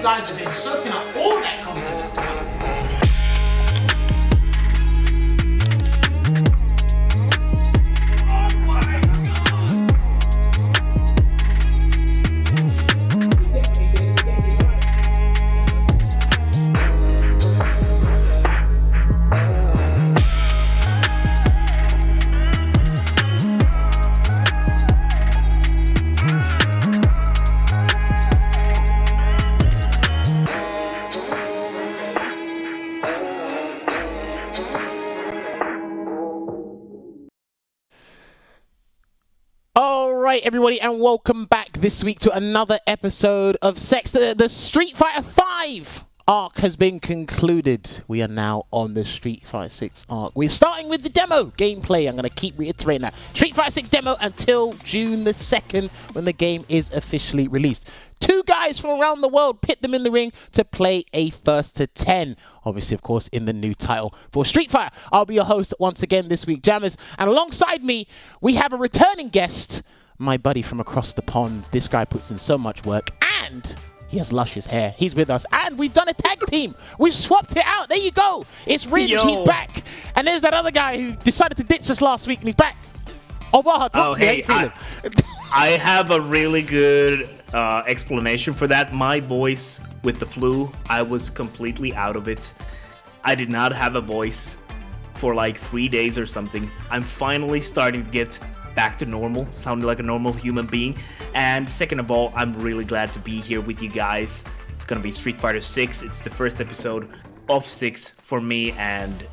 guys have been soaking up all that content that's coming. Everybody, and welcome back this week to another episode of Sex. The Street Fighter 5 arc has been concluded. We are now on the Street Fighter 6 arc. We're starting with the demo gameplay. I'm going to keep reiterating that. Street Fighter 6 demo until June the 2nd when the game is officially released. 2 guys from around the world pit them in the ring to play a first to 10. Obviously, of course, in the new title for Street Fighter. I'll be your host once again this week, Jammerz. And alongside me, we have a returning guest, my buddy from across the pond. This guy puts in so much work and he has luscious hair. He's with us and we've done a tag team. We've swapped it out. There you go. It's Rynge. He's back. And there's that other guy who decided to ditch us last week and he's back. Olvaha, talk to me. How you feeling? I have a really good explanation for that. My voice with the flu, I was completely out of it. I did not have a voice for like 3 days or something. I'm finally starting to get back to normal, sounding like a normal human being. And second of all, I'm really glad to be here with you guys. It's gonna be Street Fighter 6. It's the first episode of 6 for me, and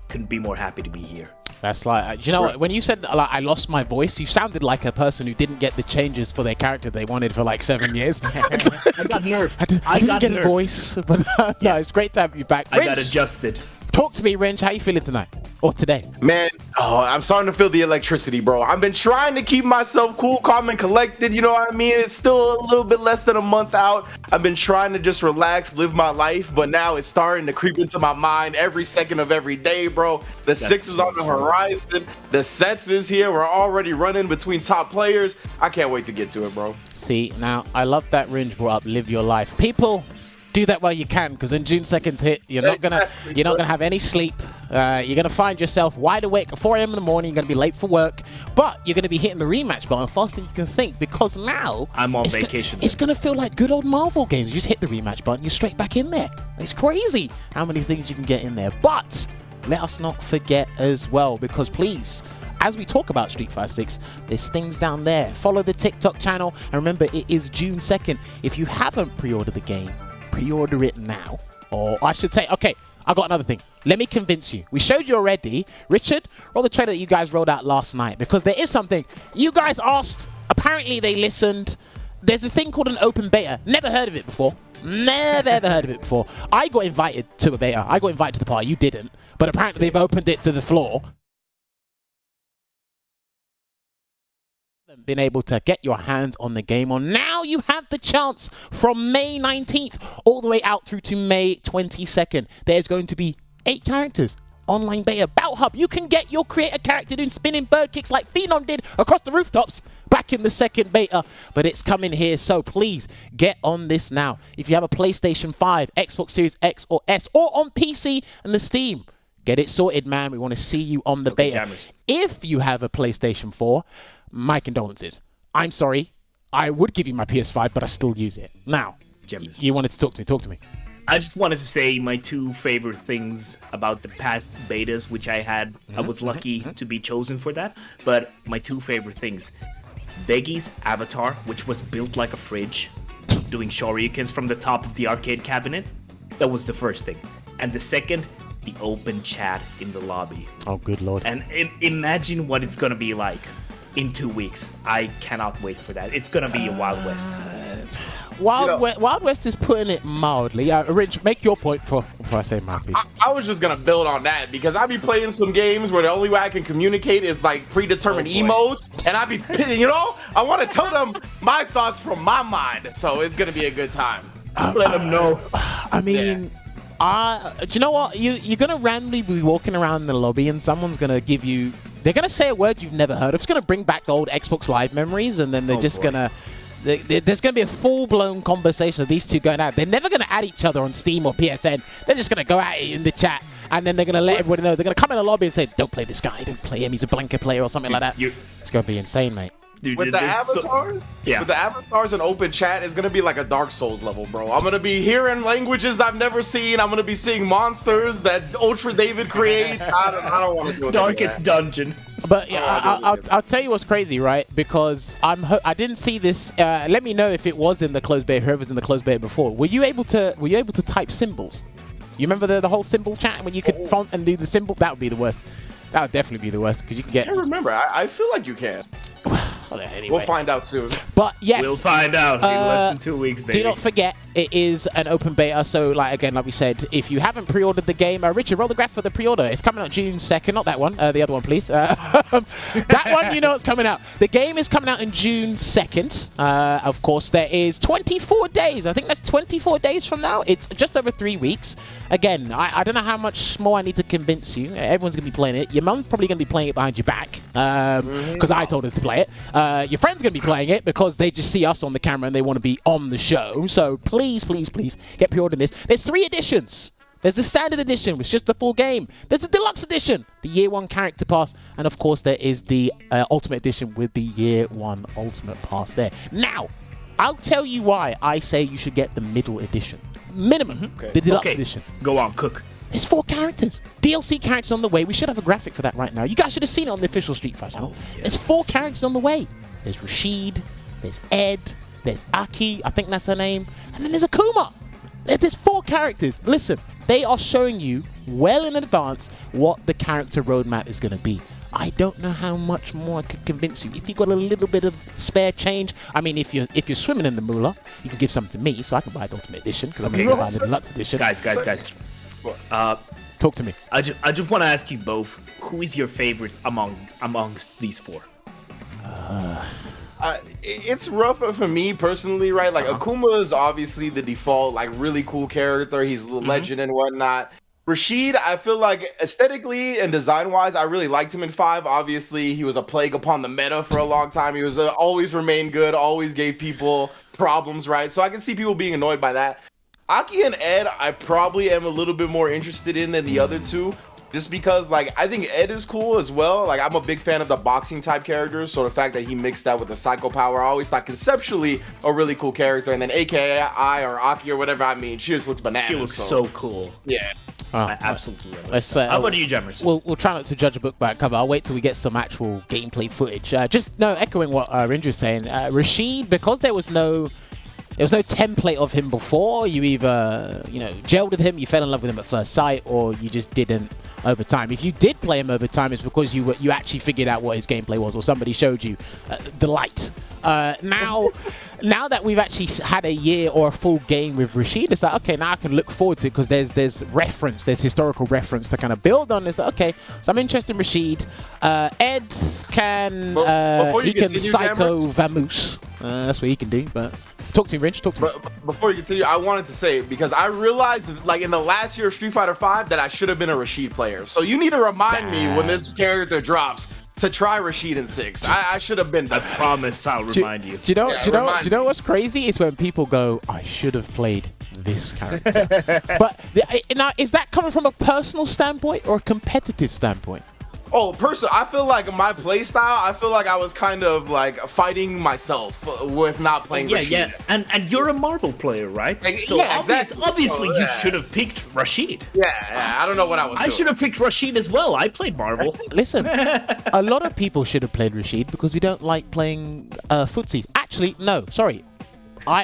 couldn't be more happy to be here. That's like, you know what, when you said like, I lost my voice, you sounded like a person who didn't get the changes for their character they wanted for like 7 years. I got nerfed. I didn't get nerfed. A voice, but no, it's great to have you back. I got adjusted. Talk to me, Rynge. How you feeling tonight? Or today? Man, I'm starting to feel the electricity, bro. I've been trying to keep myself cool, calm, and collected. You know what I mean? It's still a little bit less than a month out. I've been trying to just relax, live my life, but now it's starting to creep into my mind every second of every day, bro. The 6 is on the horizon. The sets is here. We're already running between top players. I can't wait to get to it, bro. See, now, I love that Rynge brought up live your life. People, do that while you can, because when June 2nd's hit, you're not gonna have any sleep. You're gonna find yourself wide awake at 4 a.m. in the morning. You're gonna be late for work, but you're gonna be hitting the rematch button faster than you can think, because now I'm on vacation. It's gonna feel like good old Marvel games. You just hit the rematch button, you're straight back in there. It's crazy how many things you can get in there. But let us not forget as well, because please, as we talk about Street Fighter 6, there's things down there. Follow the TikTok channel, and remember, it is June 2nd. If you haven't pre-ordered the game, pre-order it now. Or I should say, okay, I got another thing. Let me convince you. We showed you already. Richard, roll the trailer that you guys rolled out last night, because there is something. You guys asked, apparently they listened. There's a thing called an open beta. Never heard of it before. Never ever heard of it before. I got invited to a beta. I got invited to the party. You didn't. But apparently they've opened it to the floor. Been able to get your hands on the game on. Now you have the chance from May 19th all the way out through to May 22nd. There's going to be 8 characters. Online beta. Bout Hub. You can get your creator character doing spinning bird kicks like Phenom did across the rooftops back in the second beta. But it's coming here, so please get on this now. If you have a PlayStation 5, Xbox Series X or S, or on PC and the Steam, get it sorted, man. We want to see you on the beta. Jammerz. If you have a PlayStation 4, my condolences. I'm sorry. I would give you my PS5, but I still use it. Now, Jammerz, you wanted to talk to me. Talk to me. I just wanted to say my 2 favorite things about the past betas, which I had. I was lucky to be chosen for that. But my 2 favorite things. Veggey's avatar, which was built like a fridge, doing shoryukens from the top of the arcade cabinet. That was the first thing. And the second, the open chat in the lobby. Oh, good lord. And imagine what it's gonna be like in 2 weeks. I cannot wait for that. It's gonna be a Wild West. Wild West is putting it mildly. Rynge, make your point before I say my piece. I was just gonna build on that, because I be playing some games where the only way I can communicate is like predetermined emotes, and I be, you know, I want to tell them my thoughts from my mind, so it's gonna be a good time. Let them know. I mean, do you know what? You're gonna randomly be walking around the lobby, and someone's gonna give you. They're gonna say a word you've never heard of. It's gonna bring back the old Xbox Live memories, and then they're There's going to be a full-blown conversation of these two going out. They're never going to add each other on Steam or PSN. They're just going to go at it in the chat, and then they're going to let everybody know. They're going to come in the lobby and say, don't play this guy, don't play him, he's a blanket player or something like that. It's going to be insane, mate. Dude, with the avatars, with the avatars and open chat, it's gonna be like a Dark Souls level, bro. I'm gonna be hearing languages I've never seen. I'm gonna be seeing monsters that Ultra David creates. I don't want to do it. Darkest Dungeon. But yeah, I'll tell you what's crazy, right? Because I didn't see this. Let me know if it was in the closed beta. Whoever's in the closed beta before, were you able to type symbols? You remember the whole symbol chat when you could font and do the symbol? That would be the worst. That would definitely be the worst because you can get. I can't remember. I feel like you can. Anyway. We'll find out soon. But yes, we'll find out in less than 2 weeks, baby. Do not forget, it is an open beta. So, like we said, if you haven't pre-ordered the game, Richard, roll the graph for the pre-order. It's coming out June 2nd. Not that one. The other one, please. That one, you know, it's coming out. The game is coming out in June 2nd. Of course, there is 24 days. I think that's 24 days from now. It's just over 3 weeks. Again, I don't know how much more I need to convince you. Everyone's going to be playing it. Your mum's probably going to be playing it behind your back because I told her to play it. Your friend's going to be playing it because they just see us on the camera and they want to be on the show. So please, please, please get pre-ordering this. There's 3 editions. There's the standard edition, which is just the full game. There's the deluxe edition, the year 1 character pass. And of course, there is the ultimate edition with the year 1 ultimate pass there. Now, I'll tell you why I say you should get the middle edition. Minimum, the deluxe edition. Go on, cook. There's 4 characters. DLC characters on the way. We should have a graphic for that right now. You guys should have seen it on the official Street Fighter channel. There's 4 characters on the way. There's Rashid, there's Ed, there's Aki, I think that's her name, and then there's Akuma. There's 4 characters. Listen, they are showing you well in advance what the character roadmap is going to be. I don't know how much more I could convince you. If you've got a little bit of spare change, I mean, if you're swimming in the moolah, you can give some to me so I can buy the ultimate edition because I'm going to buy the deluxe edition. Guys. Talk to me. I just want to ask you both, who is your favorite amongst these 4? It's rough for me personally, right? Like Akuma is obviously the default, like really cool character. He's a legend and whatnot. Rashid, I feel like aesthetically and design-wise, I really liked him in 5. Obviously, he was a plague upon the meta for a long time. He was always remained good, always gave people problems, right? So I can see people being annoyed by that. Aki and Ed, I probably am a little bit more interested in than the other 2. Just because, like, I think Ed is cool as well. Like, I'm a big fan of the boxing type characters. So the fact that he mixed that with the psycho power, I always thought conceptually a really cool character. And then AKI or Aki or whatever, I mean, she just looks bananas. She looks so cool. Yeah. I absolutely love it. Let's, How about you, Jammerz? We'll try not to judge a book by cover. I'll wait till we get some actual gameplay footage. Echoing what Rynge was saying, Rashid, because there was no template of him before. You either, gelled with him, you fell in love with him at first sight, or you just didn't over time. If you did play him over time, it's because you actually figured out what his gameplay was, or somebody showed you the light. Now that we've actually had a year or a full game with Rashid, it's like, okay, now I can look forward to it because there's historical reference to kind of build on. It's like, okay, so I'm interested in Rashid. Ed can psycho Vamoose. That's what he can do, but talk to me, Rynge. Talk to me. Before you continue, I wanted to say, because I realized, like, in the last year of Street Fighter V, that I should have been a Rashid player. So you need to remind me when this character drops to try Rashid in 6. I should have been. I promise I'll remind you. Do you know what's crazy? Is when people go, I should have played this character. But now, is that coming from a personal standpoint or a competitive standpoint? Oh, I feel like my play style, I feel like I was kind of like fighting myself with not playing Rashid. Yeah, and you're a Marvel player, right? So yeah, obviously you should have picked Rashid. Yeah, I don't know what I was doing. I should have picked Rashid as well. I played Marvel. Listen, a lot of people should have played Rashid because we don't like playing footsies. Actually, no, sorry.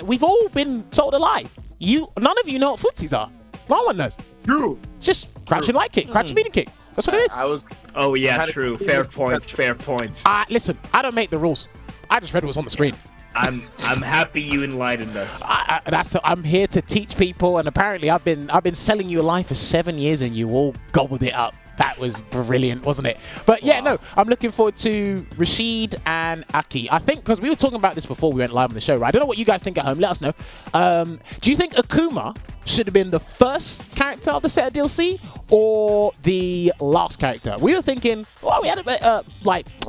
We've all been told a lie. None of you know what footsies are. No one knows. True. Just crouch and light kick, crouch and medium kick. That's what it is. Oh yeah, true. Fair point. Listen, I don't make the rules. I just read what was on the screen. I'm happy you enlightened us. I'm here to teach people, and apparently I've been selling you a lie for 7 years, and you all gobbled it up. That was brilliant, wasn't it? But yeah, no, I'm looking forward to Rashid and Aki. I think, because we were talking about this before we went live on the show, right? I don't know what you guys think at home. Let us know. Do you think Akuma should have been the first character of the set of DLC or the last character? We were thinking, well, we had a bit,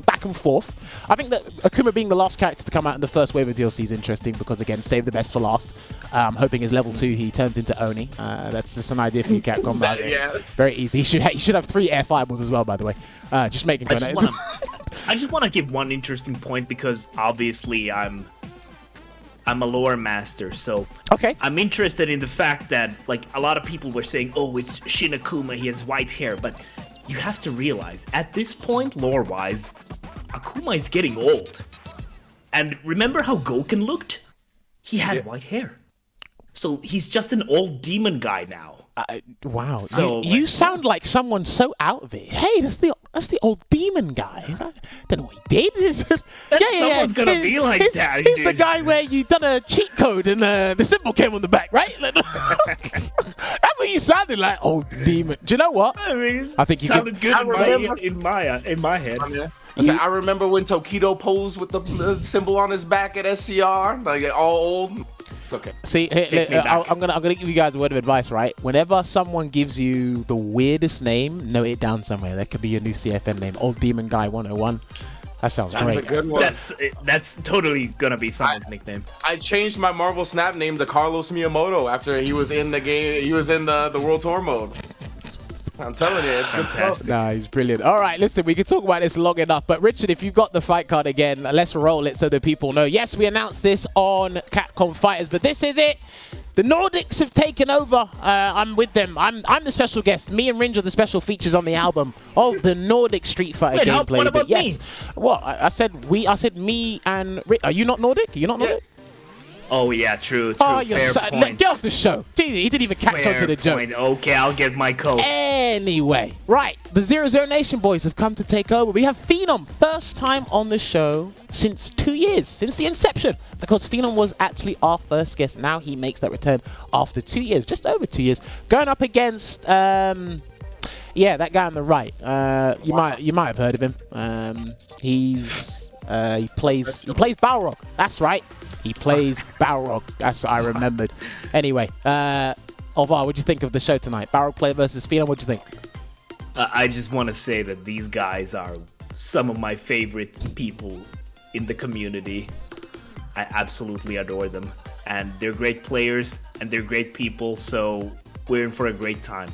back back and forth. I think that Akuma being the last character to come out in the first wave of DLC is interesting because, again, save the best for last. Hoping his level 2 he turns into Oni. That's just an idea for you, Capcom. Yeah. Very easy. He should have 3 air fireballs as well, by the way. Just making I just want to give one interesting point because obviously I'm a lore master, so okay. I'm interested in the fact that like a lot of people were saying, oh, it's Shin Akuma, he has white hair, but you have to realize at this point, lore-wise, Akuma is getting old. And remember how Goken looked? He had white hair. So he's just an old demon guy now. Wow. So, you sound like someone so out of it. Hey, that's the old demon guy. I don't know what he did. Someone's gonna be like that. He's the guy where you done a cheat code and the symbol came on the back, right? That's what you sounded like, old demon. Do you know what? I mean, I think you sounded good in my head. I remember when Tokido posed with the symbol on his back at SCR, like all old. It's okay. See, I'm gonna give you guys a word of advice, right? Whenever someone gives you the weirdest name, note it down somewhere. That could be your new CFN name, Old Demon Guy 101. That sounds great. That's a good one. That's totally gonna be someone's nickname. I changed my Marvel Snap name to Carlos Miyamoto after he was in the game. He was in the World Tour mode. I'm telling you, it's good stuff. Nah, he's brilliant. All right, listen, we can talk about this long enough, but Richard, if you've got the fight card again, let's roll it so that people know. Yes, we announced this on Capcom Fighters, but this is it. The Nordics have taken over. I'm with them. I'm the special guest. Me and Rynge are the special features on the album of the Nordic Street Fighter gameplay. What about me? What? I said me and Rynge. Are you not Nordic? Are you not Nordic? Oh yeah, true. Oh, Fair point. Get off the show. He didn't even catch on to the joke. Okay, I'll get my coat. Anyway, right. The 00 Nation boys have come to take over. We have Phenom, first time on the show since 2 years, since the inception. Because Phenom was actually our first guest. Now he makes that return after 2 years, just over 2 years. Going up against, that guy on the right. You might have heard of him. He plays Balrog. That's right. He plays Balrog. That's what I remembered. Anyway, Olvaha, what'd you think of the show tonight? Balrog player versus Phenom, what'd you think? I just want to say that these guys are some of my favorite people in the community. I absolutely adore them. And they're great players, and they're great people, so we're in for a great time.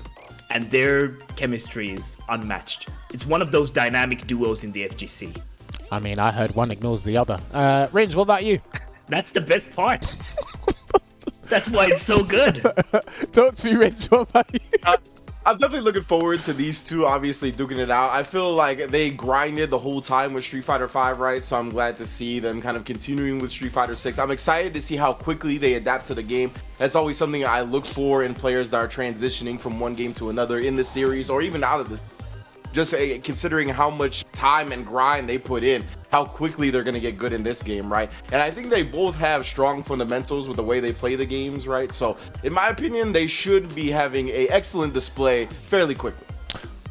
And their chemistry is unmatched. It's one of those dynamic duos in the FGC. I mean, I heard one ignores the other. Rynge, what about you? That's the best part. That's why it's so good. Talk to me, Rynge. What about you? I'm definitely looking forward to these two obviously duking it out. I feel like they grinded the whole time with Street Fighter V, right? So I'm glad to see them kind of continuing with Street Fighter 6. I'm excited to see how quickly they adapt to the game. That's always something I look for in players that are transitioning from one game to another in the series or even out of this. Just considering how much time and grind they put in, how quickly they're going to get good in this game, right? And I think they both have strong fundamentals with the way they play the games, right? So in my opinion, they should be having an excellent display fairly quickly.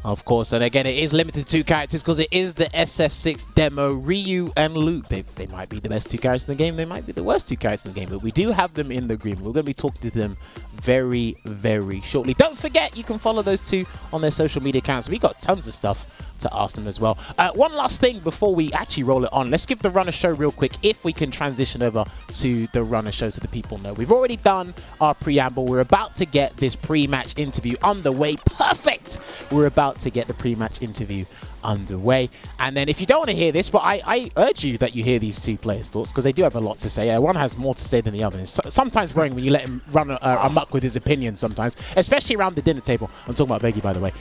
Of course, and again, it is limited to 2 characters because it is the SF6 demo. Ryu and Luke, they might be the best 2 characters in the game, they might be the worst 2 characters in the game, but we do have them in the agreement. We're going to be talking to them very, very shortly. Don't forget, you can follow those 2 on their social media accounts. We got tons of stuff to ask them as well. One last thing before we actually roll it on. Let's give the runner show real quick if we can transition over to the runner show so the people know. We've already done our preamble. We're about to get this pre-match interview underway. Perfect! We're about to get the pre-match interview underway. And then if you don't want to hear this, but I urge you that you hear these 2 players' thoughts because they do have a lot to say. One has more to say than the other. It's sometimes worrying when you let him run amok with his opinion sometimes, especially around the dinner table. I'm talking about Veggey, by the way.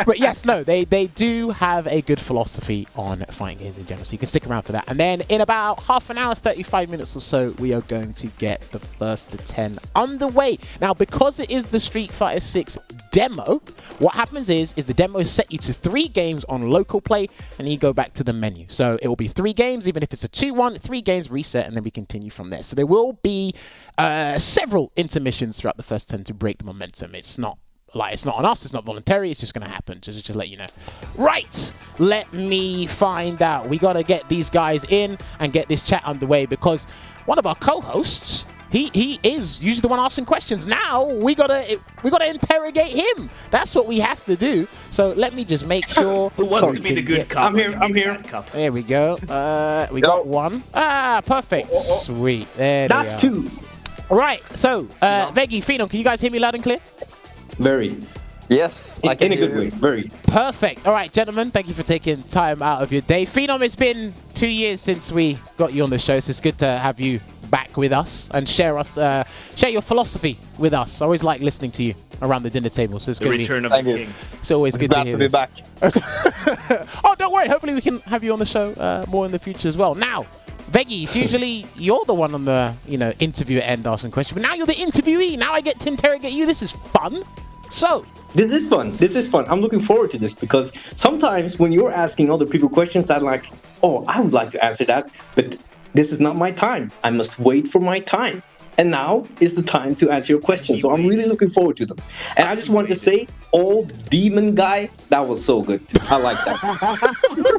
But yes, no, they do have a good philosophy on fighting games in general, so you can stick around for that. And then in about half an hour, 35 minutes or so, we are going to get the first to 10 underway. Now, because it is the Street Fighter 6 demo, what happens is the demo set you to 3 games on local play, and you go back to the menu. So it will be 3 games, even if it's a 2-1, 3 games reset, and then we continue from there. So there will be several intermissions throughout the first 10 to break the momentum. It's not on us, it's not voluntary, it's just going to happen, just let you know. Right, let me find out. We got to get these guys in and get this chat underway because one of our co-hosts He is usually the one asking questions. Now we gotta interrogate him. That's what we have to do. So let me just make sure. Who wants to be the good cop? I'm here. There we go. We got one. Perfect. Sweet. There That's they are. 2. Right. So Veggey, Phenom, can you guys hear me loud and clear? Very. Yes, I can In a hear good you. way. Very. Perfect. All right, gentlemen, thank you for taking time out of your day. Phenom, it's been 2 years since we got you on the show, so it's good to have you back with us and share your philosophy with us. I always like listening to you around the dinner table, so it's The good. return of Thank the you. king. It's always good to Glad hear to be this. back. Oh, don't worry. Hopefully we can have you on the show more in the future as well. Now, Veggey, it's usually you're the one on the interviewer end asking questions, but now you're the interviewee. Now I get to interrogate you. This is fun. So. This is fun. This is fun. I'm looking forward to this because sometimes when you're asking other people questions, I'm like, oh, I would like to answer that, but this is not my time. I must wait for my time. And now is the time to answer your questions. So I'm really looking forward to them. And I just want to say, old demon guy, that was so good. I like that.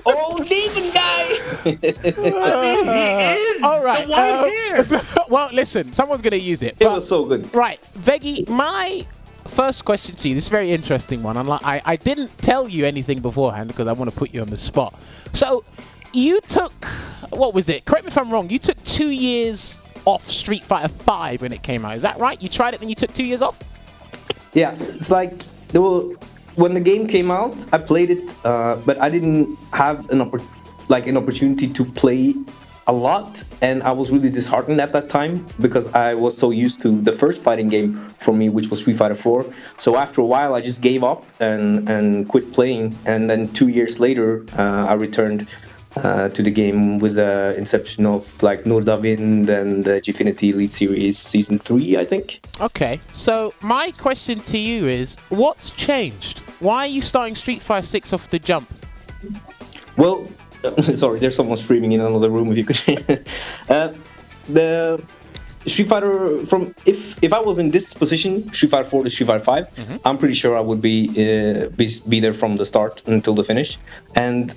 Old demon guy. All right. the white hair. Well, listen, someone's going to use it. It but- was so good. Right, Veggey, my first question to you, this is a very interesting one. I didn't tell you anything beforehand because I want to put you on the spot. So, you took, what was it? Correct me if I'm wrong, you took 2 years off Street Fighter 5 when it came out. Is that right? You tried it, then you took 2 years off? Yeah, it's like when the game came out, I played it, but I didn't have an opportunity to play a lot, and I was really disheartened at that time because I was so used to the first fighting game for me, which was Street Fighter 4. So after a while, I just gave up and quit playing. And then 2 years later, I returned to the game with the inception of like Nurdavind and the Gfinity Elite Series Season 3, I think. Okay, so my question to you is, what's changed? Why are you starting Street Fighter 6 off the jump? Well, sorry, there's someone screaming in another room if you could. The Street Fighter if I was in this position, Street Fighter 4 to Street Fighter 5, I'm pretty sure I would be there from the start until the finish, and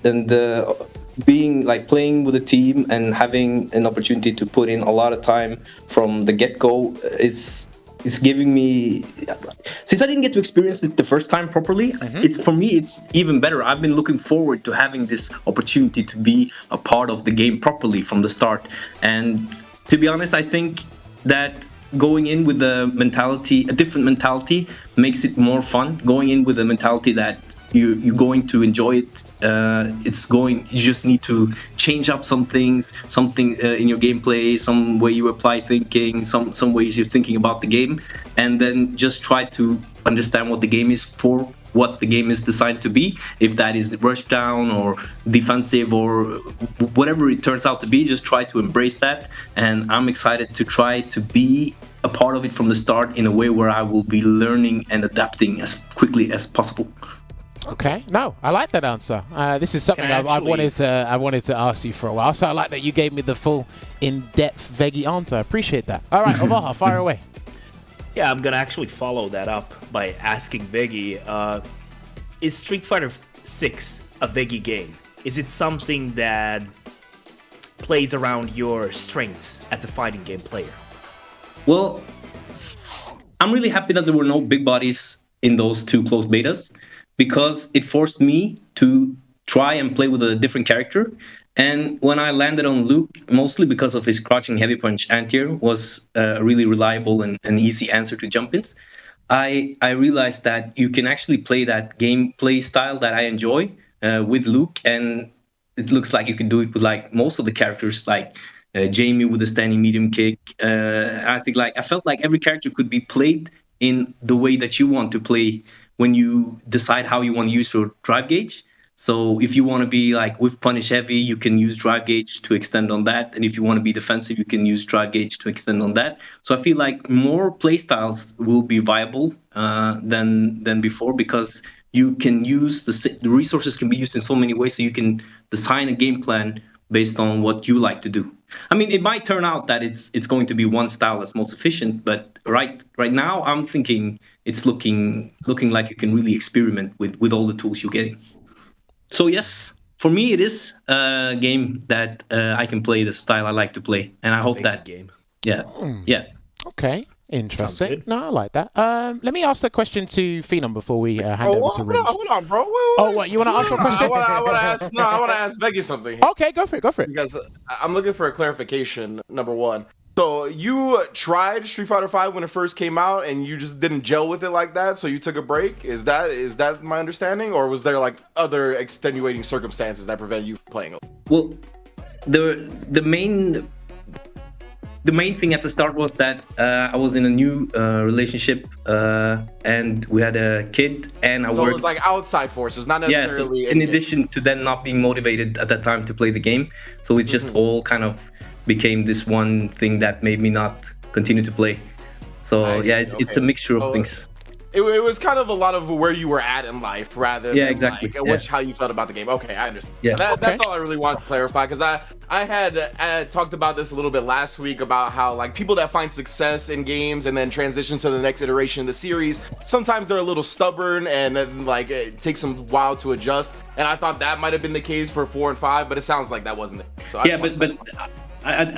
being like playing with a team and having an opportunity to put in a lot of time from the get-go is giving me, since I didn't get to experience it the first time properly, it's for me it's even better. I've been looking forward to having this opportunity to be a part of the game properly from the start. And to be honest, I think that going in with a different mentality makes it more fun. Going in with a mentality that you're going to enjoy it. You just need to change up something in your gameplay, some way you apply thinking, some ways you're thinking about the game, and then just try to understand what the game is for, what the game is designed to be. If that is rushdown or defensive or whatever it turns out to be, just try to embrace that. And I'm excited to try to be a part of it from the start in a way where I will be learning and adapting as quickly as possible. Okay, no, I like that answer. This is something I wanted to ask you for a while, so I like that you gave me the full, in-depth Veggey answer. I appreciate that. All right, Olvaha, fire away. Yeah, I'm gonna actually follow that up by asking Veggey, is Street Fighter 6 a Veggey game? Is it something that plays around your strengths as a fighting game player? Well, I'm really happy that there were no big bodies in those 2 closed betas, because it forced me to try and play with a different character. And when I landed on Luke, mostly because of his crouching heavy punch anti-air was a really reliable and an easy answer to jump-ins, I realized that you can actually play that gameplay style that I enjoy with Luke, and it looks like you can do it with like most of the characters, like Jamie with a standing medium kick. I felt like every character could be played in the way that you want to play when you decide how you want to use your drive gauge. So if you want to be like with punish heavy, you can use drive gauge to extend on that. And if you want to be defensive, you can use drive gauge to extend on that. So I feel like more playstyles will be viable than before, because you can use the resources can be used in so many ways. So you can design a game plan based on what you like to do. I mean, it might turn out that it's going to be one style that's most efficient, but right now I'm thinking it's looking like you can really experiment with all the tools you get. So yes, for me it is a game that I can play the style I like to play, and I hope that game. yeah. Okay. Interesting. good. No, I like that. Let me ask a question to Phenom before we hand over to Rynge. Hold on, bro. Wait. Oh, what? You want to ask your question? I want to ask Veggey something here. Okay, go for it. Because I'm looking for a clarification, number one. So you tried Street Fighter V when it first came out, and you just didn't gel with it like that, so you took a break? Is that my understanding? Or was there like other extenuating circumstances that prevented you from playing it? Well, the main thing at the start was that I was in a new relationship and we had a kid, and I So worked. it was like outside forces, not Yeah, necessarily. so in addition to then not being motivated at that time to play the game, so it just all kind of became this one thing that made me not continue to play. So I see, it's a mixture of things. It was kind of a lot of where you were at in life rather than exactly. like, how you felt about the game. Okay, I understand. Yeah. That's all I really wanted to clarify, because I had talked about this a little bit last week about how like people that find success in games and then transition to the next iteration of the series, sometimes they're a little stubborn and then like it takes them a while to adjust. And I thought that might have been the case for 4 and 5, but it sounds like that wasn't it. So I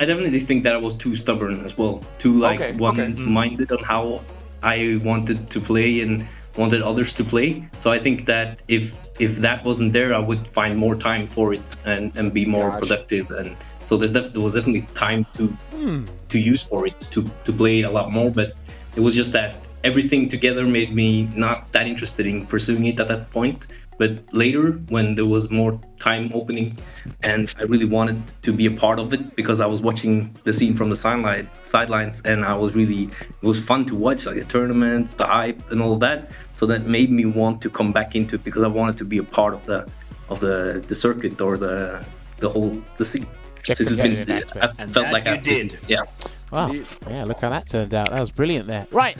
definitely think that I was too stubborn as well, too one-minded on how I wanted to play and wanted others to play. So I think that if that wasn't there, I would find more time for it and be more productive. And so there was definitely time to use for it to play a lot more. But it was just that everything together made me not that interested in pursuing it at that point. But later, when there was more time opening and I really wanted to be a part of it, because I was watching the scene from the sidelines, and it was fun to watch, like the tournaments, the hype and all of that. So that made me want to come back into it, because I wanted to be a part of the circuit or the scene. I felt like I did. Yeah. Wow. Yeah, look how that turned out. That was brilliant there. Right,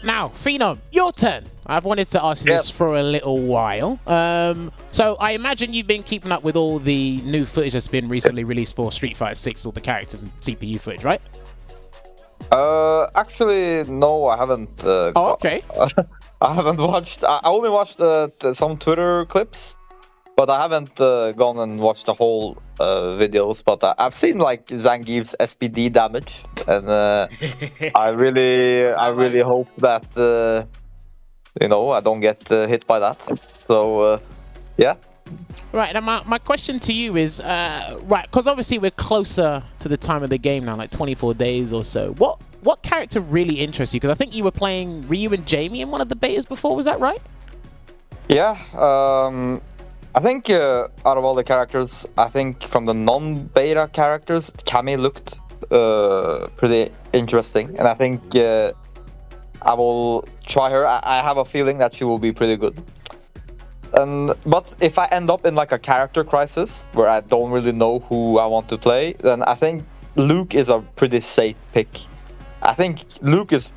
now, Phenom, your turn. I've wanted to ask this for a little while. So I imagine you've been keeping up with all the new footage that's been recently released for Street Fighter 6, all the characters and CPU footage, right? Actually, no, I haven't. Okay. I haven't watched. I only watched some Twitter clips, but I haven't gone and watched the whole videos. But I've seen like Zangief's SPD damage, and I really hope that I don't get hit by that. So yeah. Right, and my question to you is, right, because obviously we're closer to the time of the game now, like 24 days or so. What character really interests you? Because I think you were playing Ryu and Jamie in one of the betas before, was that right? Yeah, I think out of all the characters, I think from the non-beta characters, Cammy looked pretty interesting, and I think I will try her. I have a feeling that she will be pretty good. But if I end up in like a character crisis where I don't really know who I want to play, then I think Luke is a pretty safe pick. I think Luke is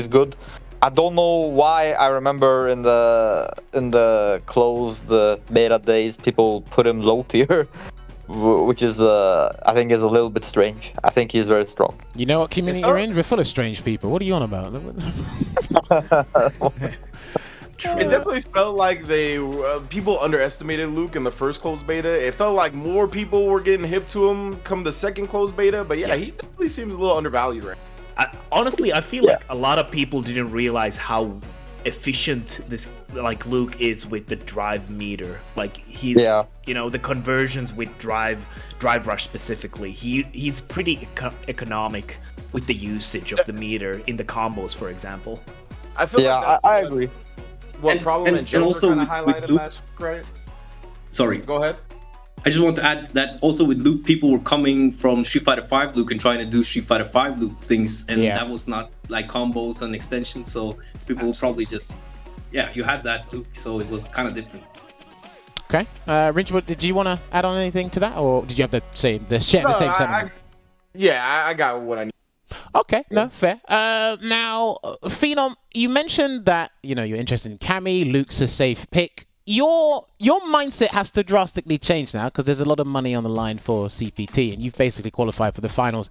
good. I don't know why. I remember in the closed beta days, people put him low tier, which is I think is a little bit strange. I think he's very strong. You know what community you're in? We're full of strange people. What are you on about? It definitely felt like people underestimated Luke in the first closed beta. It felt like more people were getting hip to him come the second closed beta, but yeah, he definitely seems a little undervalued right now. Honestly, I feel like a lot of people didn't realize how efficient Luke is with the drive meter. Like he's, the conversions with drive rush specifically. He's pretty economic with the usage of the meter in the combos, for example. I feel like I agree. What problem and also kind of highlighted Luke, last, right? Sorry. Go ahead. I just want to add that also with Luke, people were coming from Street Fighter 5 Luke and trying to do Street Fighter 5 Luke things, and that was not like combos and extensions, so people will probably just, you had that Luke, so it was kind of different. Okay. Rynge, did you want to add on anything to that, or did you have the same sentiment? I got what I need. Okay, no, fair. Now, Phenom, you mentioned that, you're interested in Cammy, Luke's a safe pick. Your mindset has to drastically change now, because there's a lot of money on the line for CPT, and you've basically qualified for the finals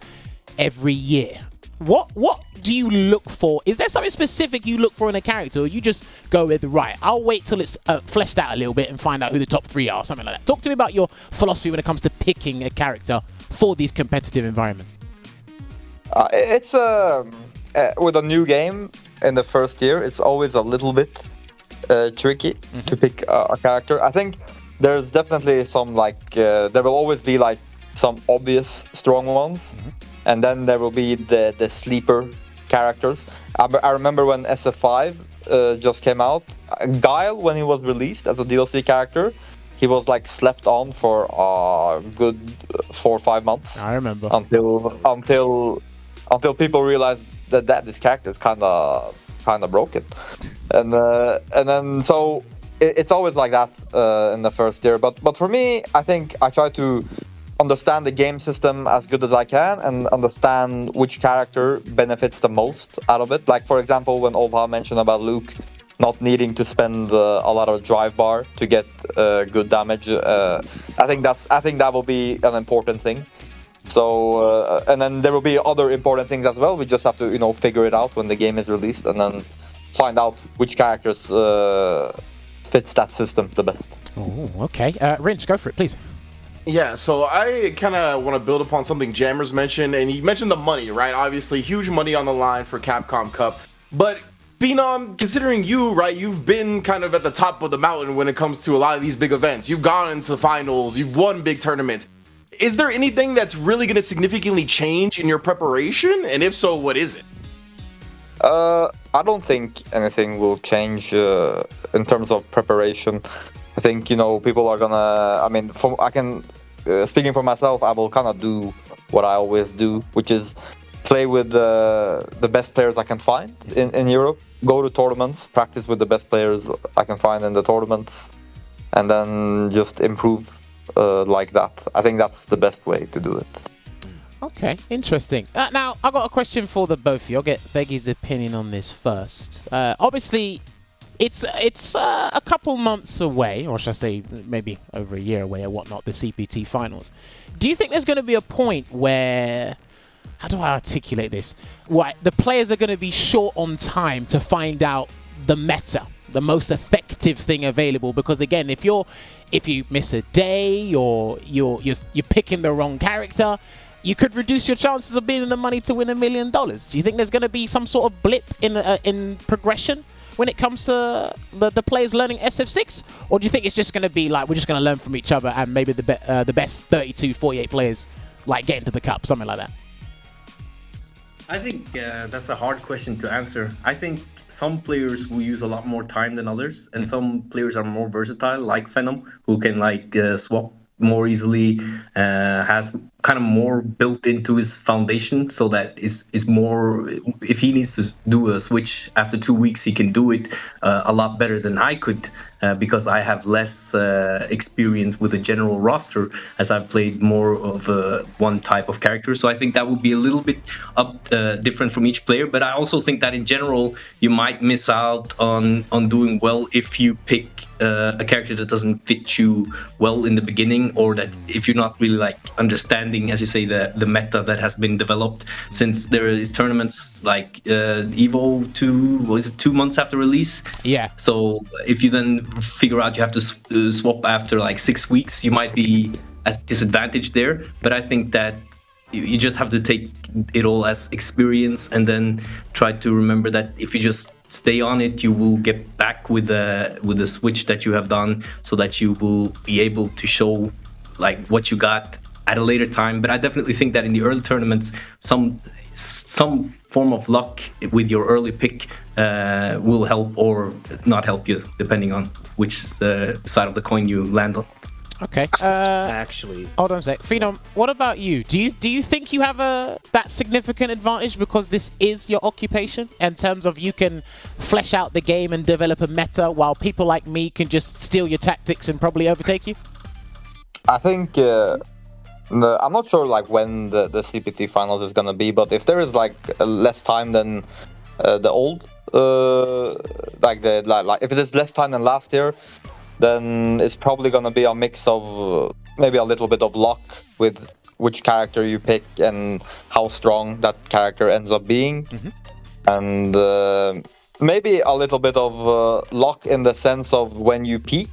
every year. What do you look for? Is there something specific you look for in a character, or you just go with, right, I'll wait till it's fleshed out a little bit and find out who the top 3 are, something like that? Talk to me about your philosophy when it comes to picking a character for these competitive environments. It's with a new game in the first year, it's always a little bit tricky to pick a character. I think there's definitely some there will always be like some obvious strong ones, and then there will be the sleeper characters. I remember when SF5 just came out, Guile, when he was released as a DLC character, he was like slept on for a good 4 or 5 months. I remember until people realized that this character is kind of broken, and then so it's always like that in the first year. But for me, I think I try to understand the game system as good as I can and understand which character benefits the most out of it. Like for example, when Olvaha mentioned about Luke not needing to spend a lot of drive bar to get good damage, I think that will be an important thing. So and then there will be other important things as well. We just have to figure it out when the game is released, and then find out which characters fits that system the best. Oh, okay. Rynge, go for it, please. Yeah, so I kind of want to build upon something Jammerz mentioned, and he mentioned the money, right? Obviously, huge money on the line for Capcom Cup. But Phenom, considering you, right, you've been kind of at the top of the mountain when it comes to a lot of these big events. You've gone into finals, you've won big tournaments. Is there anything that's really going to significantly change in your preparation? And if so, what is it? I don't think anything will change in terms of preparation. I think people are gonna. I mean, speaking for myself, I will kind of do what I always do, which is play with the best players I can find in Europe. Go to tournaments, practice with the best players I can find in the tournaments, and then just improve like that. I think that's the best way to do it. Okay, interesting. Now, I've got a question for the both of you. I'll get Veggey's opinion on this first. Obviously, it's a couple months away, or should I say maybe over a year away or whatnot, the CPT finals. Do you think there's going to be a point where, how do I articulate this? Right, the players are going to be short on time to find out the meta, the most effective thing available? Because again, if you miss a day or you're picking the wrong character, you could reduce your chances of being in the money to win $1 million. Do you think there's going to be some sort of blip in progression when it comes to the players learning SF6? Or do you think it's just going to be like, we're just going to learn from each other and maybe the best 32, 48 players like get into the cup, something like that? I think that's a hard question to answer. I think some players will use a lot more time than others, and some players are more versatile, like Phenom, who can swap more easily, has kind of more built into his foundation, so that is more, if he needs to do a switch after 2 weeks, he can do it a lot better than I could, because I have less experience with a general roster, as I've played more of one type of character. So I think that would be a little bit different from each player. But I also think that in general, you might miss out on doing well if you pick a character that doesn't fit you well in the beginning, or that if you're not really understanding, as you say, the meta that has been developed, since there is tournaments like Evo 2 months after release. Yeah. So if you then figure out you have to swap after 6 weeks, you might be at disadvantage there. But I think that you just have to take it all as experience, and then try to remember that if you just stay on it, you will get back with the switch that you have done, so that you will be able to show what you got at a later time. But I definitely think that in the early tournaments, some form of luck with your early pick will help or not help you, depending on which side of the coin you land on. Okay. Actually, hold on a sec. Phenom, what about you? Do you think you have that significant advantage because this is your occupation, in terms of you can flesh out the game and develop a meta, while people like me can just steal your tactics and probably overtake you? I think I'm not sure when the CPT finals is gonna be, but if there is less time than the old, if it is less time than last year, then it's probably gonna be a mix of maybe a little bit of luck with which character you pick and how strong that character ends up being, and maybe a little bit of luck in the sense of when you peak.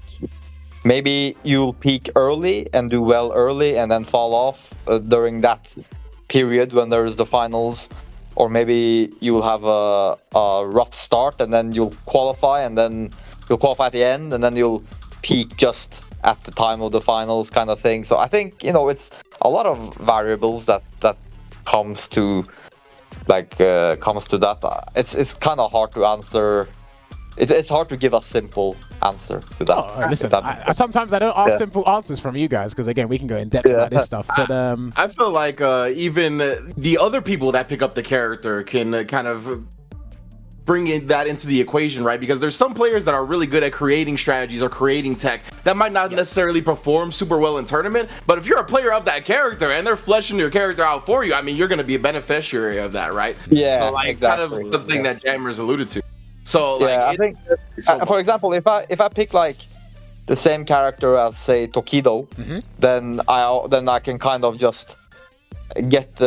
Maybe you'll peak early and do well early, and then fall off during that period when there's the finals, or maybe you'll have a rough start and then you'll qualify, and then you'll qualify at the end, and then you'll peak just at the time of the finals, kind of thing. So I think it's a lot of variables that comes to that. It's kind of hard to answer. It's hard to give a simple answer to that. Oh, listen, sometimes I don't ask simple answers from you guys because, again, we can go in depth about this stuff. But I feel like even the other people that pick up the character can kind of bring that into the equation, right? Because there's some players that are really good at creating strategies or creating tech that might not necessarily perform super well in tournament, but if you're a player of that character and they're fleshing your character out for you, I mean, you're going to be a beneficiary of that, right? Yeah, so like exactly. Kind of the thing that Jammerz alluded to. So yeah, I think, for example, if I pick like the same character as, say, Tokido, then I can kind of just get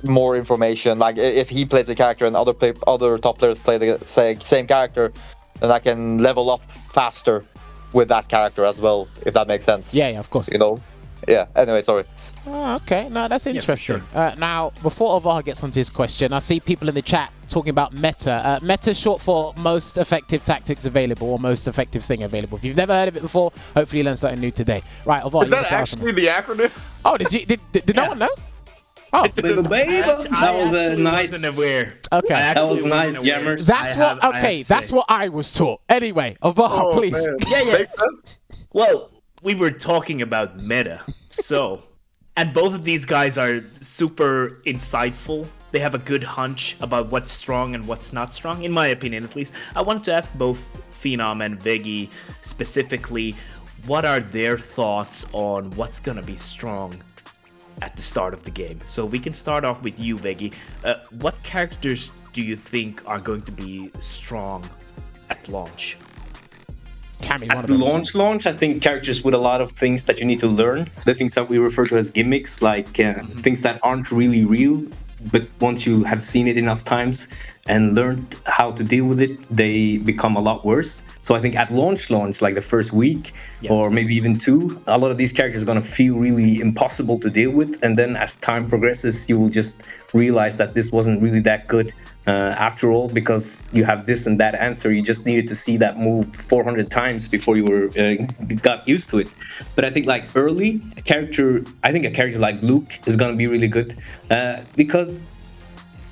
more information. Like if he plays a character and other top players play the same character, then I can level up faster with that character as well, if that makes sense. Yeah, of course. Yeah. Anyway, sorry. Oh, okay, no, that's interesting. Yeah, sure. Now, before Olvaha gets onto his question, I see people in the chat talking about meta. Meta is short for most effective tactics available, or most effective thing available. If you've never heard of it before, hopefully you learned something new today. Right, Olvaha, is that actually the acronym? Oh, did no one know? Oh, That was a nice. Okay, That was nice, Jammerz. That's what I was taught. Anyway, Olvaha, please. Man. Yeah. Makes sense. Well, we were talking about meta, so, and both of these guys are super insightful. They have a good hunch about what's strong and what's not strong, in my opinion at least. I wanted to ask both Phenom and Veggey specifically, what are their thoughts on what's gonna be strong at the start of the game? So we can start off with you, Veggey. What characters do you think are going to be strong at launch? At the launch, I think characters with a lot of things that you need to learn, the things that we refer to as gimmicks, like things that aren't really real, but once you have seen it enough times and learned how to deal with it, they become a lot worse. So I think at launch, like the first week or maybe even two, a lot of these characters are going to feel really impossible to deal with. And then as time progresses, you will just realize that this wasn't really that good after all, because you have this and that answer. You just needed to see that move 400 times before you were got used to it. But I think like early, a character like Luke is going to be really good because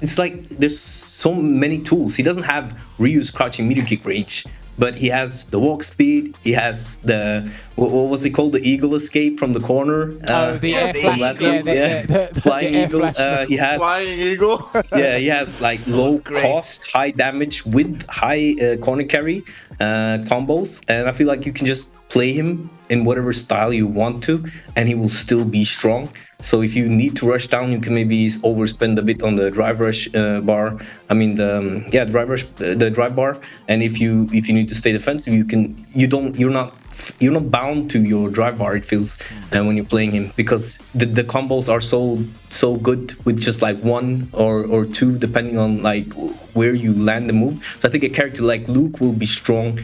it's like there's so many tools. He doesn't have Ryu's crouching meteor kick range, but he has the walk speed. He has the what was it called? The eagle escape from the corner. The air flash. The flying eagle. He has flying eagle. Yeah, he has like low cost, high damage with high corner carry combos, and I feel like you can just play him in whatever style you want to, and he will still be strong. So if you need to rush down, you can maybe overspend a bit on the drive rush bar. I mean the drive bar. And if you need to stay defensive, you're not bound to your drive bar. It feels when you're playing him, because the combos are so good with just like one or two, depending on like where you land the move. So I think a character like Luke will be strong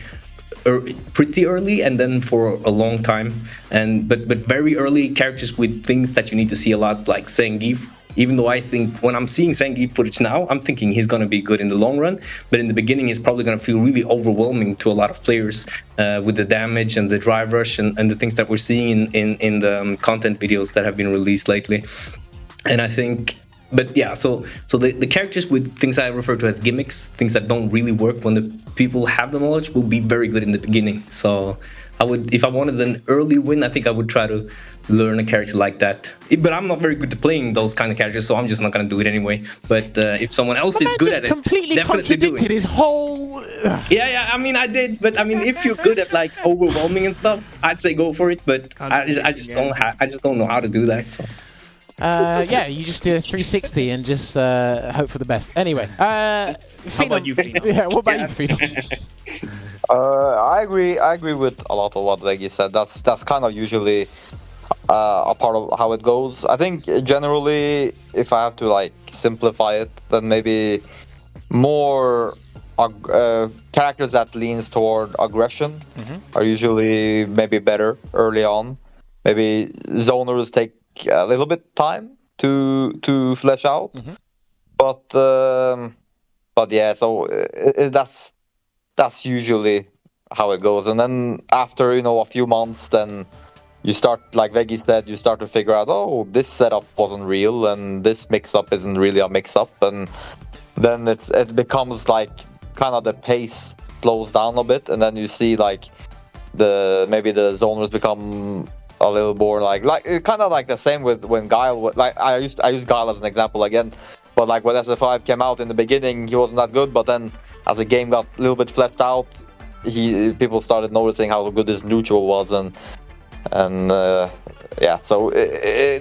pretty early, and then for a long time, but very early characters with things that you need to see a lot, like Zangief. Even though I think when I'm seeing Zangief footage now, I'm thinking he's going to be good in the long run, but in the beginning he's probably going to feel really overwhelming to a lot of players with the damage and the drive rush and the things that we're seeing in the content videos that have been released lately. And I think, but yeah, so the characters with things I refer to as gimmicks, things that don't really work when the people have the knowledge, will be very good in the beginning. So I would, if I wanted an early win, I think I would try to learn a character like that. But I'm not very good at playing those kind of characters, so I'm just not going to do it anyway. But if someone else is good at it, completely definitely do contradicted it. his whole. Yeah, I mean I did, but I mean if you're good at like overwhelming and stuff, I'd say go for it. But I just don't know how to do that. So. Yeah, you just do a 360 and just hope for the best. Anyway, how about you, Phenom? Yeah, what about you, Phenom? I agree with a lot of what Veggey said. That's kind of usually a part of how it goes. I think generally, if I have to like simplify it, then maybe more characters that leans toward aggression are usually maybe better early on. Maybe zoners take a little bit time to flesh out. Mhm. But yeah, so that's usually how it goes. And then after a few months, then you start, like Veggey said, you start to figure out, oh, this setup wasn't real, and this mix-up isn't really a mix-up, and then it becomes like kind of the pace slows down a bit, and then you see like maybe the zoners become a little more like kind of like the same with when Guile, like I use Guile as an example again, but like when SF5 came out in the beginning, he wasn't that good, but then as the game got a little bit fleshed out, people started noticing how good his neutral was, and yeah, so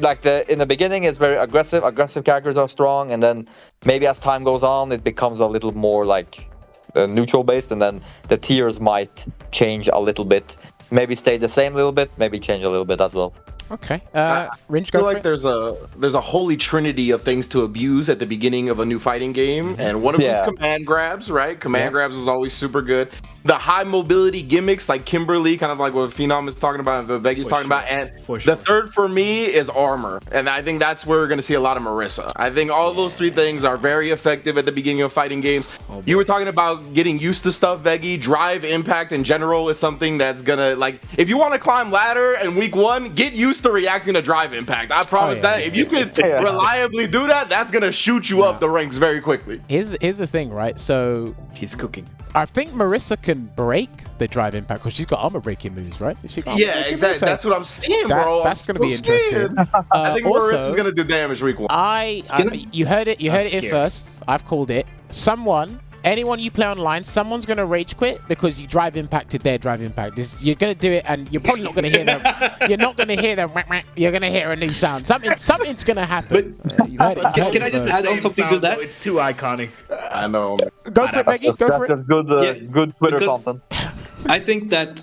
like in the beginning it's very aggressive characters are strong, and then maybe as time goes on it becomes a little more like neutral based, and then the tiers might change a little bit, maybe stay the same a little bit, maybe change a little bit as well. Okay. I Rynge, feel go like there's a holy trinity of things to abuse at the beginning of a new fighting game, and one of them is command grabs, right? Command grabs is always super good. The high mobility gimmicks like Kimberly, kind of like what Phenom is talking about and what Veggey's talking about, and the third for me is armor, and I think that's where we're going to see a lot of Marissa. I think all those three things are very effective at the beginning of fighting games. You were talking about getting used to stuff, Veggey. Drive impact in general is something that's gonna, like, if you want to climb ladder in week 1, get used to reacting to drive impact. I promise that if you could reliably do that, that's gonna shoot you up the ranks very quickly. Here's the thing, right? So He's cooking. I think Marissa can break the drive impact because she's got armor breaking moves, right? Yeah, exactly. So that's what I'm saying, bro. That's going to be interesting. I think Marissa's going to do damage week 1. You heard it here scared. first. I've called it. Anyone you play online, someone's going to rage quit because you drive impacted their drive impact. You're going to do it, and you're probably not going to hear them. You're not going to hear them. You're going to hear a new sound. Something's going to happen. Can I just add on something to that? It's too iconic. I know. Go for it, Veggey. Go for it. That's just good Twitter content. I think that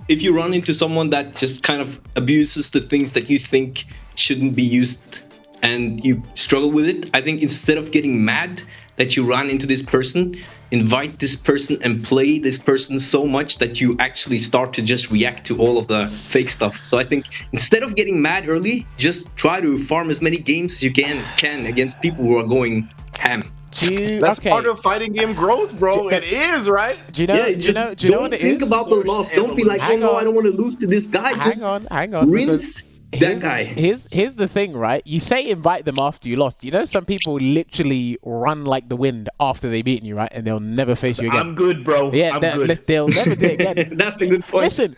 if you run into someone that just kind of abuses the things that you think shouldn't be used and you struggle with it, I think instead of getting mad that you run into this person, invite this person and play this person so much that you actually start to just react to all of the fake stuff. So I think instead of getting mad early, just try to farm as many games as you can against people who are going ham. That's part of fighting game growth, bro. It is, right? Do you know? Yeah, do you know what don't it think is? about the loss. Don't be like, oh no, I don't want to lose to this guy. Hang on. Rinse that guy. Here's the thing, right? You say invite them after you lost. You know, some people literally run like the wind after they beaten you, right? And they'll never face you again. I'm good, bro. Yeah, they'll never do it again. That's a good point. Listen,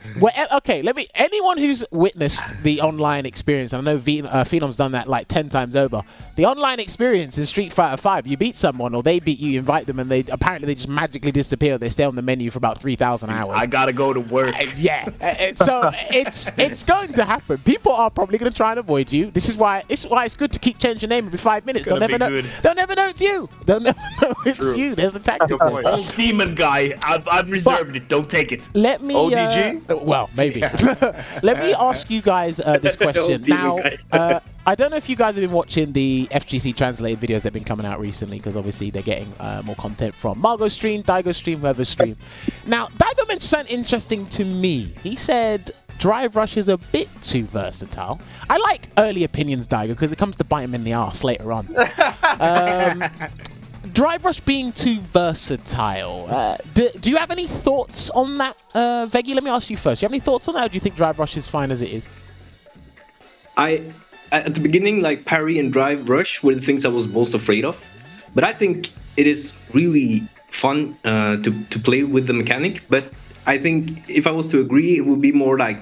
anyone who's witnessed the online experience, and I know Phenom's done that like 10 times over. The online experience in Street Fighter 5, you beat someone or they beat you, you invite them, and they just magically disappear. They stay on the menu for about 3,000 hours. I gotta go to work. So it's going to happen. People are probably going to try and avoid you. This is why it's good to keep changing your name every 5 minutes. They'll never know it's you. They'll never know it's you. There's the tactic. Old demon guy. I've reserved it. Don't take it. Let me. ODG? Well, maybe. Let me ask you guys this question now. I don't know if you guys have been watching the FGC translated videos that have been coming out recently, because obviously they're getting more content from Margot's stream, Daigo's stream, whoever's stream. Now, Daigo mentioned something interesting to me. He said Drive Rush is a bit too versatile. I like early opinions, Daigo, because it comes to bite him in the arse later on. Drive Rush being too versatile. Do you have any thoughts on that? Veggey, let me ask you first. Do you have any thoughts on that, or do you think Drive Rush is fine as it is? At the beginning, like parry and drive rush were the things I was most afraid of. But I think it is really fun to play with the mechanic. But I think if I was to agree, it would be more like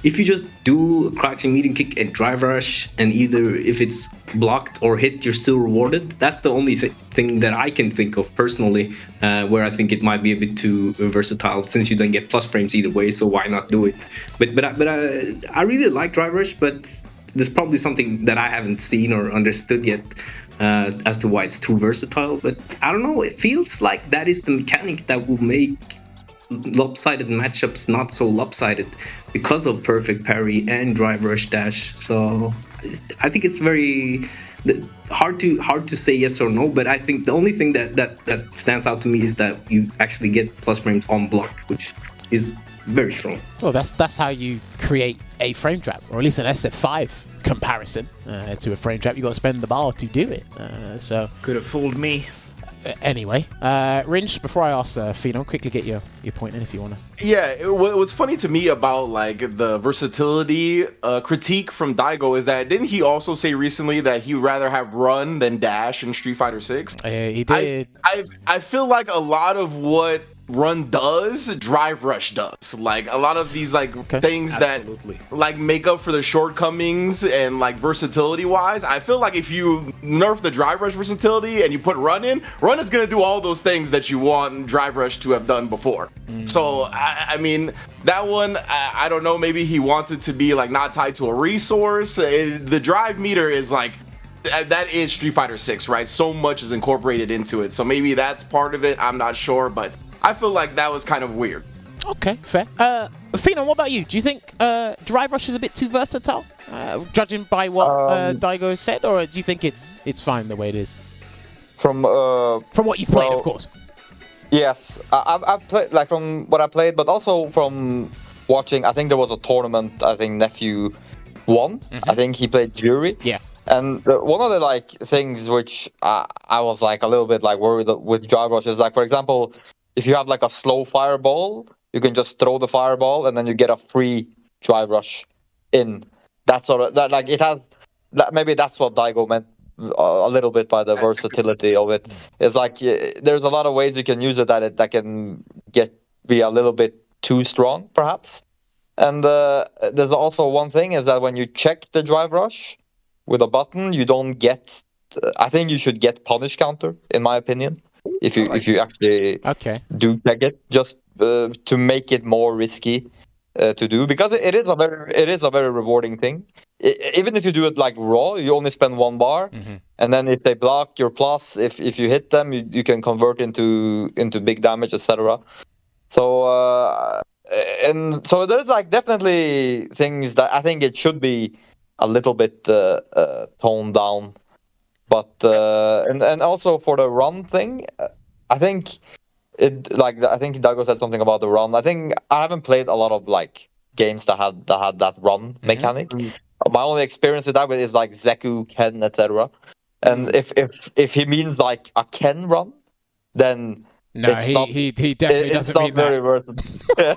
if you just do a crouching medium kick and drive rush, and either if it's blocked or hit, you're still rewarded. That's the only thing that I can think of personally, where I think it might be a bit too versatile, since you don't get plus frames either way. So why not do it? But I really like drive rush, but there's probably something that I haven't seen or understood yet as to why it's too versatile. But I don't know, it feels like that is the mechanic that will make lopsided matchups not so lopsided, because of perfect parry and drive rush dash. So I think it's very hard to say yes or no, but I think the only thing that stands out to me is that you actually get plus frames on block, which is very strong. Well, that's how you create a frame trap, or at least an SF5 comparison to a frame trap. You got to spend the bar to do it. So Could have fooled me. Anyway, Rynge, before I ask Phenom, quickly get your point in if you want to. Yeah, what's funny to me about like the versatility critique from Daigo is that didn't he also say recently that he'd rather have run than dash in Street Fighter 6? He did. I feel like a lot of what run does, drive rush does. Like a lot of these like things Absolutely. that like make up for the shortcomings and like versatility wise. I feel like if you nerf the drive rush versatility and you put run in, run is gonna do all those things that you want drive rush to have done before. So I mean that one, I don't know, maybe he wants it to be like not tied to a resource. The drive meter is like that is Street Fighter 6, right? So much is incorporated into it. So maybe that's part of it. I'm not sure, but I feel like that was kind of weird. Okay, fair. Phenom, what about you? Do you think drive rush is a bit too versatile, judging by what Daigo said, or do you think it's fine the way it is? From what you've played, of course. Yes, I've played like from what I played, but also from watching. I think there was a tournament. I think Nephew won. I think he played jury. Yeah. And one of the like things which I was like a little bit like worried with drive rush is like, for example, if you have like a slow fireball, you can just throw the fireball and then you get a free drive rush in. That sort of that like it has. Maybe that's what Daigo meant a little bit by the versatility of it. It's like there's a lot of ways you can use it that can be a little bit too strong, perhaps. And there's also one thing is that when you check the drive rush with a button, you don't get. I think you should get punish counter, in my opinion, if you actually do check it, just to make it more risky to do, because it is a very rewarding thing. Even if you do it like raw, you only spend 1 bar, and then if they block your plus, if you hit them, you can convert into big damage, etc. So and so there's like definitely things that I think it should be a little bit toned down, but and also for the run thing, I think I think Daigo said something about the run. I think I haven't played a lot of like games that had that run mechanic. My only experience with that is like Zeku, Ken, etc. And if he means like a Ken run, then no, he definitely doesn't mean that. It's not very versatile.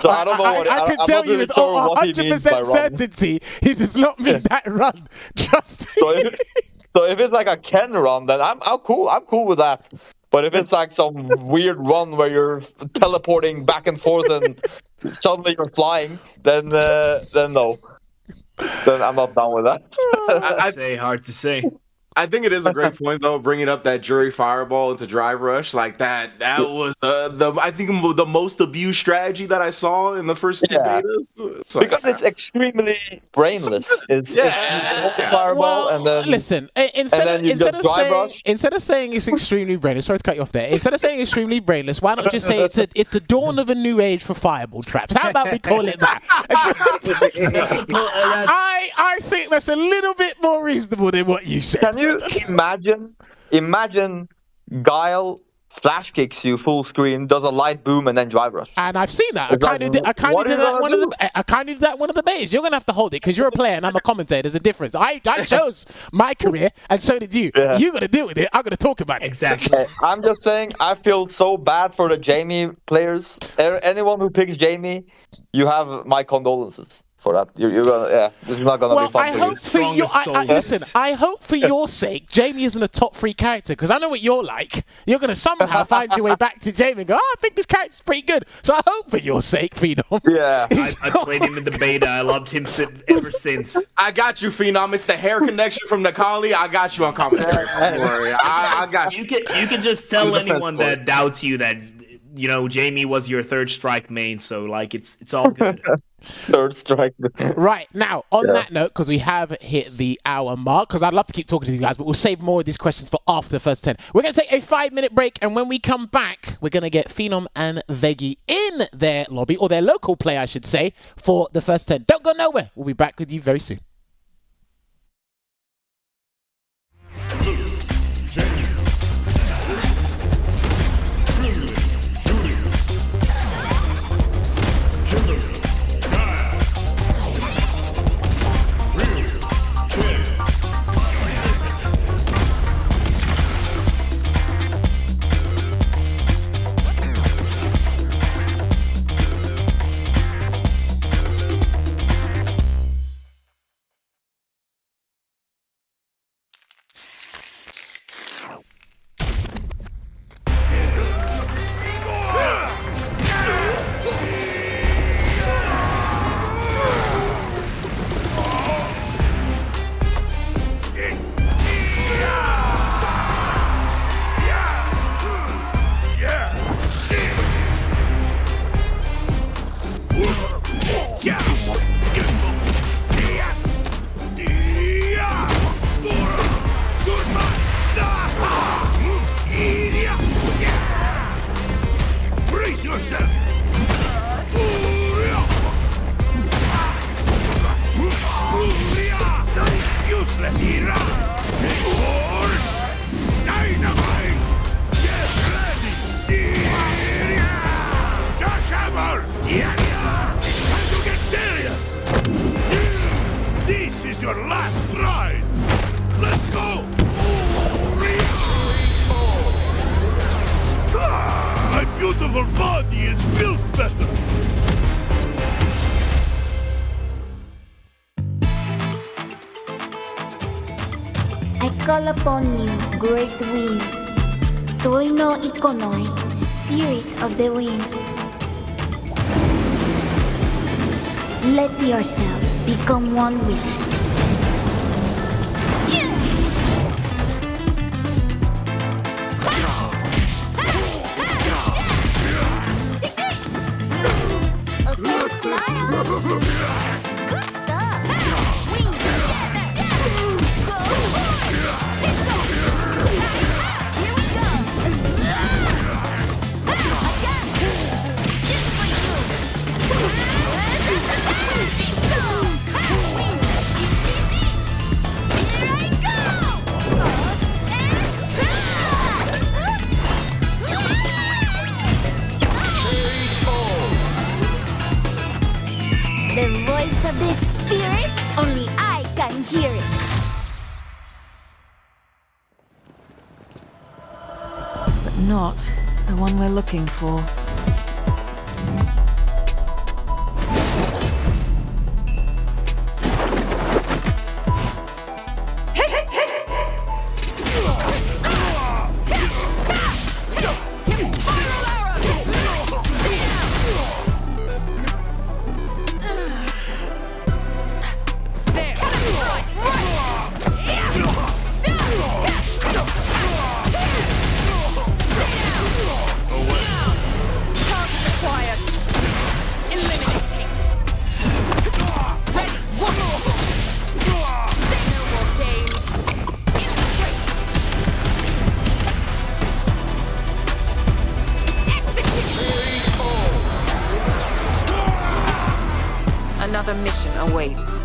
So I don't know what I can tell you with 100% certainty, he does not mean that run. Just so if it's like a Ken run, then I'm cool. I'm cool with that. But if it's like some weird run where you're teleporting back and forth and suddenly you're flying, then no. Then I'm not down with that. Hard to say. I think it is a great point though, bringing up that jury fireball into drive rush like that. That was I think the most abused strategy that I saw in the first two betas. Because it's extremely brainless. It's fireball and then listen. Instead of saying it's extremely brainless, sorry to cut you off there. Instead of saying extremely brainless, why not just say it's the dawn of a new age for fireball traps? How about we call it that? I think that's a little bit more reasonable than what you said. Can you imagine Guile flash kicks you full screen, does a light boom, and then drive rush? And I've seen that. I kind of did that one of the bays. You're gonna have to hold it because you're a player and I'm a commentator. There's a difference. I chose my career, and so did you. Yeah. You're gonna deal with it. I'm gonna talk about it. Exactly. I'm just saying, I feel so bad for the Jamie players. Anyone who picks Jamie, you have my condolences. For that, you're gonna, this is not gonna be fun I hope for you. Listen, I hope for your sake, Jamie isn't a top 3 character, because I know what you're like. You're gonna somehow find your way back to Jamie and go, I think this character's pretty good. So I hope for your sake, Phenom. Yeah, I played him in the beta. I loved him ever since. I got you, Phenom. It's the hair connection from Nakali. I got you on commentary. Don't worry. I got you. You can just tell anyone that doubts you that Jamie was your third strike main. So like it's all good. Third strike. Right, now, on that note, because we have hit the hour mark, because I'd love to keep talking to these guys, but we'll save more of these questions for after the first 10. We're going to take a 5-minute break, and when we come back, we're going to get Phenom and Veggey in their lobby, or their local play, I should say, for the first 10. Don't go nowhere. We'll be back with you very soon. your last ride! Let's go! My beautiful body is built better! I call upon you, great wind. Toino Ikonoi, spirit of the wind. Let yourself become one with it. Good stuff! Wings! Go! Here we go! Just for you! Here I go! The voice of the spirit, only I can hear it. But not the one we're looking for. Another mission awaits.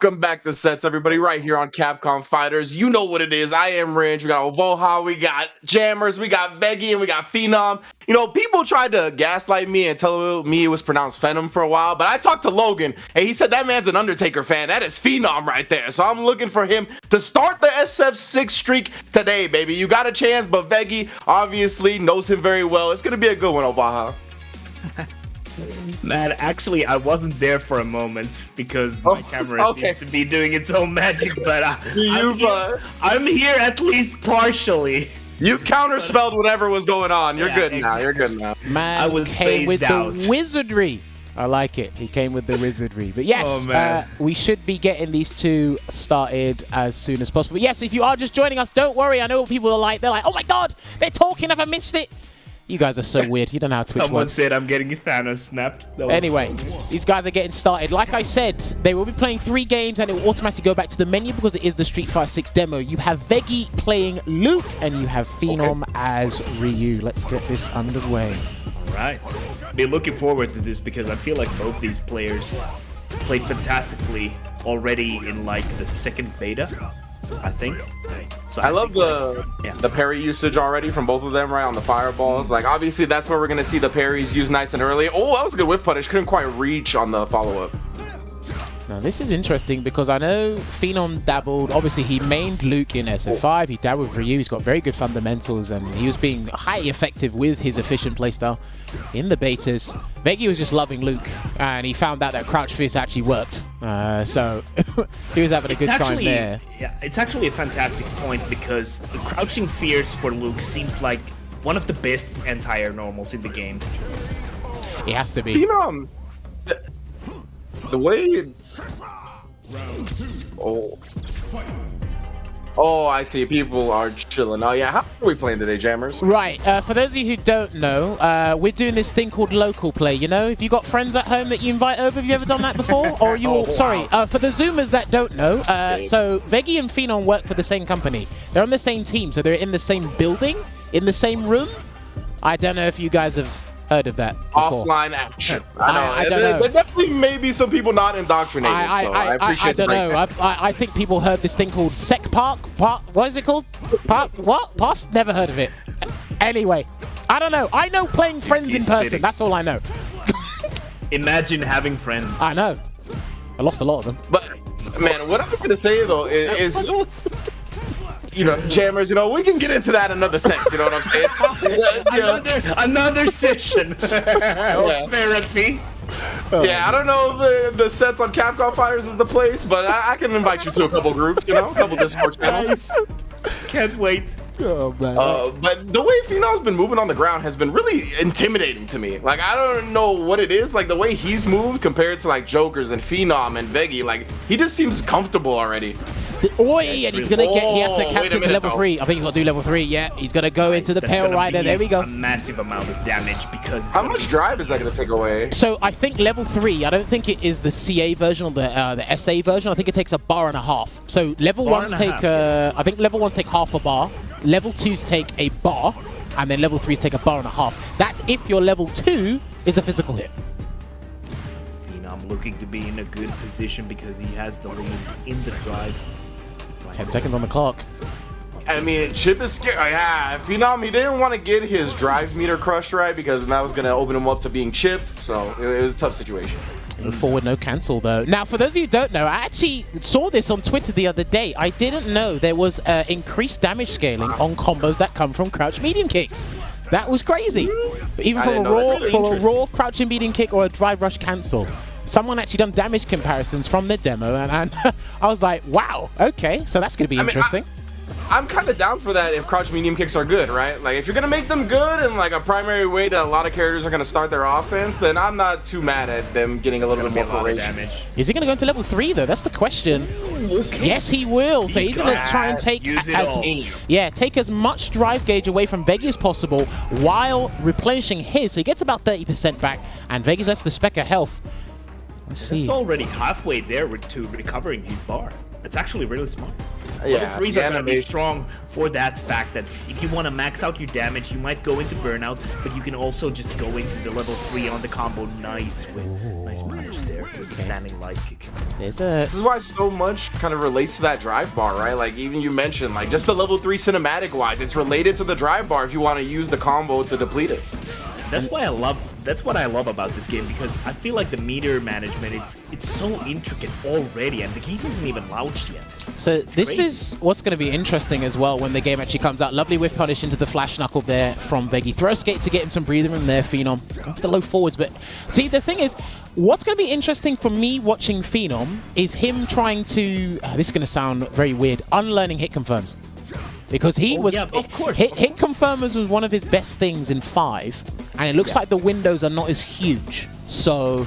Welcome back to Sets, everybody, right here on Capcom Fighters. You know what it is. I am Rynge. We got Olvaha, we got Jammerz, we got Veggey, and we got Phenom. You know, people tried to gaslight me and tell me it was pronounced Phenom for a while, but I talked to Logan, and he said that man's an Undertaker fan. That is Phenom right there. So I'm looking for him to start the SF6 streak today, baby. You got a chance, but Veggey obviously knows him very well. It's going to be a good one, Olvaha. Man, actually, I wasn't there for a moment because my camera seems to be doing its own magic, but I'm here at least partially. You counterspelled whatever was going on. You're good now. You're good now. Man, I was came with phased out. the wizardry. I like it. He came with the wizardry. But yes, we should be getting these two started as soon as possible. But yes, if you are just joining us, don't worry. I know what people are like. They're like, oh my god, they're talking. Have I missed it? You guys are so weird. You don't know how Twitch Someone works. said I'm getting Thanos snapped. Anyway, these guys are getting started. Like I said, they will be playing 3 games and it will automatically go back to the menu because it is the Street Fighter 6 demo. You have Veggey playing Luke and you have Phenom as Ryu. Let's get this underway. All right. Be looking forward to this because I feel like both these players played fantastically already in like the second beta, I think. So I love the parry usage already from both of them, right, on the fireballs. Like, obviously, that's where we're going to see the parries used nice and early. Oh, that was a good whiff punish. Couldn't quite reach on the follow-up. Now, this is interesting because I know Phenom dabbled. Obviously, he mained Luke in SF5. He dabbled with Ryu. He's got very good fundamentals, and he was being highly effective with his efficient playstyle in the betas. Veggey was just loving Luke, and he found out that Crouch Fierce actually worked. So he was having a good time there. Yeah, it's actually a fantastic point because the Crouching Fierce for Luke seems like one of the best anti-air normals in the game. He has to be. Phenom, the way... Oh, I see. People are chilling. Oh, yeah. How are we playing today, Jammerz? Right. For those of you who don't know, we're doing this thing called local play. You know, if you got friends at home that you invite over, have you ever done that before? Or are you all... Sorry. For the Zoomers that don't know, so Veggey and Phenom work for the same company. They're on the same team, so they're in the same building, in the same room. I don't know if you guys have heard of that before. Offline action. I don't know. There definitely may be some people not indoctrinated, so I appreciate I don't know. I think people heard this thing called Sec Park. What is it called? Park? What? Pass? Never heard of it. Anyway, I don't know. I know playing friends in person. That's all I know. Imagine having friends. I know. I lost a lot of them. But, man, what I was going to say, though, is you know, Jammerz, you know, we can get into that another sense, you know what I'm saying? Another session of therapy. Yeah, I don't know if the sets on Capcom Fighters is the place, but I can invite you to a couple groups, you know, a couple Discord channels. Can't wait. Oh, man. But the way Phenom's been moving on the ground has been really intimidating to me. Like, I don't know what it is. Like, the way he's moved compared to, like, Jokers and Phenom and Veggey, like, he just seems comfortable already. Oi, and he's going to get, he has to capture to level 3. I think he's got to do level 3, yeah. He's going to go into the pale right there. There we go. A massive amount of damage because... How much drive is that going to take away? So, I think level 3, I don't think it is the CA version or the SA version. I think it takes a bar and a half. So, level 1s take, I think level 1s take half a bar. Level 2s take a bar. And then level 3s take a bar and a half. That's if your level 2 is a physical hit. Phenom looking to be in a good position because he has the lead in the drive. 10 seconds on the clock. I mean, Chip is scared. Yeah, Phenom, he didn't want to get his drive meter crushed right because that was going to open him up to being chipped. So it was a tough situation. No forward, no cancel, though. Now, for those of you who don't know, I actually saw this on Twitter the other day. I didn't know there was increased damage scaling on combos that come from crouch medium kicks. That was crazy. Even from a raw crouching medium kick or a drive rush cancel. Someone actually done damage comparisons from the demo, and I was like, wow, okay, so that's going to be interesting. I'm kind of down for that if crouch medium kicks are good, right? Like, if you're going to make them good and, like, a primary way that a lot of characters are going to start their offense, then I'm not too mad at them getting a little bit more damage. Is he going to go into level 3, though? That's the question. Okay. Yes, he will. So he's going to try and take take as much drive gauge away from Veggey as possible while replenishing his. So he gets about 30% back, and Veggey's left with a speck of health. Let's see. It's already halfway there to recovering his bar. It's actually really smart. Yeah, level 3s are going to be strong for that fact that if you want to max out your damage, you might go into burnout, but you can also just go into the level 3 on the combo. Nice punish there with the standing light kick. This is why so much kind of relates to that drive bar, right? Like, even you mentioned, like, just the level 3 cinematic wise, it's related to the drive bar if you want to use the combo to deplete it. That's why I love that's what I love about this game, because I feel like the meter management, it's so intricate already, and the game isn't even launched yet. So this is what's going to be interesting as well when the game actually comes out. Lovely whiff punish into the flash knuckle there from Veggey. Throw skate to get him some breathing room there, Phenom. Going for the low forwards, but see, the thing is, what's going to be interesting for me watching Phenom is him trying to, this is going to sound very weird, unlearning hit confirms. Because he was, of course. Hit confirmers was one of his best things in 5, and it looks like the windows are not as huge. So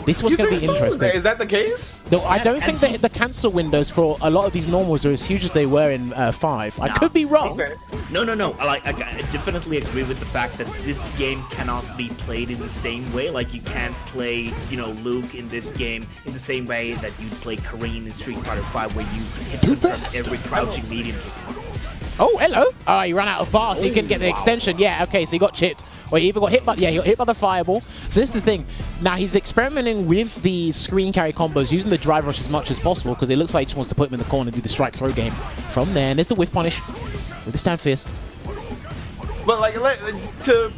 this was going to be interesting. Is that the case? Though I don't think that the cancel windows for a lot of these normals are as huge as they were in 5. I could be wrong. Okay. No. I definitely agree with the fact that this game cannot be played in the same way. Like, you can't play, Luke in this game in the same way that you play Kareen in Street Fighter 5, where you hit confirm every crouching medium kick. Oh, hello. Oh, he ran out of bar, so he couldn't get the extension. Yeah, okay, so he got chipped. Or he even got hit by, he got hit by the fireball. So this is the thing. Now, he's experimenting with the screen carry combos, using the drive rush as much as possible, because it looks like he just wants to put him in the corner and do the strike throw game. From there, and there's the whiff punish with the stand fierce. But, like, to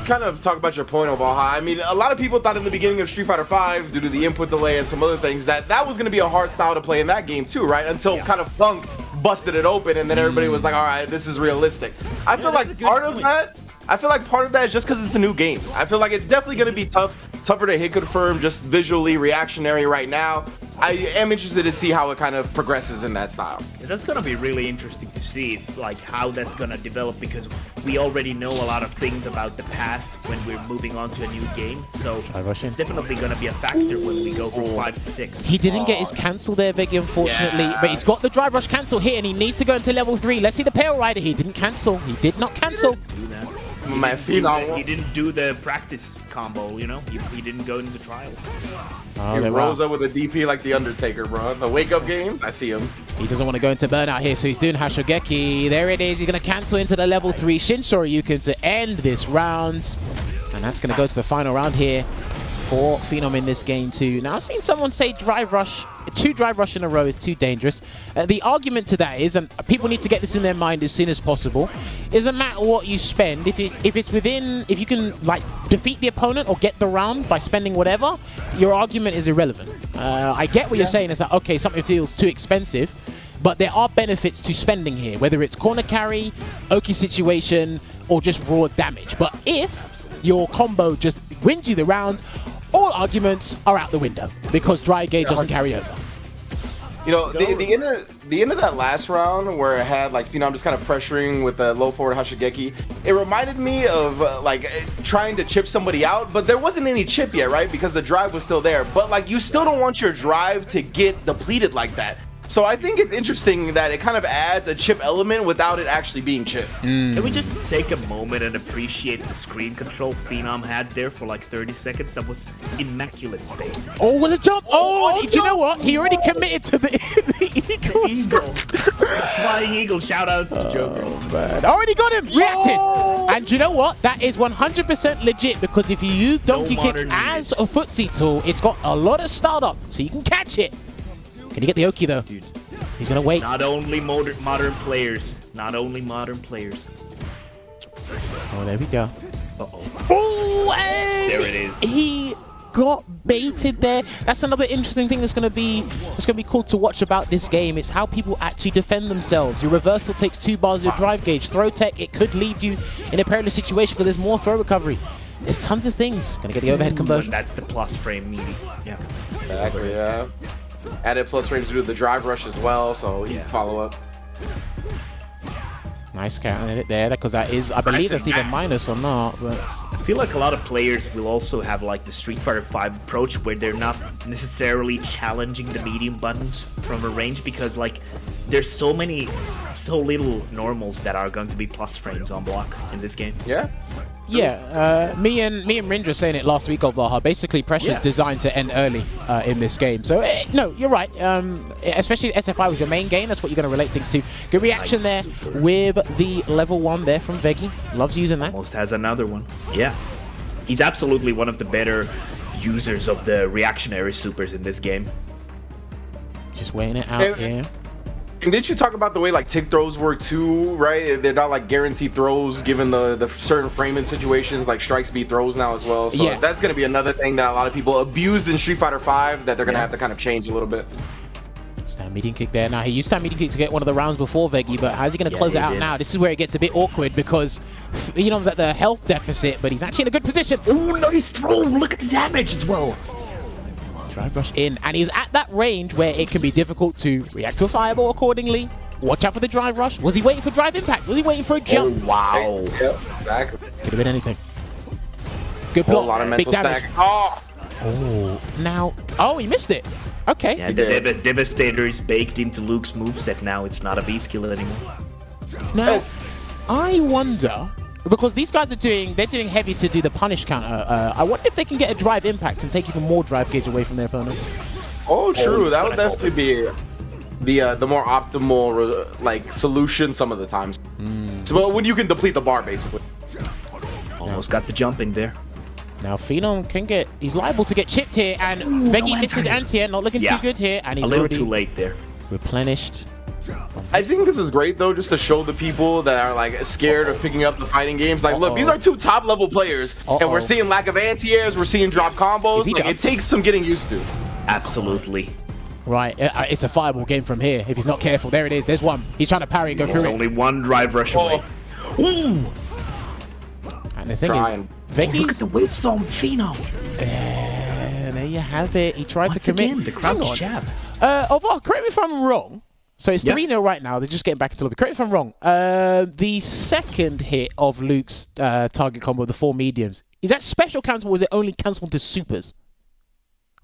kind of talk about your point, Olvaha, I mean, a lot of people thought in the beginning of Street Fighter 5, due to the input delay and some other things, that was going to be a hard style to play in that game, too, right? Until kind of Punk busted it open, and then everybody was like, all right, this is realistic. I feel like part of that is just because it's a new game. I feel like it's definitely going to be tougher to hit confirm, just visually reactionary right now. I am interested to see how it kind of progresses in that style. Yeah, that's going to be really interesting to see, how that's going to develop, because we already know a lot of things about the past when we're moving on to a new game. So it's definitely going to be a factor when we go from 5 to 6. He didn't get his cancel there, Veggey, unfortunately, but he's got the drive rush cancel hit, and he needs to go into level 3. Let's see the Pale Rider. He didn't cancel. He did not cancel. He didn't do the practice combo, He didn't go into trials. He rolls up with a DP like the Undertaker, bro. The wake-up games, I see him. He doesn't want to go into burnout here, so he's doing Hashogeki. There it is. He's going to cancel into the level 3 Shin Shoryuken to end this round. And that's going to go to the final round here for Phenom in this game too. Now, I've seen someone say drive rush, 2 drive rush in a row is too dangerous. The argument to that is, and people need to get this in their mind as soon as possible, it doesn't matter what you spend. If you can defeat the opponent or get the round by spending whatever, your argument is irrelevant. I get what you're saying. It's like, okay, something feels too expensive, but there are benefits to spending here, whether it's corner carry, Oki situation, or just raw damage. But if your combo just wins you the round, all arguments are out the window because dry gauge doesn't carry over. The end of that last round where it had Phenom just kind of pressuring with the low forward Hashogeki, it reminded me of trying to chip somebody out, but there wasn't any chip yet, right? Because the drive was still there. But you still don't want your drive to get depleted like that. So I think it's interesting that it kind of adds a chip element without it actually being chipped. Can we just take a moment and appreciate the screen control Phenom had there for 30 seconds? That was immaculate space. Oh, what a jump! Oh, do you know what? He already committed to the eagle. Flying eagle, shout-outs to Joker. Oh, man. Already got him! Reacted! And do you know what? That is 100% legit, because if you use Donkey Kick as a footsie tool, it's got a lot of startup, so you can catch it. Can he get the Oki, though? Dude. He's going to wait. Not only modern players. Not only modern players. Oh, there we go. Uh-oh. Oh, and there it is. He got baited there. That's another interesting thing that's going to be cool to watch about this game. It's how people actually defend themselves. Your reversal takes 2 bars of your drive gauge. Throw tech, it could leave you in a perilous situation, but there's more throw recovery. There's tons of things. Going to get the overhead conversion. But that's the plus frame meaty. Yeah. Exactly, yeah. Added plus frames due to the drive rush as well, so easy follow up. Nice counting it there, because that is, I believe that's either minus or not. But I feel like a lot of players will also have the Street Fighter 5 approach, where they're not necessarily challenging the medium buttons from a range, because there's so little normals that are going to be plus frames on block in this game. Yeah. Yeah, me and Rynge were saying it last week, Olvaha. Basically, pressure's designed to end early in this game. So, no, you're right. Especially SFI was your main game. That's what you're going to relate things to. Good reaction there with the level 1 there from Veggey. Loves using that. Almost has another one. Yeah. He's absolutely one of the better users of the reactionary supers in this game. Just weighing it out here. And didn't you talk about the way like tick throws work too, right? They're not like guaranteed throws given the certain framing situations, like strike speed throws now as well. So that's going to be another thing that a lot of people abused in Street Fighter 5 that they're going to have to kind of change a little bit. Stand medium kick there. Now, he used stand medium kick to get one of the rounds before Veggey, but how's he going to close it out now? This is where it gets a bit awkward because Phenom's at the health deficit, but he's actually in a good position. Oh, nice throw. Look at the damage as well. Drive rush in, and he's at that range where it can be difficult to react to a fireball accordingly. Watch out for the drive rush. Was he waiting for drive impact? Was he waiting for a jump? Oh, wow. Yep, exactly. Could have been anything. Good block. A lot of mental big damage. stack. Oh, now. Oh, he missed it. Okay. Yeah, the Devastator is baked into Luke's moveset now. It's not a B-skill anymore. Now, I wonder, because these guys they're doing heavies to do the punish counter. I wonder if they can get a drive impact and take even more drive gauge away from their opponent. Oh, true. That would definitely be the more optimal like solution some of the times. So when you can deplete the bar basically. Almost got the jumping there. Now Phenom he's liable to get chipped here, and Veggey misses anti-air, not looking too good here, and he's a little already too late there. Replenished. I think this is great though, just to show the people that are like scared of picking up the fighting games. Like, look, these are two top level players, and we're seeing lack of anti-airs, we're seeing drop combos. Like, it takes some getting used to. Absolutely. Right, it's a fireball game from here. If he's not careful, there it is. There's one. He's trying to parry and go through it. It's only one drive rush away. Ooh. And the thing is, Veggey, look at the whiffs on Phenom. There you have it. He tried to commit. Again, the crouch jab. Olvaha, correct me if I'm wrong. So it's 3-0 right now. They're just getting back into lobby. Correct me if I'm wrong. The second hit of Luke's target combo, the 4 mediums, is that special cancel or is it only cancel into supers?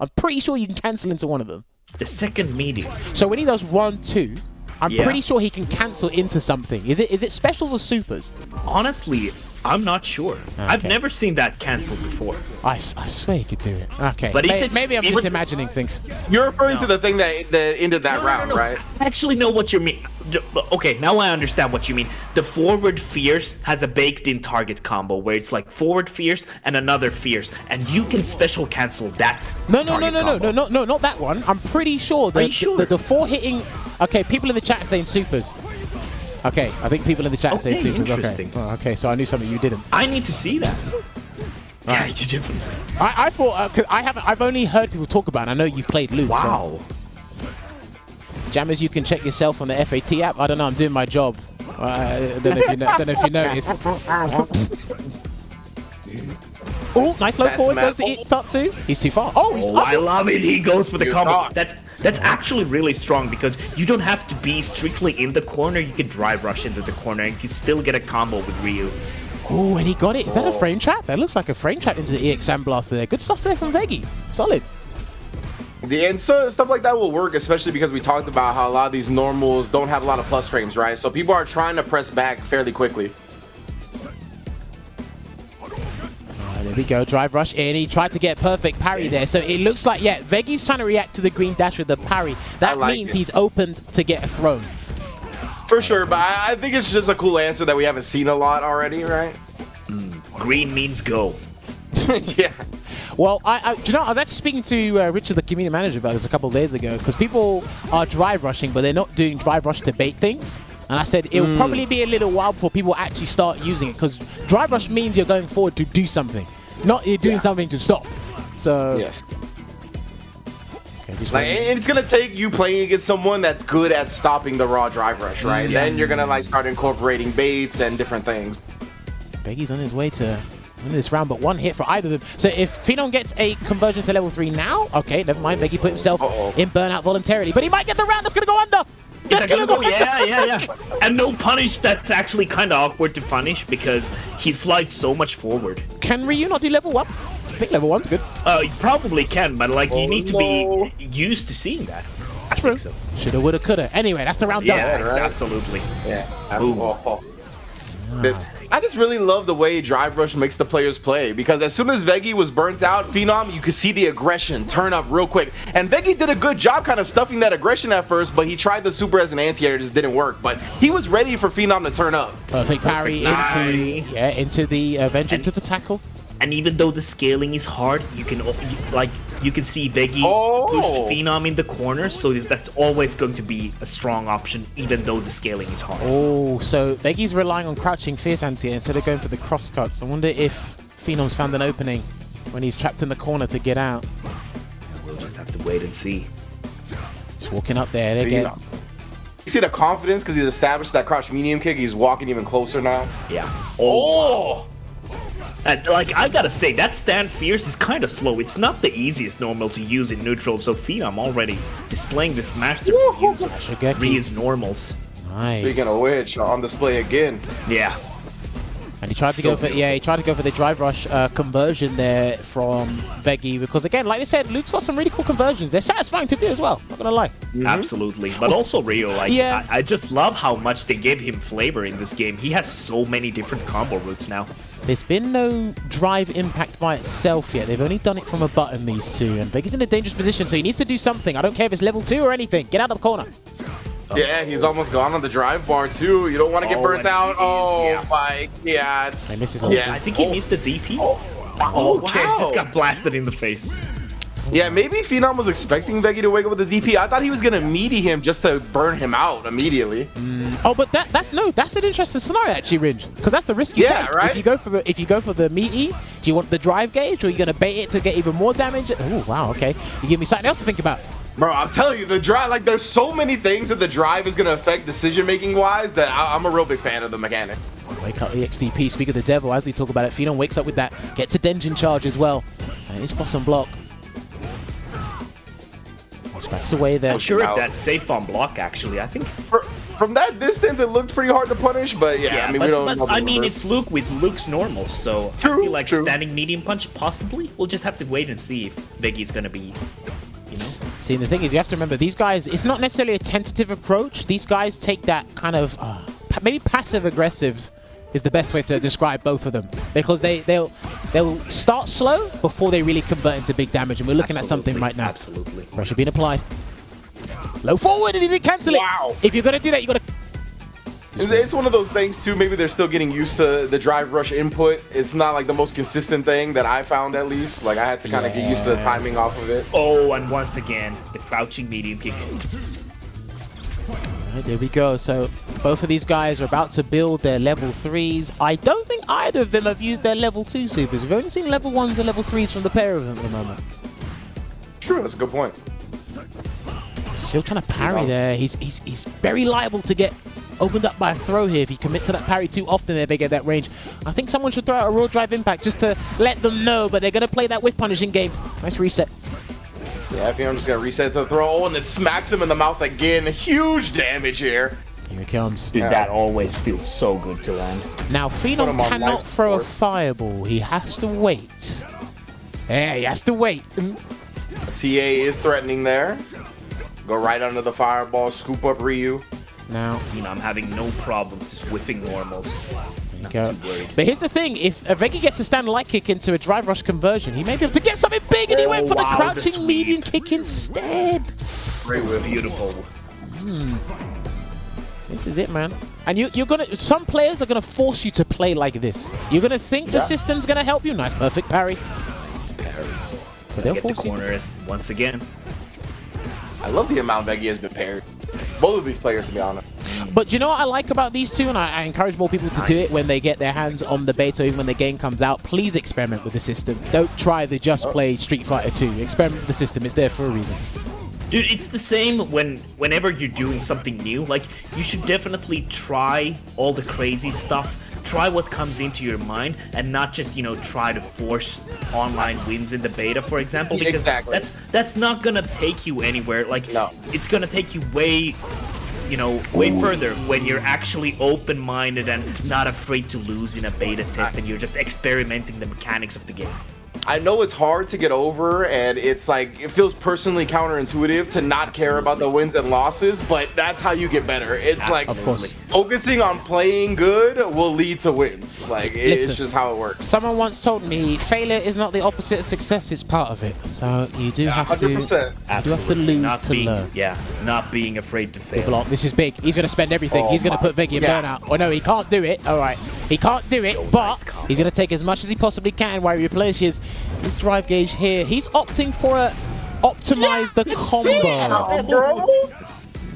I'm pretty sure you can cancel into one of them. The second medium. So when he does 1-2, I'm pretty sure he can cancel into something. Is it specials or supers? Honestly, I'm not sure. Okay. I've never seen that canceled before. I swear he could do it. Okay, but maybe I'm just imagining things. You're referring to the thing that ended that round, right? I actually know what you mean. Okay, now I understand what you mean. The forward fierce has a baked-in target combo where it's like forward fierce and another fierce, and you can special cancel that. No, not that one. I'm pretty sure that the 4 hitting. Okay, people in the chat are saying supers. Okay, I think people in the chat are saying supers. Interesting. Okay. Okay, so I knew something you didn't. I need to see that. Right. Yeah, you definitely. I thought because I've only heard people talk about it. I know you've played Luke. Wow. So. Jammerz, you can check yourself on the FAT app. I don't know. I'm doing my job. I don't know if you noticed. Oh, nice low forward. Goes to Satsu. He's too far. Oh, I love it. He goes for the combo. That's actually really strong because you don't have to be strictly in the corner. You can drive rush into the corner and you still get a combo with Ryu. Oh, and he got it. Is that a frame trap? That looks like a frame trap into the EX Sand Blaster there. Good stuff there from Veggey. Solid. And so stuff like that will work, especially because we talked about how a lot of these normals don't have a lot of plus frames, right? So people are trying to press back fairly quickly. There we go, drive rush in. He tried to get perfect parry there. So it looks like, Veggey's trying to react to the green dash with the parry. That means he's opened to get a thrown. For sure, but I think it's just a cool answer that we haven't seen a lot already, right? Green means go. Yeah. Well, I was actually speaking to Richard, the community manager, about this a couple of days ago, because people are drive rushing, but they're not doing drive rush to bait things. And I said it will probably be a little while before people actually start using it, because drive rush means you're going forward to do something, not you're doing something to stop. So yes. Okay, and it's gonna take you playing against someone that's good at stopping the raw drive rush, right? Then you're gonna like start incorporating baits and different things. Veggey's on his way to win this round, but one hit for either of them. So if Phenom gets a conversion to level 3 now, okay, never mind. Veggey put himself in burnout voluntarily, but he might get the round. That's gonna go under. Yeah. And no punish. That's actually kind of awkward to punish because he slides so much forward. Can Ryu not do level 1? I think level 1's good. You probably can, but like you need to be used to seeing that. I think so. Shoulda, woulda, coulda. Anyway, that's the round done. Yeah, right? Absolutely. Yeah. I just really love the way Drive Rush makes the players play, because as soon as Veggey was burnt out, Phenom, you could see the aggression turn up real quick. And Veggey did a good job kind of stuffing that aggression at first, but he tried the super as an anti-air, it just didn't work. But he was ready for Phenom to turn up. Perfect parry into the Avenger to the tackle. And even though the scaling is hard, you can You can see Veggey pushed Phenom in the corner, so that's always going to be a strong option, even though the scaling is hard. Oh, so Veggey's relying on crouching Fierce Anti instead of going for the cross cuts. I wonder if Phenom's found an opening when he's trapped in the corner to get out. We'll just have to wait and see. Just walking up there again. You see the confidence because he's established that crouch medium kick. He's walking even closer now. Yeah. Oh! And, like, I gotta say, that stand Fierce is kind of slow. It's not the easiest normal to use in neutral, so Phenom already displaying this masterful use of Rynge's normals. Nice. Speaking of which, on display again. Yeah. And he tried to go for he tried to go for the drive rush conversion there from Veggey because again, like I said, Luke's got some really cool conversions. They're satisfying to do as well. Not gonna lie. Absolutely, but also Rio. Like, I just love how much they give him flavor in this game. He has so many different combo routes now. There's been no drive impact by itself yet. They've only done it from a button, these two, and Veggey's in a dangerous position, so he needs to do something. I don't care if it's level 2 or anything. Get out of the corner. Yeah, he's almost gone on the drive bar too. You don't want to get burnt out. My God. I misses I think he missed the DP. Okay, just got blasted in the face. Yeah, maybe Phenom was expecting Veggey to wake up with the DP. I thought he was gonna meaty him just to burn him out immediately. Oh, but that's an interesting scenario actually, Rynge, because that's the risk you take. Right? If you go for the meaty, do you want the drive gauge, or are you gonna bait it to get even more damage? Oh wow, okay. You give me something else to think about. Bro, I'm telling you, the drive, like, there's so many things that the drive is going to affect decision-making wise that I'm a real big fan of the mechanic. Wake up the XDP, speak of the devil, as we talk about it. Phenom wakes up with that, gets a Denjin charge as well. And it's boss on block. Backs away there. I'm sure that's safe on block, actually. I think from that distance, it looked pretty hard to punish, but I mean, we don't know. I mean, it's Luke with Luke's normals, so I feel like standing medium punch, possibly. We'll just have to wait and see if Veggey's going to be... See, the thing is, you have to remember, these guys, it's not necessarily a tentative approach. These guys take that kind of, maybe passive-aggressive is the best way to describe both of them. Because they'll start slow before they really convert into big damage. And we're looking at something right now. Absolutely. Pressure being applied. Low forward, and he didn't cancel it. Wow. If you're going to do that, you got to... It's one of those things, too. Maybe they're still getting used to the drive rush input. It's not, like, the most consistent thing that I found, at least. Like, I had to kind of get used to the timing off of it. Oh, and once again, the crouching medium kick. Right, there we go. So both of these guys are about to build their level 3s. I don't think either of them have used their level 2 supers. We've only seen level 1s and level 3s from the pair of them at the moment. True, that's a good point. Still trying to parry there. He's very liable to get opened up by a throw here if he commits to that parry too often there. They get that range. I think someone should throw out a raw drive impact just to let them know, but they're going to play that whiff punishing game. Nice reset. Yeah, I think I'm just going to reset to the throw, and it smacks him in the mouth again. Huge damage here. Here it comes. Dude, that always feels so good to land. Now, Phenom cannot throw a fireball. He has to wait. Yeah, he has to wait. CA is threatening there. Go right under the fireball, scoop up Ryu. Now, I'm having no problems just whiffing normals. But here's the thing, if Veggey gets a stand light kick into a drive rush conversion, he may be able to get something big, and he went for the crouching medium kick instead. Great whip. Beautiful. This is it, man. And you're gonna, some players are gonna force you to play like this. You're gonna think the system's gonna help you. Nice, perfect parry. Nice parry. So they'll get the force corner you. Once again. I love the amount Veggey has been parried. Both of these players, to be honest. But you know what I like about these two, and I encourage more people to do it when they get their hands on the beta, even when the game comes out. Please experiment with the system. Don't try the just play Street Fighter 2. Experiment with the system. It's there for a reason. Dude, it's the same whenever you're doing something new. Like, you should definitely try all the crazy stuff. Try what comes into your mind, and not just, try to force online wins in the beta, for example. Because that's not gonna take you anywhere. Like, it's gonna take you way further when you're actually open-minded and not afraid to lose in a beta test, and you're just experimenting the mechanics of the game. I know it's hard to get over, and it's like, it feels personally counterintuitive to not care about the wins and losses, but that's how you get better. It's like, focusing on playing good will lead to wins. Like, it's just how it works. Someone once told me, failure is not the opposite of success, it's part of it. So you do have 100%. to, you have to lose to learn. Yeah, not being afraid to fail. Block. This is big. He's going to spend everything. He's going to put Veggey in burnout. Oh no, he can't do it. All right. He can't do it, but he's going to take as much as he possibly can while he replenishes his drive gauge here. He's opting for a optimize the combo.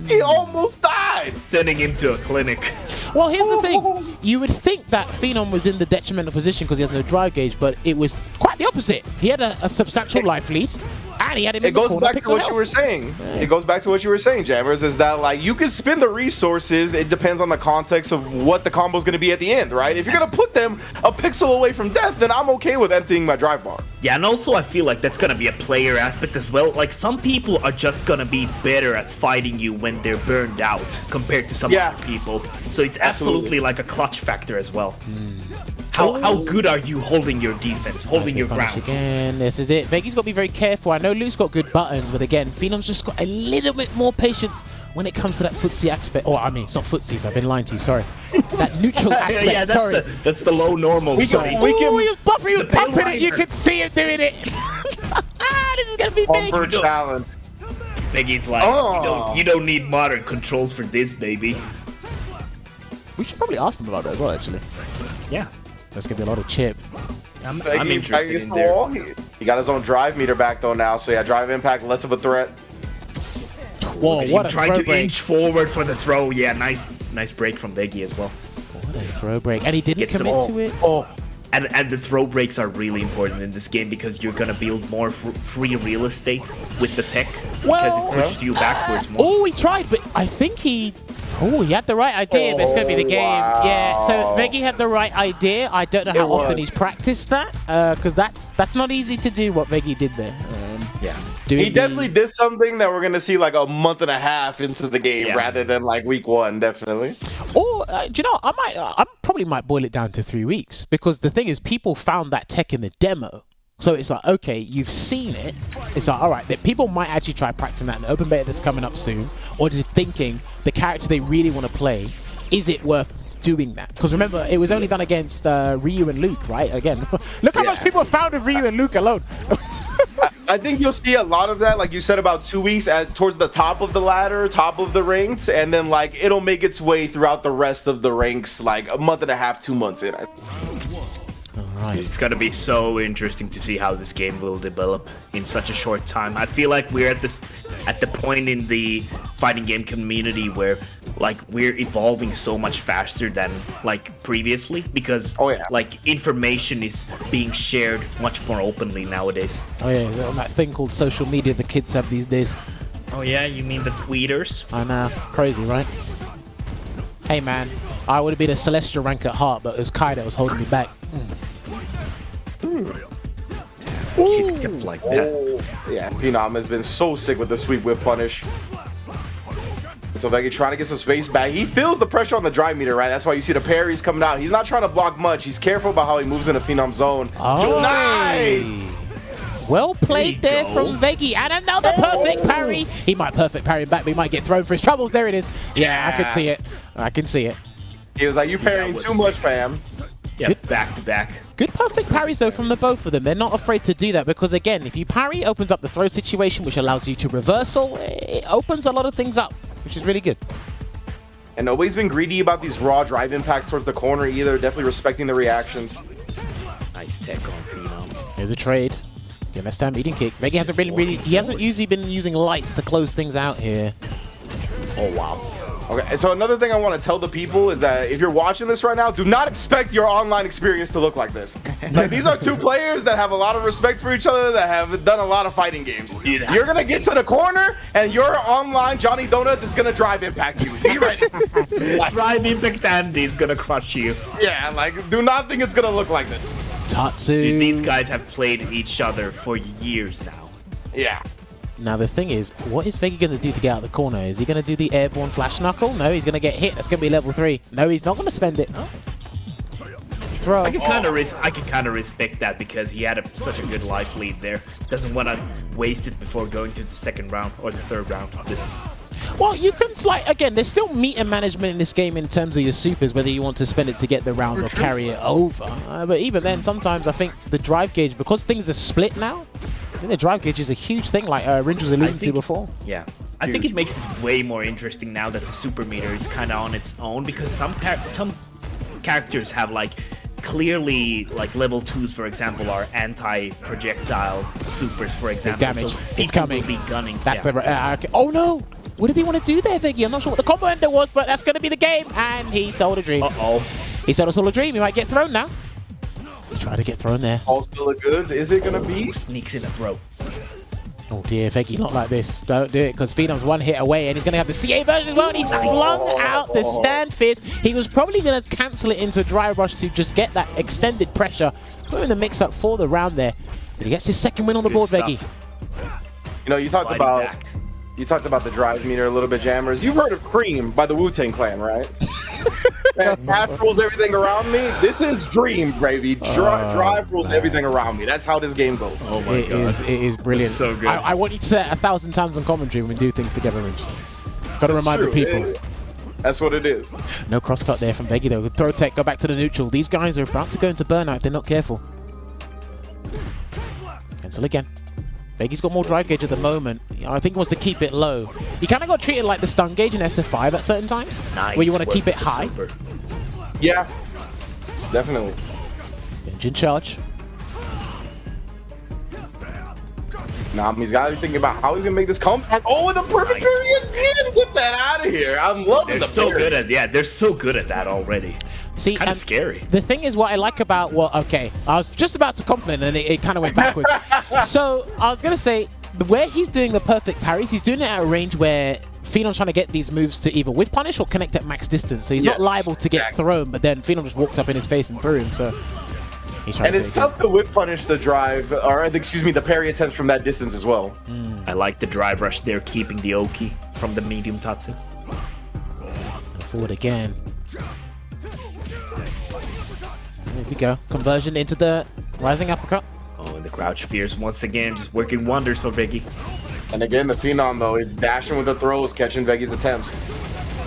He almost died. Sending him to a clinic. Well, here's the thing. You would think that Phenom was in the detrimental position because he has no drive gauge, but it was quite the opposite. He had a substantial life lead, and he had him in the corner. It goes back to what you were saying. It goes back to what you were saying, Jammerz, is that like you can spend the resources. It depends on the context of what the combo is going to be at the end, right? If you're going to put them a pixel away from death, then I'm okay with emptying my drive bar. Yeah, and also I feel like that's gonna be a player aspect as well. Like some people are just gonna be better at fighting you when they're burned out compared to some other people. So it's absolutely like a clutch factor as well. How good are you holding your defense, holding your ground? Again, this is it. Veggey's got to be very careful. I know Luke's got good buttons, but again, Phenom's just got a little bit more patience when it comes to that footsie aspect. Oh, I mean, it's not footsies. I've been lying to you. Sorry. That neutral aspect. Yeah, that's the low normal. He was buffering, he was bumping it. You could see him doing it. This is gonna be big. Challenge. Veggey's like, you don't need modern controls for this, baby. We should probably ask them about that as well, actually. Yeah. There's gonna be a lot of chip. I'm interested in the there. wall. He got his own drive meter back though now, so yeah, drive impact less of a threat. Whoa, what a trying throw to break. inch forward for the throw. Yeah, nice break from Veggey as well. What a throw break. And he didn't commit to it. And the throw breaks are really important in this game because you're gonna build more free real estate with the tech because it pushes you backwards more. Oh, he tried, but I think he had the right idea, but it's going to be the game. Wow. Yeah, so Veggey had the right idea. I don't know how often he's practiced that, because that's not easy to do what Veggey did there. Yeah. He definitely did something that we're going to see like a month and a half into the game rather than like week one, definitely. Or, do you know, I probably might boil it down to 3 weeks, because the thing is, people found that tech in the demo. So it's like, okay, you've seen it. It's like, all right, that people might actually try practicing that in the open beta that's coming up soon, or just thinking the character they really want to play, is it worth doing that? Because remember, it was only done against Ryu and Luke, right? Again, look how much people found of Ryu and Luke alone. I think you'll see a lot of that, like you said, about 2 weeks towards the top of the ladder, top of the ranks, and then like it'll make its way throughout the rest of the ranks, like a month and a half, 2 months in. Right. It's gonna be so interesting to see how this game will develop in such a short time. I feel like we're at the point in the fighting game community where like we're evolving so much faster than like previously because like information is being shared much more openly nowadays. Oh yeah, that thing called social media the kids have these days. Oh yeah, you mean the tweeters? I know, crazy, right? Hey man, I would have been a celestial rank at heart, but it was Kai that was holding me back. Kept like that. Yeah, Phenom has been so sick with the sweep whip punish. So Veggey trying to get some space back. He feels the pressure on the drive meter, right? That's why you see the parries coming out. He's not trying to block much. He's careful about how he moves into Phenom's zone. Oh, nice! Well played there from Veggey, and another perfect parry. He might perfect parry him back, but he might get thrown for his troubles. There it is. Yeah, I can see it. I can see it. He was like, you parrying too much, fam. Yeah, good. Back to back. Good perfect parries though from the both of them. They're not afraid to do that because again, if you parry, it opens up the throw situation, which allows you to reversal. It opens a lot of things up, which is really good. And nobody's been greedy about these raw drive impacts towards the corner either. Definitely respecting the reactions. Nice tech on Phenom. Here's a trade. Yeah, next time eating kick. Veggey hasn't he hasn't usually been using lights to close things out here. Oh wow. Okay, so another thing I want to tell the people is that if you're watching this right now, do not expect your online experience to look like this. Like, these are two players that have a lot of respect for each other, that have done a lot of fighting games. You're going to get to the corner, and your online Johnny Donuts is going to drive impact you. Be ready. Drive impact Andy is going to crush you. Yeah, like, do not think it's going to look like this. Tatsu. Dude, these guys have played each other for years now. Yeah. Now the thing is, what is Veggey going to do to get out of the corner? Is he going to do the airborne flash knuckle? No, he's going to get hit. That's going to be level 3. No, he's not going to spend it. Oh. Throw. I can kind of respect that because he had such a good life lead there. Doesn't want to waste it before going to the second round or the third round. Well, you can again, there's still meter management in this game in terms of your supers, whether you want to spend it to get the round or carry it over. But even then, sometimes I think the drive gauge, because things are split now, I think the drive gauge is a huge thing, like Rynge was alluding to before. Yeah. I think it makes it way more interesting now that the super meter is kind of on its own because some characters have like clearly like level 2s, for example, are anti-projectile supers, for example. Damage. So It's people coming. will be gunning. That's yeah. the okay. Oh no! What did he want to do there, Veggey? I'm not sure what the combo ender was, but that's going to be the game. And he sold a dream. Uh-oh. He sold us all a dream. He might get thrown now. He tried to get thrown there. All still the goods. Is it gonna be? Who sneaks in the throat? Oh dear, Veggey, not like this. Don't do it, because Phenom's one hit away, and he's going to have the CA version as well. And he flung out the stand fist. He was probably going to cancel it into Drive Rush to just get that extended pressure. Put him in the mix-up for the round there. But he gets his second win on the board, Veggey. You know, you talked about the drive meter a little bit, Jammerz. You've heard of Cream by the Wu-Tang Clan, right? Man, Drive rules everything around me. This is Dream, baby. Drive rules everything around me. That's how this game goes. Oh my god. It is brilliant. It's so good. I want you to say it 1,000 times on commentary when we do things together, Rynge. Got to remind the people. That's what it is. No crosscut there from Veggey, though. Throw tech, go back to the neutral. These guys are about to go into burnout if they're not careful. Cancel again. Veggey's got more drive gauge at the moment. I think he wants to keep it low. You kind of got treated like the stun gauge in SF5 at certain times, where you want to keep it high. Super. Yeah, definitely. Engine charge. Nah, he's got to be thinking about how he's gonna make this comeback. Oh, the perfect area again! Get that out of here! I'm loving They're the so parry. good at they're so good at that already. See, Kind of scary. The thing is, what I like about okay, I was just about to compliment and it kind of went backwards. So I was gonna say, where he's doing the perfect parries, he's doing it at a range where Phenom's trying to get these moves to either whiff punish or connect at max distance. So he's not liable to get thrown, but then Phenom just walked up in his face and threw him. So he's trying and it's tough to whip punish the drive, or excuse me, the parry attempts from that distance as well. I like the drive rush there, keeping the Oki from the medium Tatsu. Forward again. There we go. Conversion into the rising uppercut. Oh, and the crouch fears once again, just working wonders for Veggey. And again, the Phenom, though, is dashing with the throws, catching Veggey's attempts.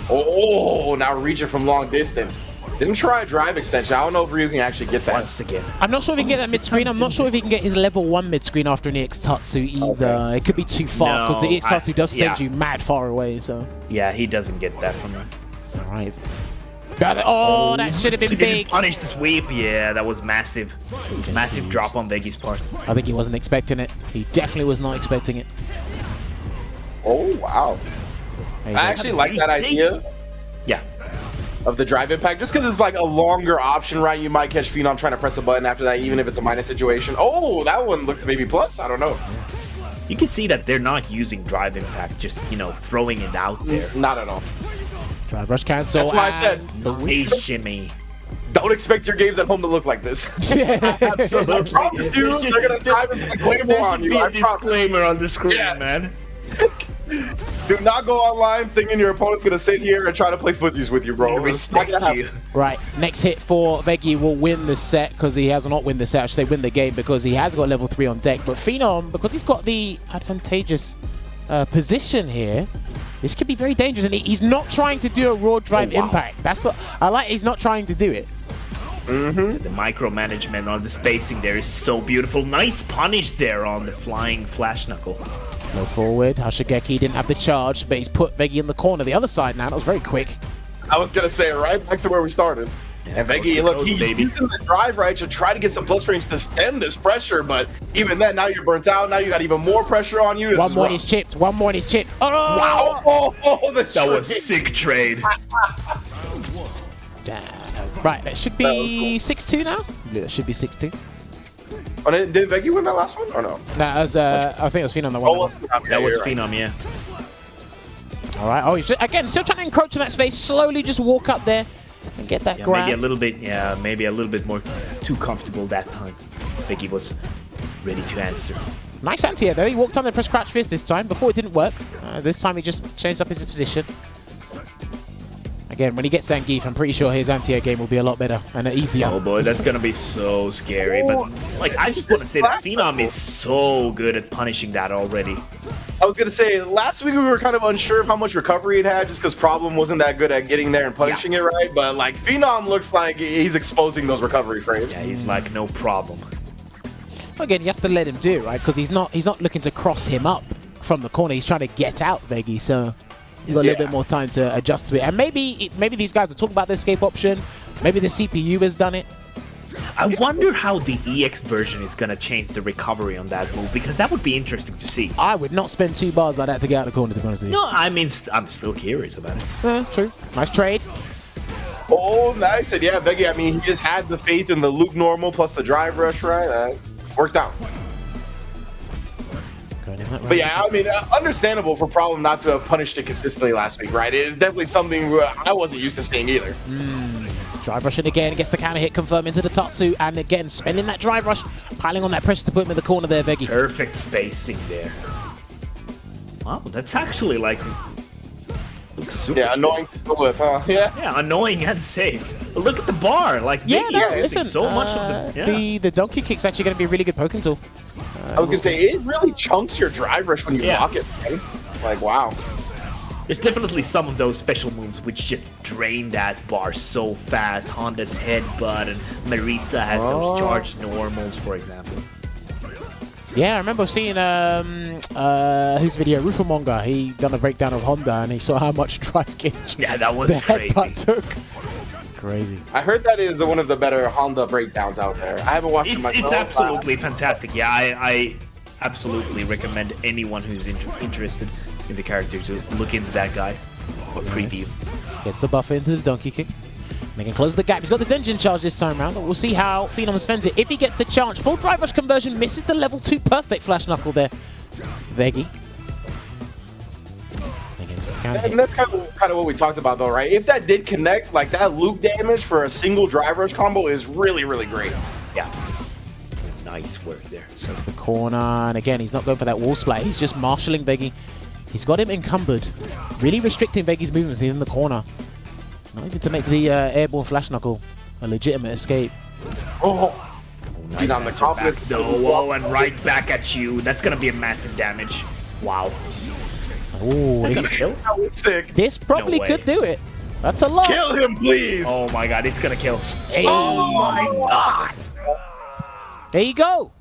Oh, now reaching from long distance. Didn't try a drive extension. I don't know if Ryu can actually get that. Once again. I'm not sure if he can get that mid-screen. I'm not sure if he can get his level 1 mid-screen after an EX Tatsu either. Okay. It could be too far, because the EX Tatsu does send you mad far away. So yeah, he doesn't get that from that. All right. Got it. Oh, that should have been big. Punish the sweep. Yeah, that was massive. Massive drop on Veggey's part. I think he wasn't expecting it. He definitely was not expecting it. Oh, wow. I actually like that idea. Yeah. Of the drive impact, just because it's like a longer option, right? You might catch Phenom trying to press a button after that, even if it's a minus situation. Oh, that one looked maybe plus. I don't know. You can see that they're not using drive impact, just, you know, throwing it out there. Not at all. Drive rush cancel. That's why I said the shimmy. Don't expect your games at home to look like this. Absolutely. I promise you, they're gonna dive into the Claymore on you. There should be a disclaimer on the screen, man. Do not go online thinking your opponent's gonna sit here and try to play footsies with you, bro. Respect you. Right, next hit for Veggey will win the set, because he has not win the set. I should say win the game, because he has got level 3 on deck. But Phenom, because he's got the advantageous position here, this could be very dangerous. And he's not trying to do a raw drive impact. That's what I like. He's not trying to do it. The micromanagement on the spacing there is so beautiful. Nice punish there on the flying flash knuckle. Go forward. Hashigeki didn't have the charge, but he's put Veggey in the corner the other side now. That was very quick. I was gonna say right back to where we started. Yeah, and Veggey, look, he's using the drive right to try to get some plus frames to stem this pressure, but even then, now you're burnt out. Now you got even more pressure on you. One more and he's chipped. One more and he's chipped. Oh! Wow! Oh, that was sick trade. Damn. Right, that should be 6-2 now. Yeah, that should be 6-2. Oh, did Veggey win that last one or no? No, that was, I think it was Phenom that won. That was Phenom, yeah. All right. Oh, he's just, again, still trying to encroach in that space. Slowly just walk up there and get that grab. Maybe a little bit more too comfortable that time. Veggey was ready to answer. Nice anti-air though. He walked on the press crouch fist this time. Before it didn't work. This time he just changed up his position. Again, when he gets Zangief, I'm pretty sure his anti-air game will be a lot better and easier. Oh boy, that's gonna be so scary. But like, I just want to say that Phenom is so good at punishing that already. I was gonna say last week we were kind of unsure of how much recovery it had, just because Problem wasn't that good at getting there and punishing it right. But like Phenom looks like he's exposing those recovery frames. Yeah, he's like no problem. Again, you have to let him do it, right? Because he's not looking to cross him up from the corner. He's trying to get out Veggey, so he's got a little bit more time to adjust to it. And maybe these guys are talking about the escape option. Maybe the CPU has done it. I wonder how the EX version is gonna change the recovery on that move, because that would be interesting to see. I would not spend 2 bars like that to get out of the corner, to be honest with you. No, I mean, I'm still curious about it. True. Nice trade. Oh, nice. And yeah, Veggey, I mean, he just had the faith in the Luke normal plus the drive rush, right? Worked out. But yeah, I mean, understandable for Problem not to have punished it consistently last week, right? It is definitely something I wasn't used to seeing either. Drive rushing again, gets the counter hit confirmed into the Tatsu, and again, spending that drive rush, piling on that pressure to put him in the corner there, Veggey. Perfect spacing there. Wow, that's actually like... looks super annoying safe. to deal with, huh? Yeah, annoying and safe. But look at the bar, like Veggey using so much of the donkey kick's actually going to be a really good poking tool. I was going to say, it really chunks your drive rush when you block it, right? Like, wow. There's definitely some of those special moves which just drain that bar so fast. Honda's headbutt and Marisa has those charged normals, for example. Yeah, I remember seeing whose video, Rufumonga, he done a breakdown of Honda and he saw how much drive gauge that was the crazy. headbutt took. It's crazy. I heard that is one of the better Honda breakdowns out there. I haven't watched it myself. It's absolutely fantastic. Yeah, I absolutely recommend anyone who's interested in the character to look into that guy or preview. Gets the buffer into the donkey kick. They can close the gap. He's got the dungeon charge this time around. We'll see how Phenom spends it. If he gets the chance, full drive rush conversion, misses the level 2 perfect flash knuckle there. Veggey. And that's kind of what we talked about, though, right? If that did connect, like that loop damage for a single drive rush combo is really, really great. Yeah. Nice work there. So to the corner, and again, he's not going for that wall splat. He's just marshalling Veggey. He's got him encumbered, really restricting Veggey's movements in the corner. Not even to make the airborne flash knuckle a legitimate escape. Nice on the confidence. Whoa, and right back at you. That's gonna be a massive damage. Wow. Oh, this kill? That was sick. This probably could do it. That's a lot. Kill him, please. Oh my god, it's gonna kill. Hey. Oh my god. There you go.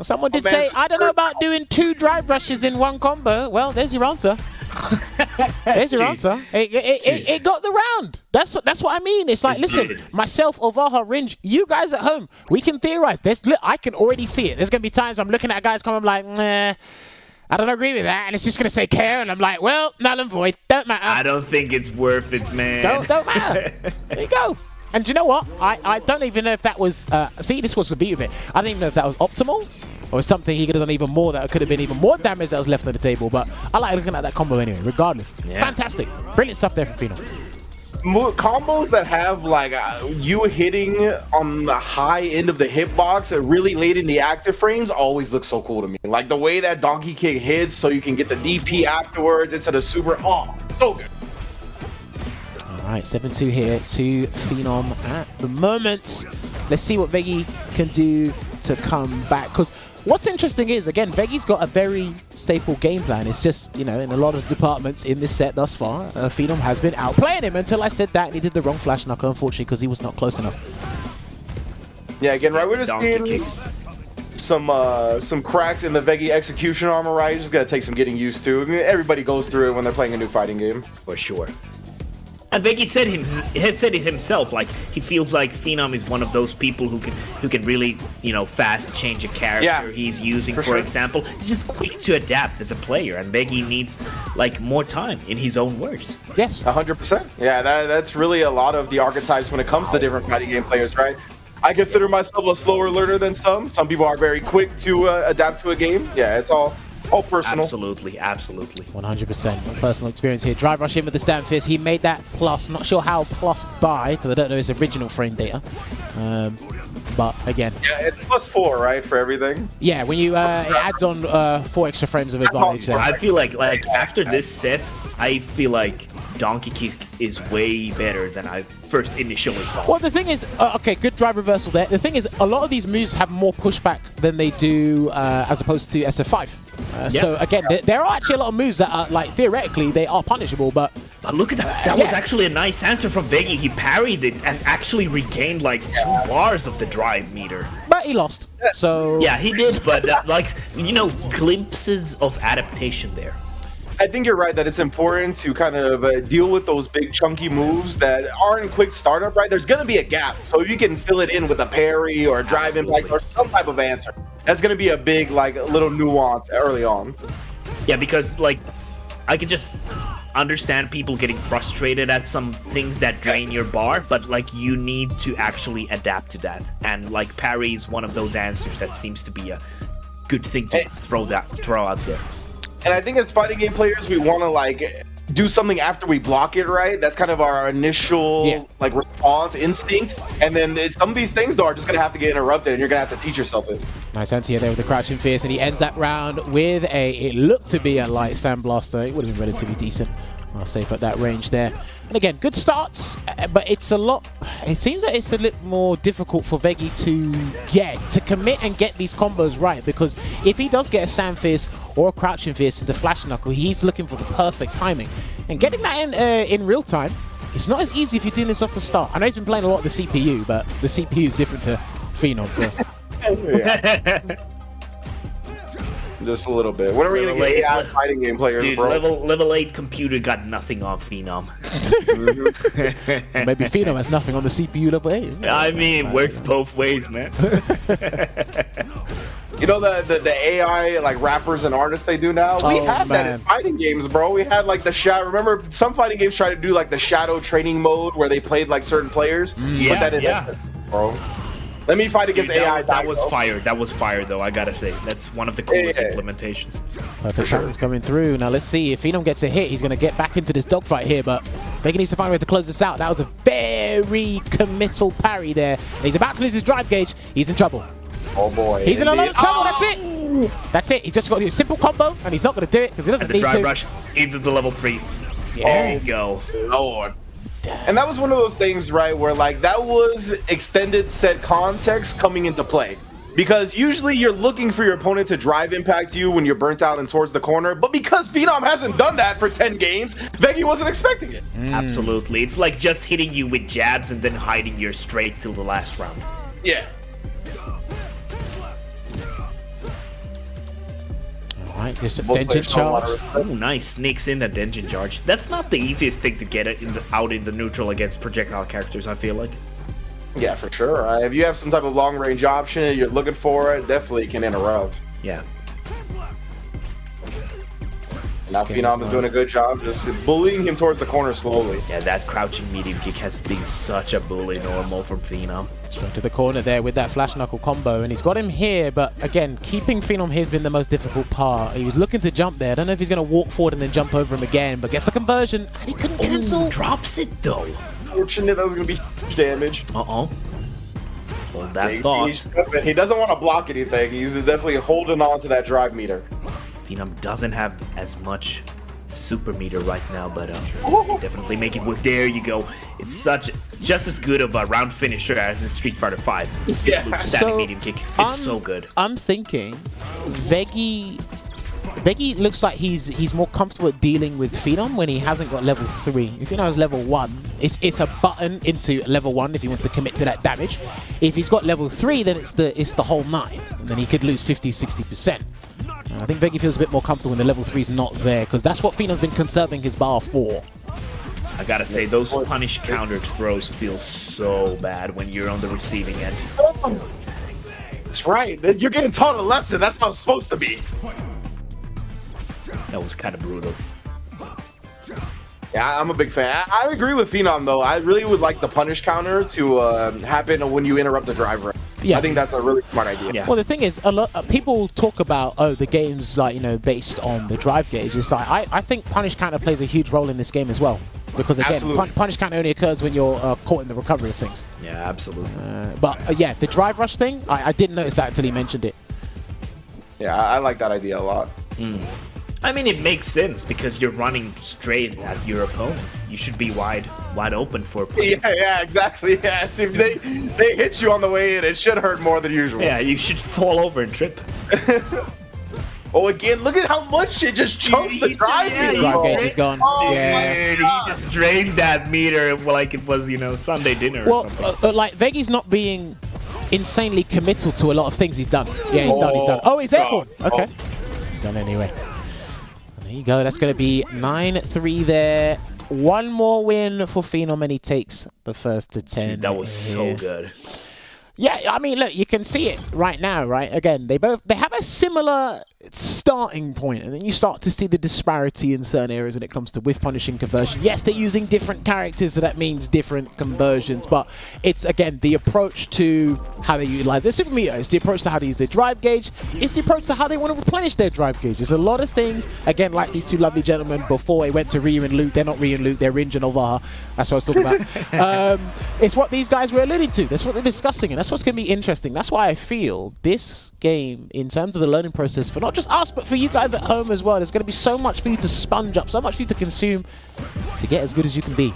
Someone did say, I don't know about doing 2 drive rushes in 1 combo. Well, there's your answer. There's your answer. It got the round. That's what I mean. It's like, listen, myself, Olvaha, Rynge, you guys at home, we can theorize. Look, I can already see it. There's going to be times I'm looking at guys come, I'm like, nah, I don't agree with that. And it's just going to say KO. And I'm like, well, null and void. Don't matter. I don't think it's worth it, man. Don't matter. There you go. And do you know what? I don't even know if that was... see, this was for beat of it. I don't even know if that was optimal or something he could have done even more that could have been even more damage that was left on the table. But I like looking at that combo anyway, regardless. Yeah. Fantastic. Brilliant stuff there from Phenom. Combos that have like you hitting on the high end of the hitbox really late in the active frames always look so cool to me. Like the way that donkey kick hits so you can get the DP afterwards into the super. Oh, so good. Alright, 7-2 here to Phenom at the moment. Let's see what Veggey can do to come back. Because what's interesting is, again, Veggey's got a very staple game plan. It's just, you know, in a lot of departments in this set thus far, Phenom has been outplaying him until I said that and he did the wrong flash knuckle, unfortunately, because he was not close enough. Yeah, again, right, we're just seeing some cracks in the Veggey execution armor, right? You just gotta take some getting used to. I mean, everybody goes through it when they're playing a new fighting game. For sure. And Veggey has said it himself, like he feels like Phenom is one of those people who can really, you know, fast change a character he's using, for example. He's just quick to adapt as a player, and Veggey needs like more time, in his own words. Yes, 100%. Yeah, that's really a lot of the archetypes when it comes to different fighting game players, right? I consider myself a slower learner than some. Some people are very quick to adapt to a game. Yeah, it's all personal. Absolutely, absolutely. 100% personal experience here. Drive rush in with the stand fist. He made that plus. Not sure how plus by, because I don't know his original frame data. But again. Yeah, it's +4, right, for everything? Yeah, when you it adds on 4 extra frames of advantage. I feel like after this set, I feel like Donkey Kick is way better than I first initially thought. Well, the thing is, okay, good drive reversal there. The thing is, a lot of these moves have more pushback than they do as opposed to SF5. So again, there are actually a lot of moves that are, like, theoretically, they are punishable, but look at that. That was actually a nice answer from Veggey. He parried it and actually regained like 2 bars of the drive meter. But he lost. So yeah, he did, but like, you know, glimpses of adaptation there. I think you're right that it's important to kind of deal with those big chunky moves that aren't quick startup, right? There's going to be a gap. So if you can fill it in with a parry or a drive impact or some type of answer, that's going to be a big, like, little nuance early on. Yeah, because, like, I could just understand people getting frustrated at some things that drain your bar, but, like, you need to actually adapt to that. And, like, parry is one of those answers that seems to be a good thing to throw out there. And I think as fighting game players, we want to like do something after we block it, right? That's kind of our initial like response instinct. And then some of these things though are just gonna have to get interrupted, and you're gonna have to teach yourself it. Nice anti there with the crouching fierce, and he ends that round with it looked to be a light sandblaster. It would have been relatively decent. Well, safe at that range there. And again, good starts, but it seems that it's a little more difficult for Veggey to commit and get these combos right, because if he does get a sand fierce or a crouching fierce to the flash knuckle, he's looking for the perfect timing. And getting that in real time, it's not as easy if you're doing this off the start. I know he's been playing a lot of the CPU, but the CPU is different to Phenom, so. Just a little bit. When are we gonna get AI fighting game players, dude, bro? Level 8 computer got nothing on Phenom. Maybe Phenom has nothing on the CPU level 8. I mean, it works both ways, man. You know the AI like rappers and artists they do now? We had that in fighting games, bro. We had like the shadow. Remember some fighting games tried to do like the shadow training mode where they played like certain players? Put that in there, bro. Let me fight against AI. That was fire. That was fire, though. I gotta say, that's one of the coolest implementations. Perfect shot coming through. Now let's see if Phenom gets a hit. He's gonna get back into this dogfight here, but Veggey needs to find a way to close this out. That was a very committal parry there. And he's about to lose his drive gauge. He's in trouble. Oh boy. He's in a lot of trouble. That's it. That's it. He's just got to do a simple combo, and he's not gonna do it because he doesn't need to. Drive rush into the level 3. There you go. Lord. And that was one of those things, right, where like that was extended set context coming into play. Because usually you're looking for your opponent to drive impact you when you're burnt out and towards the corner, but because Phenom hasn't done that for 10 games, Veggey wasn't expecting it. Absolutely. It's like just hitting you with jabs and then hiding your straight till the last round. Yeah. Alright, there's a Denjin charge. Oh, nice. Sneaks in the Denjin charge. That's not the easiest thing to get it out in the neutral against projectile characters, I feel like. Yeah, for sure. If you have some type of long-range option and you're looking for it, definitely can interrupt. Yeah. Now Phenom is doing a good job just bullying him towards the corner slowly. Yeah, that crouching medium kick has been such a bully normal from Phenom. Straight to the corner there with that flash knuckle combo, and he's got him here, but again, keeping Phenom here has been the most difficult part. He was looking to jump there. I don't know if he's going to walk forward and then jump over him again, but gets the conversion, and he couldn't cancel. Drops it though. Fortunate that was going to be huge damage. Well, that he doesn't want to block anything. He's definitely holding on to that drive meter. Phenom doesn't have as much super meter right now, but definitely make it work. There you go. It's just as good of a round finisher as in Street Fighter 5. Yeah. Standing medium kick. It's so good. I'm thinking Veggey looks like he's more comfortable at dealing with Phenom when he hasn't got level 3. If Phenom has level 1, it's a button into level 1 if he wants to commit to that damage. If he's got level 3, then it's the whole 9, and then he could lose 50-60%. I think Veggey feels a bit more comfortable when the level 3 is not there, because that's what Phenom's been conserving his bar for. I gotta say, those punish counter throws feel so bad when you're on the receiving end. That's right. You're getting taught a lesson. That's how it's supposed to be. That was kind of brutal. Yeah, I'm a big fan. I agree with Phenom, though. I really would like the punish counter to happen when you interrupt the driver. Yeah. I think that's a really smart idea. Yeah. Well, the thing is, a lot people talk about, the game's like, based on the drive gauge. It's like I think punish counter plays a huge role in this game as well, because again, punish counter only occurs when you're caught in the recovery of things. Yeah, absolutely. But yeah, the drive rush thing, I didn't notice that until he mentioned it. Yeah, I like that idea a lot. I mean, it makes sense because you're running straight at your opponent. You should be wide open for a play. Yeah, exactly. Yeah, if they hit you on the way in, it should hurt more than usual. Yeah, you should fall over and trip. Oh, again, look at how much it just chunks the drive meter. Drive gauge is gone. Dude, he just drained that meter like it was, Sunday dinner or something. Like, Veggey's not being insanely committal to a lot of things he's done. Yeah, he's done. Oh, he's airborne. Okay. Done anyway. There you go. That's going to be 9-3 there. One more win for Phenom, and he takes the first to 10. That was so good. Yeah, I mean, look, you can see it right now, right? Again, they have a similar starting point, and then you start to see the disparity in certain areas when it comes to whiff punishing conversion. Yes, they're using different characters, so that means different conversions, but it's, again, the approach to how they utilize their super meter. It's the approach to how they use their drive gauge. It's the approach to how they want to replenish their drive gauge. There's a lot of things, again, like these two lovely gentlemen before they went to Rynge and Luke. They're not Rynge and Luke, they're Rynge and Olvaha. That's what I was talking about. It's what these guys were alluding to. That's what they're discussing, and that's what's going to be interesting. That's why I feel this game, in terms of the learning process for not just us, but for you guys at home as well, there's going to be so much for you to sponge up, so much for you to consume to get as good as you can be.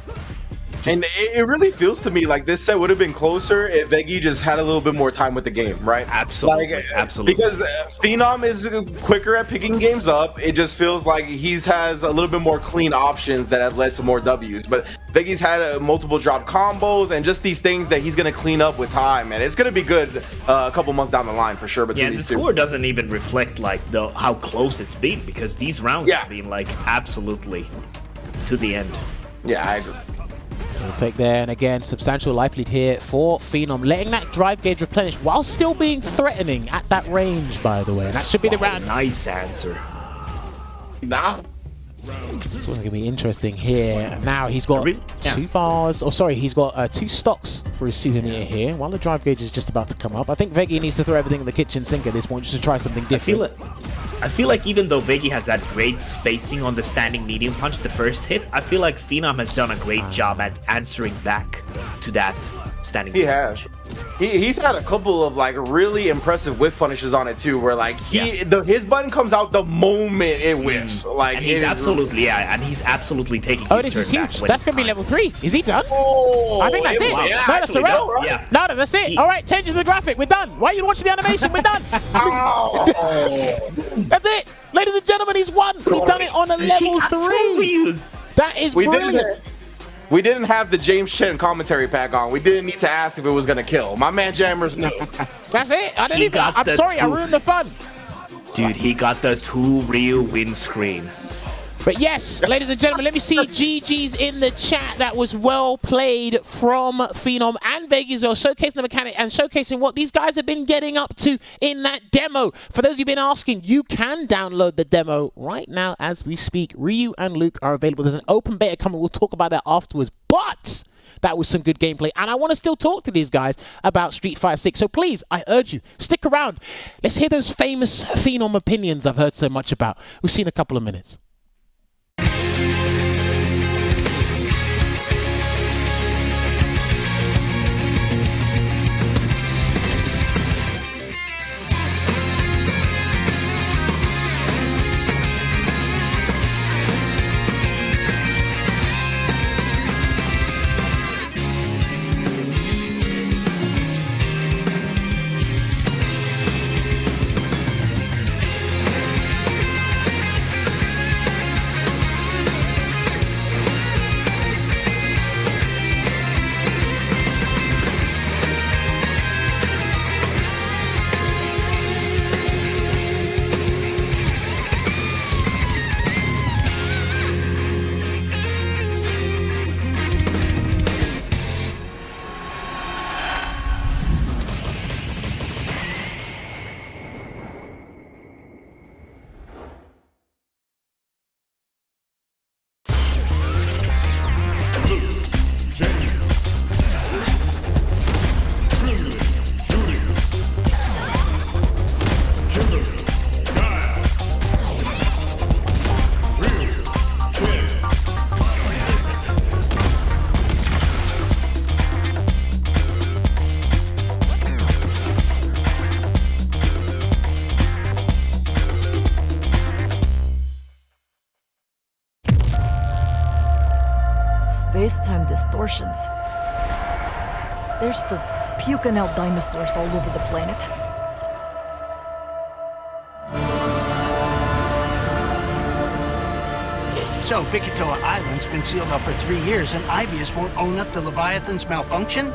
And it really feels to me like this set would have been closer if Veggey just had a little bit more time with the game, right? Absolutely, absolutely. Because Phenom is quicker at picking games up. It just feels like has a little bit more clean options that have led to more W's. But Veggey's had multiple drop combos and just these things that he's going to clean up with time. And it's going to be good a couple months down the line for sure between these two. The score doesn't even reflect like how close it's been, because these rounds have been like absolutely to the end. Yeah, I agree. We'll take there, and again, substantial life lead here for Phenom, letting that drive gauge replenish while still being threatening at that range, by the way. And that should be the round. Nice answer. Nah. This one's going to be interesting here. Now he's got 2 bars, or sorry, he's got 2 stocks for his super meter here, while the drive gauge is just about to come up. I think Veggey needs to throw everything in the kitchen sink at this point just to try something different. I feel like even though Veggey has that great spacing on the standing medium punch, the first hit, I feel like Phenom has done a great job at answering back to that standing medium punch. He's had a couple of like really impressive whiff punishes on it too, where like his button comes out the moment it whiffs. Like, and he's absolutely and he's absolutely taking. Oh, this is huge. That's gonna be level 3. Is he done? Oh, I think that's it. Yeah, no, that's a wrap. Right? No, that's it. All right, changes the graphic. We're done. Why are you watching the animation? We're done. That's it, ladies and gentlemen. He's won. He's done it on a level 3. That is brilliant. We didn't have the James Chen commentary pack on. We didn't need to ask if it was gonna kill. My man Jammerz knew. That's it. I didn't even. I'm sorry, I ruined the fun. Dude, he got the 2 real windscreen. But yes, ladies and gentlemen, let me see GG's in the chat. That was well played from Phenom and Veggey as well, showcasing the mechanic and showcasing what these guys have been getting up to in that demo. For those of you who've been asking, you can download the demo right now as we speak. Ryu and Luke are available. There's an open beta coming. We'll talk about that afterwards. But that was some good gameplay, and I want to still talk to these guys about Street Fighter 6. So please, I urge you, stick around. Let's hear those famous Phenom opinions I've heard so much about. We'll see in a couple of minutes. Space-time distortions. There's still puking out dinosaurs all over the planet. So, Bikitoa Island's been sealed up for 3 years, and Ibius won't own up to Leviathan's malfunction?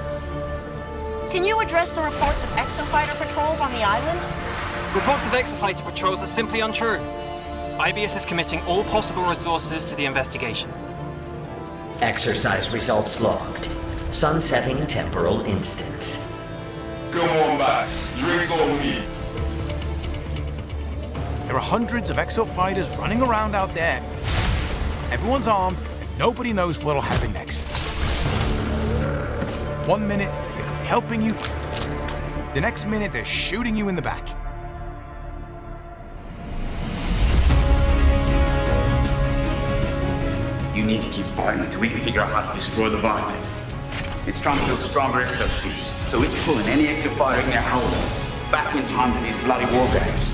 Can you address the reports of exofighter patrols on the island? Reports of exofighter patrols are simply untrue. IBS is committing all possible resources to the investigation. Exercise results logged. Sunsetting temporal instance. Come on back. Drinks on me. There are hundreds of exo fighters running around out there. Everyone's armed, and nobody knows what'll happen next. 1 minute, they could be helping you. The next minute, they're shooting you in the back. You need to keep fighting until we can figure out how to destroy the Leviathan. It's trying to build stronger exosuits, so it's pulling any exo fighter in there holding back in time to these bloody war games.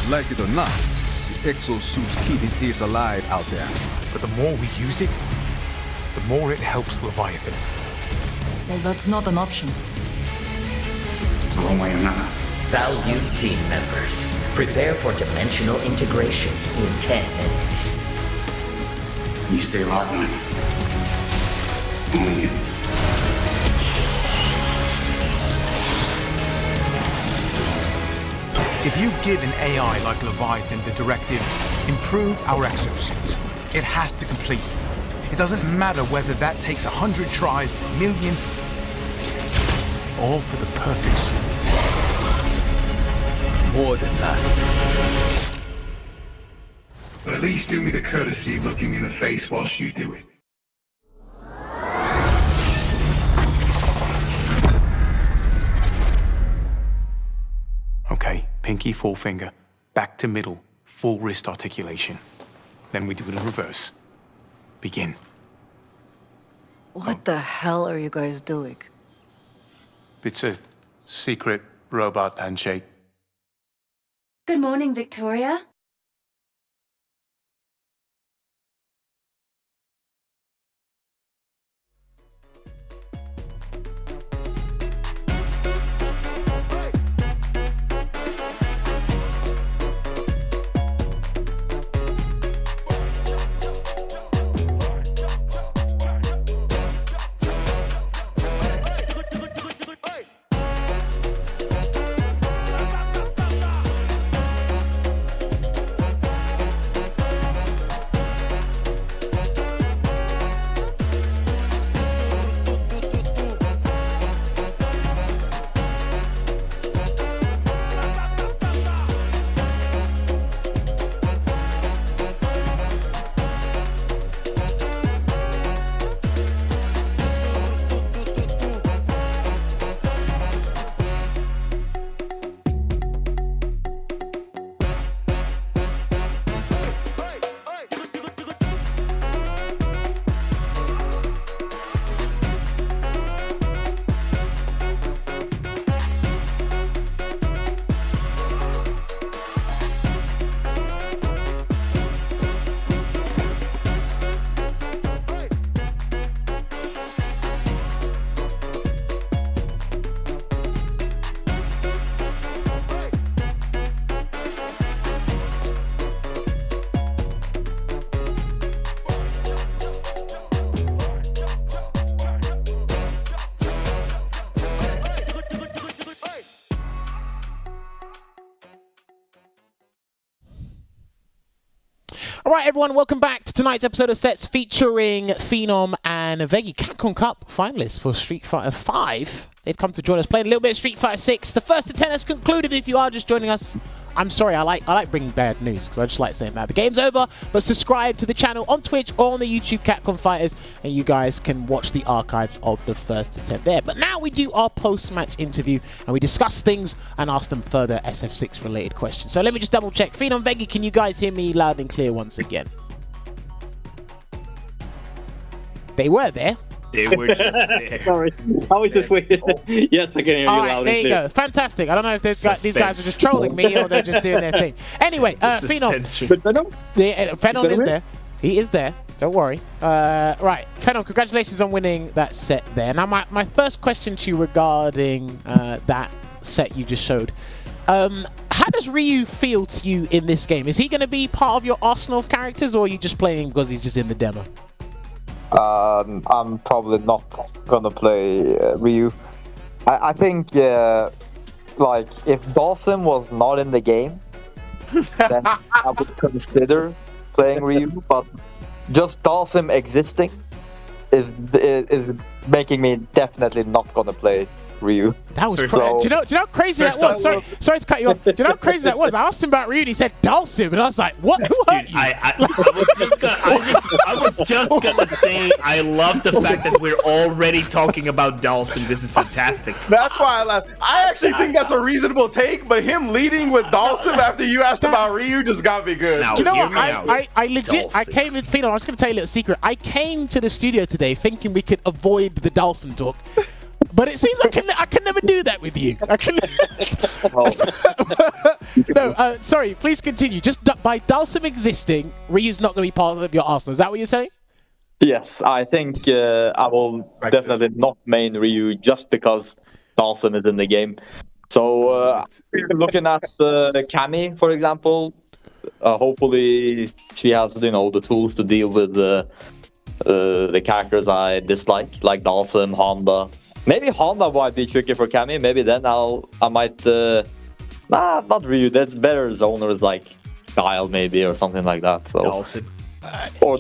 Like it or not, the exosuits keep it is alive out there. But the more we use it, the more it helps Leviathan. Well, that's not an option. One way or another. Valued team members, prepare for dimensional integration in 10 minutes. You stay alive, man. Only you. If you give an AI like Leviathan the directive, improve our exosuits, it has to complete it. It doesn't matter whether that takes 100 tries, a million, all for the perfect suit. More than that. But at least do me the courtesy of looking me in the face whilst you do it. Okay, pinky, forefinger, back to middle, full wrist articulation. Then we do it in reverse. Begin. What the hell are you guys doing? It's a secret robot handshake. Good morning, Victoria. All right, everyone, welcome back to tonight's episode of Sets featuring Phenom and Veggey, Capcom Cup finalists for Street Fighter 5. They've come to join us playing a little bit of Street Fighter 6. The first of 10 has concluded. If you are just joining us, I'm sorry, I like bringing bad news because I just like saying that. The game's over, but subscribe to the channel on Twitch or on the YouTube Capcom Fighters, and you guys can watch the archives of the first attempt there. But now we do our post-match interview, and we discuss things and ask them further SF6 related questions. So let me just double check. Phenom, Veggey, can you guys hear me loud and clear once again? They were there. They were just there. Sorry, I was just waiting. Yes, I can hear you All right, loud and there you clear. go. Fantastic. I don't know if these guys are just trolling me or they're just doing their thing. Anyway, Phenom. Phenom is there. He is there. Don't worry. Right, Phenom, congratulations on winning that set there. Now, my first question to you regarding that set you just showed. How does Ryu feel to you in this game? Is he going to be part of your arsenal of characters, or are you just playing because he's just in the demo? I'm probably not gonna play Ryu. I think like if Dawson was not in the game, then I would consider playing Ryu. But just Dalsim existing is making me definitely not gonna play Ryu. That was crazy. Do you know how crazy that was? Sorry to cut you off. Do you know how crazy that was? I asked him about Ryu and he said Dalsim, and I was like, what? Who hurt you? I was just gonna say I love the fact that we're already talking about Dalsim. This is fantastic. That's why I laughed. I actually think that's a reasonable take, but him leading with Dalsim after you asked about Ryu just got me good. Now, Do you know hear what? me out. I legit, I came with Phenom. I was going to tell you a little secret. I came to the studio today thinking we could avoid the Dalsim talk. But it seems I can never do that with you. I can. No, sorry. Please continue. Just by Dalsim existing, Ryu's not going to be part of your arsenal. Is that what you're saying? Yes, I think I will definitely not main Ryu just because Dalsim is in the game. So looking at Cammy, for example, hopefully she has the tools to deal with the characters I dislike, like Dalsim, Honda. Maybe Honda might be tricky for Cammy. Maybe then I might not Ryu. There's better zoners like Kyle maybe or something like that. So Dalsim.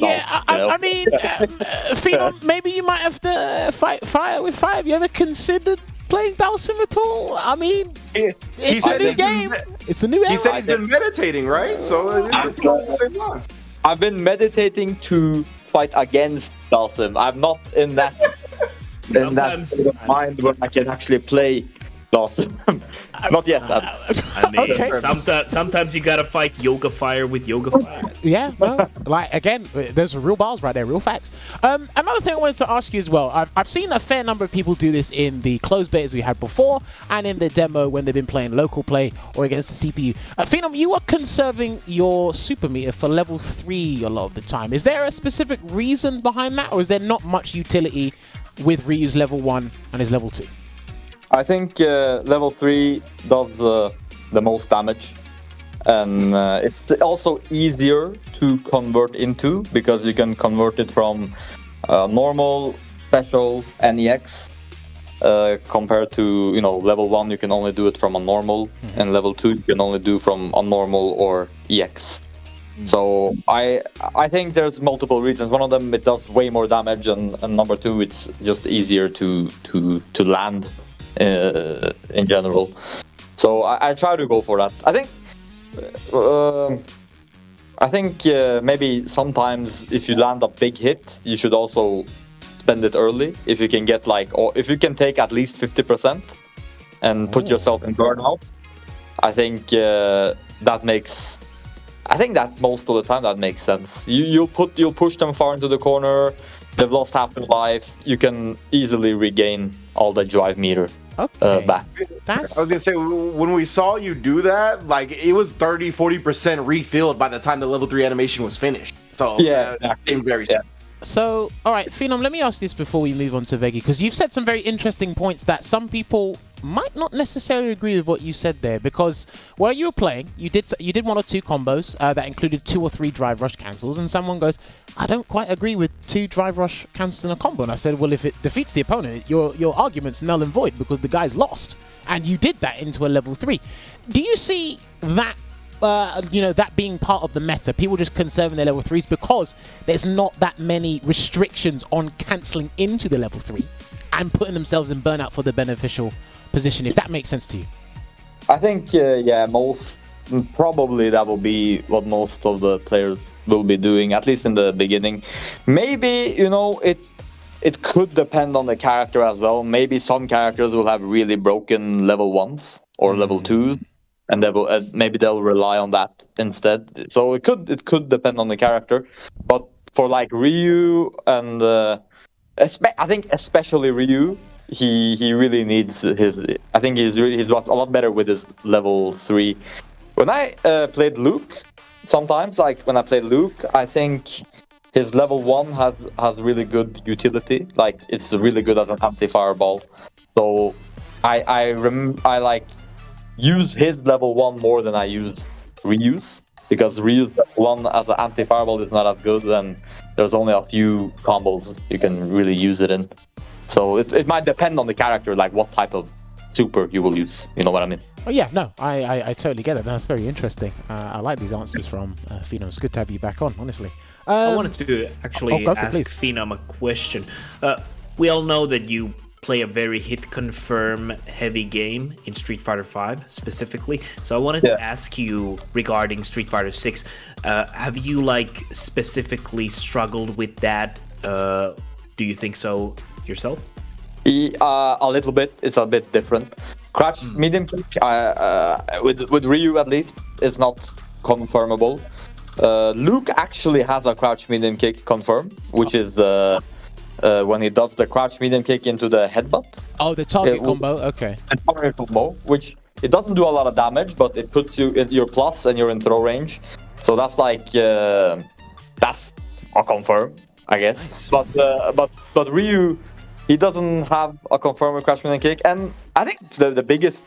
Yeah, I mean, Phenom, maybe you might have to fight fire with fire. Have you ever considered playing Dalsim at all? I mean, it's a new game. It's a new era. He said he's been meditating, right? So it's not the same lines. I've been meditating to fight against Dalsim. I'm not in that state of mind where I can actually play Dalsim. Not yet. I mean, Okay. sometimes you gotta fight Yoga Fire with Yoga Fire. Yeah, no, like again, there's real bars right there, real facts. Another thing I wanted to ask you as well. I've seen a fair number of people do this in the closed betas we had before, and in the demo when they've been playing local play or against the CPU. Phenom, you are conserving your super meter for level 3 a lot of the time. Is there a specific reason behind that, or is there not much utility with Ryu's level 1 and his level 2? I think level 3 does the most damage, and it's also easier to convert into because you can convert it from normal, special, NEX compared to level 1 you can only do it from a normal, and level 2 you can only do from a normal or EX. So I think there's multiple reasons. One of them, it does way more damage, and number 2, it's just easier to land in general. So I try to go for that. I think maybe sometimes if you land a big hit, you should also spend it early. If you can get or if you can take at least 50% and put yourself in burnout, I think that most of the time that makes sense. You'll push them far into the corner. They've lost half their life. You can easily regain all the drive meter back. I was gonna say, when we saw you do that, it was 30-40% refilled by the time the level 3 animation was finished. So seemed very. So, all right, Phenom, let me ask this before we move on to Veggey, because you've said some very interesting points that some people might not necessarily agree with what you said there, because while you were playing, you did 1 or 2 combos that included 2 or 3 drive rush cancels, and someone goes, I don't quite agree with 2 drive rush cancels in a combo. And I said, well, if it defeats the opponent, your argument's null and void because the guy's lost, and you did that into a level 3. Do you see that that being part of the meta, people just conserving their level 3s because there's not that many restrictions on cancelling into the level 3 and putting themselves in burnout for the beneficial position, if that makes sense to you? I think, probably that will be what most of the players will be doing, at least in the beginning. Maybe, it could depend on the character as well. Maybe some characters will have really broken level 1s or level 2s. And maybe they'll rely on that instead. So it could depend on the character, but for Ryu and I think especially Ryu, he really needs his. I think he's a lot better with his level 3. When I played Luke, sometimes when I played Luke, I think his level 1 has really good utility. It's really good as an anti-fireball. So I use his level 1 more than I use Ryu's, because Ryu's level 1 as an anti-fireball is not as good, and there's only a few combos you can really use it in. So it might depend on the character, what type of super you will use. You know what I mean? Oh yeah, no, I totally get it. That's very interesting. I like these answers from Phenom. It's good to have you back on, honestly. I wanted to actually ask please. Phenom a question. We all know that you play a very hit confirm heavy game in Street Fighter V specifically. So I wanted to ask you regarding Street Fighter 6. Have you like specifically struggled with that? Do you think so yourself? A little bit. It's a bit different. Crouch medium kick, with Ryu at least, is not confirmable. Luke actually has a crouch medium kick confirm, which is when he does the crouch medium kick into the headbutt. Oh, the target combo. Okay. And target combo, which it doesn't do a lot of damage, but it puts you in your plus and you're in throw range. So that's like that's a confirm, I guess. Nice. But Ryu, he doesn't have a confirmed crouch medium kick, and I think the biggest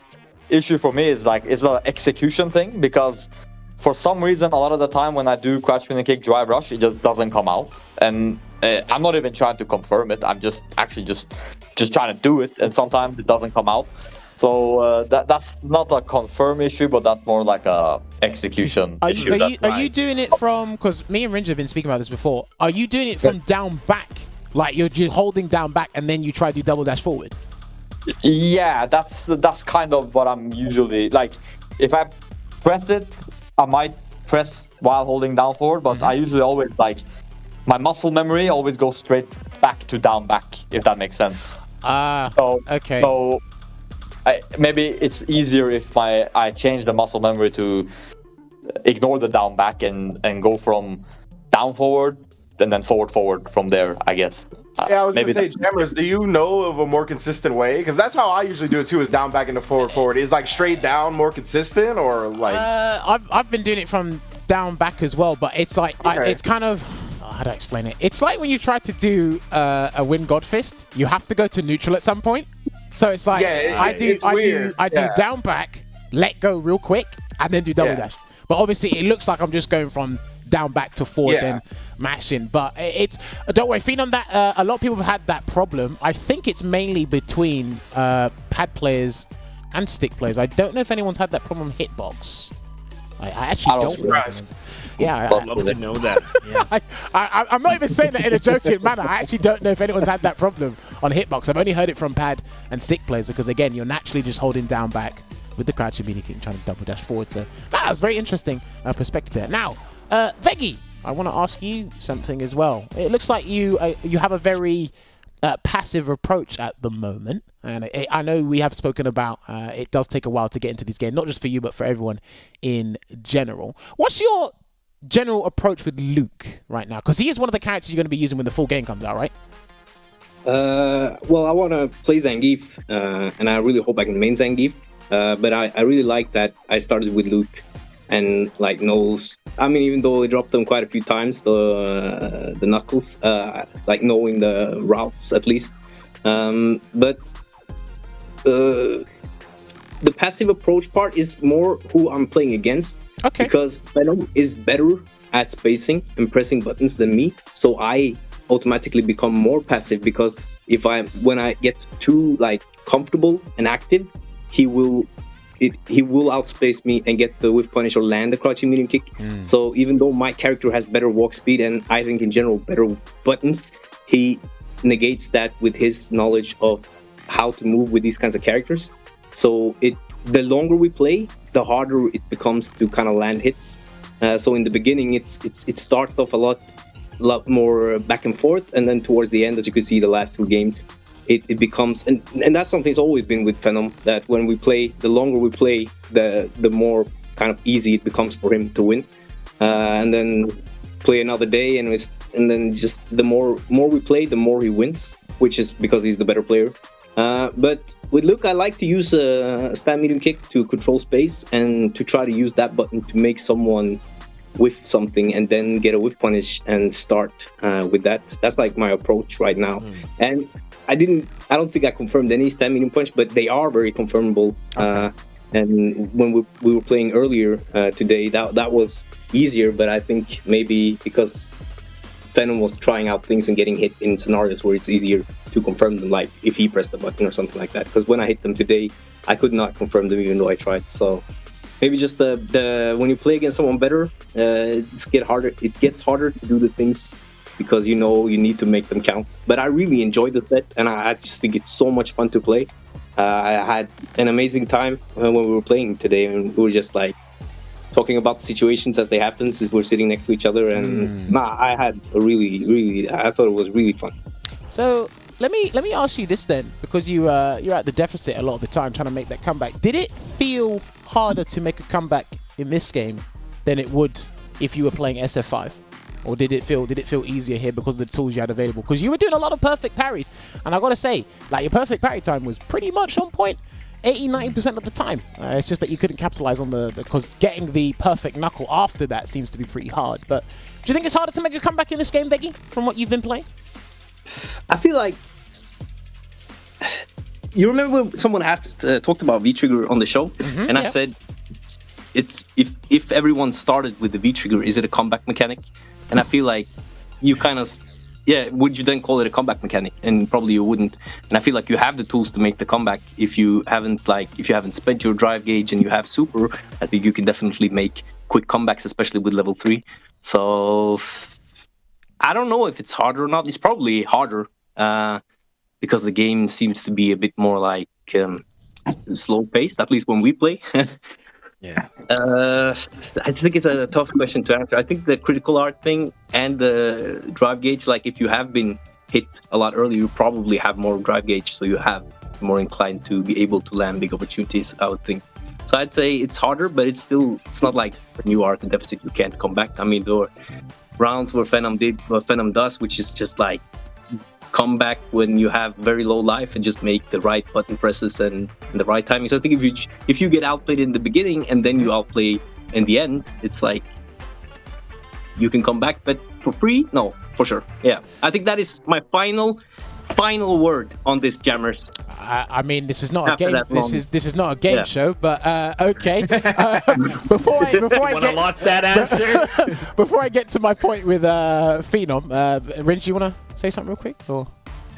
issue for me is like it's an execution thing, because for some reason a lot of the time when I do crouch medium kick drive rush, it just doesn't come out, and I'm not even trying to confirm it. I'm just trying to do it, and sometimes it doesn't come out. So that's not a confirm issue, but that's more like a execution issue. Are you doing it from? Because me and Rynge have been speaking about this before. Are you doing it from down back? Like you're just holding down back and then you try to do double dash forward? Yeah, that's kind of what I'm usually like. If I press it, I might press while holding down forward, but I usually always like my muscle memory always goes straight back to down back, if that makes sense. Okay. So maybe it's easier if I change the muscle memory to ignore the down back and go from down forward and then forward from there, I guess. Yeah, I was gonna say, Jammerz, do you know of a more consistent way? Because that's how I usually do it too, is down, back, into forward. Is like straight down more consistent, or like? I've been doing it from down back as well, but it's like it's kind of, how do I explain it? It's like when you try to do a Wind God Fist, you have to go to neutral at some point. So it's like I do down back, let go real quick, and then do double dash. But obviously, it looks like I'm just going from down back to forward then mashing, but it's don't worry, Phenom, that a lot of people have had that problem. I think it's mainly between pad players and stick players. I don't know if anyone's had that problem on hitbox. I actually don't know. I'd love to know that. I'm not even saying that in a joking manner. I actually don't know if anyone's had that problem on hitbox. I've only heard it from pad and stick players, because again, you're naturally just holding down back with the crouching medium kick and trying to double dash forward. So that was very interesting perspective there. Now, Veggey, I want to ask you something as well. It looks like you have a very passive approach at the moment, and I know we have spoken about it does take a while to get into this game, not just for you but for everyone in general. What's your general approach with Luke right now? Because he is one of the characters you're going to be using when the full game comes out, right? Well, I want to play Zangief, and I really hope I can main Zangief. But I really like that I started with Luke, and like knows. I mean, even though I dropped them quite a few times, the Knuckles, like knowing the routes at least. But the passive approach part is more who I'm playing against. Okay. Because Phenom is better at spacing and pressing buttons than me, so I automatically become more passive, because when I get too like comfortable and active, he will outspace me and get the whiff punish or land the crouching medium kick. So even though my character has better walk speed and I think in general better buttons, he negates that with his knowledge of how to move with these kinds of characters. So the longer we play, the harder it becomes to kind of land hits. So in the beginning, it starts off a lot more back and forth, and then towards the end, as you could see, the last two games, it becomes, and that's something that's always been with Phenom, that when we play, the longer we play, the more kind of easy it becomes for him to win. And then play another day, and then just the more we play, the more he wins, which is because he's the better player. But with Luke, I like to use a stand medium kick to control space and to try to use that button to make someone whiff something and then get a whiff punish and start with that. That's like my approach right now. And I don't think I confirmed any stand medium punch, but they are very confirmable. Okay. And when we were playing earlier today, that was easier, but I think maybe because Phenom was trying out things and getting hit in scenarios where it's easier to confirm them, like if he pressed the button or something like that. Because when I hit them today, I could not confirm them even though I tried. So maybe just the when you play against someone better, it gets harder to do the things because you know you need to make them count. But I really enjoyed the set, and I just think it's so much fun to play. I had an amazing time when we were playing today, and we were just like talking about the situations as they happen since we're sitting next to each other. And I had a I thought it was really fun. So let me ask you this then, because you're at the deficit a lot of the time trying to make that comeback. Did it feel harder to make a comeback in this game than it would if you were playing SF5? Or did it feel easier here because of the tools you had available? Because you were doing a lot of perfect parries, and I gotta say, like, your perfect parry time was pretty much on point 80-90% of the time. It's just that you couldn't capitalize on because getting the perfect knuckle after that seems to be pretty hard. But do you think it's harder to make a comeback in this game, Veggey, from what you've been playing? I feel like you remember when someone talked about V-trigger on the show, and I said it's if everyone started with the V-trigger, is it a comeback mechanic? And I feel like you kind of, would you then call it a comeback mechanic? And probably you wouldn't. And I feel like you have the tools to make the comeback. If you haven't spent your drive gauge and you have super, I think you can definitely make quick comebacks, especially with level 3. So I don't know if it's harder or not. It's probably harder because the game seems to be a bit more like slow paced, at least when we play. Yeah. I think it's a tough question to answer. I think the critical art thing and the drive gauge, like if you have been hit a lot earlier, you probably have more drive gauge, so you have more inclined to be able to land big opportunities, I would think. So I'd say it's harder, but it's not like when you are at the deficit, you can't come back. I mean, there were rounds where Phenom did what Phenom does, which is just like come back when you have very low life and just make the right button presses and the right timing. So I think if you get outplayed in the beginning and then you outplay in the end, it's like you can come back, but for free, no, for sure. Yeah, I think that is my final word on this, Jammerz. I mean, this is not a game. This is not a game show, but okay. Before I want to lock that answer. Before I get to my point with Phenom, Rynge, you want to say something real quick? Or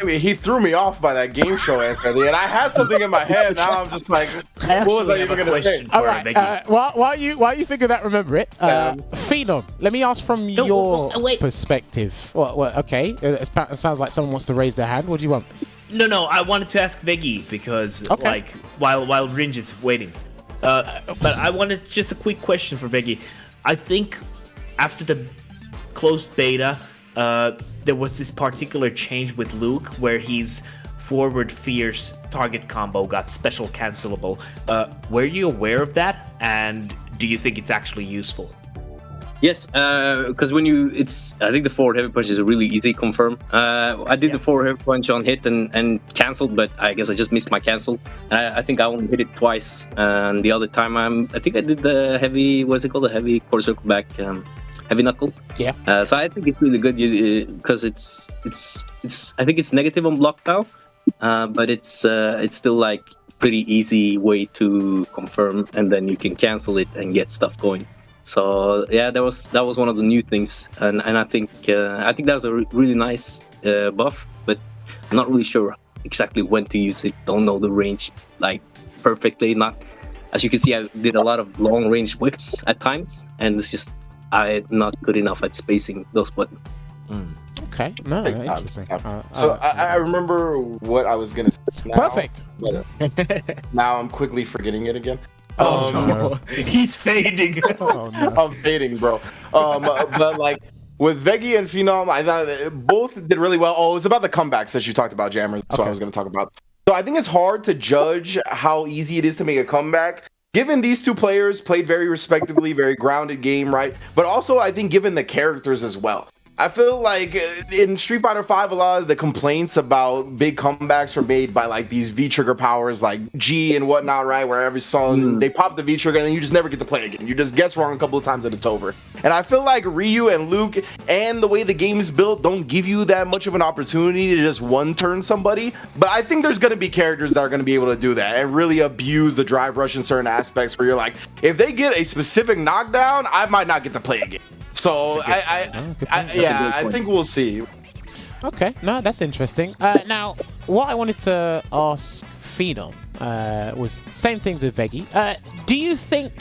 I mean, he threw me off by that game show answer, and I had something in my head. Now I'm just like, what was I even gonna say? All right. While you figure that, remember it. Phenom, let me ask from your perspective. What? Okay. It sounds like someone wants to raise their hand. What do you want? No. I wanted to ask Veggey because, like, while Rynge is waiting, but I wanted just a quick question for Veggey. I think after the closed beta, there was this particular change with Luke where his forward fierce target combo got special cancelable. Were you aware of that, and do you think it's actually useful? Yes, because I think the forward heavy punch is a really easy confirm. I did the forward heavy punch on hit and canceled, but I guess I just missed my cancel. And I think I only hit it twice, and the other time I think I did the heavy, what's it called, the heavy quarter circle back, heavy knuckle. Yeah. So I think it's really good because it's I think it's negative on block now, but it's still like pretty easy way to confirm, and then you can cancel it and get stuff going. So yeah, that was one of the new things, and I think that was a really nice buff, but I'm not really sure exactly when to use it. Don't know the range like perfectly. Not, as you can see, I did a lot of long range whips at times, and it's just I'm not good enough at spacing those buttons. Okay, no, interesting. So I remember what I was gonna say. Now, Perfect. Now I'm quickly forgetting it again. No. He's fading. Oh, no. I'm fading, bro. But like with Veggey and Phenom, I thought both did really well. Oh, it was about the comebacks that you talked about, Jammerz. That's what I was going to talk about. So I think it's hard to judge how easy it is to make a comeback, given these two players played very respectively, very grounded game, right? But also, I think given the characters as well. I feel like in Street Fighter V, a lot of the complaints about big comebacks were made by like these V-trigger powers like G and whatnot, right? Where every song they pop the V-trigger and then you just never get to play again. You just guess wrong a couple of times and it's over. And I feel like Ryu and Luke and the way the game is built don't give you that much of an opportunity to just one-turn somebody. But I think there's going to be characters that are going to be able to do that and really abuse the drive rush in certain aspects where you're like, if they get a specific knockdown, I might not get to play again. So I think we'll see. Okay, no, that's interesting. Now, what I wanted to ask Phenom was same thing with Veggey. Do you think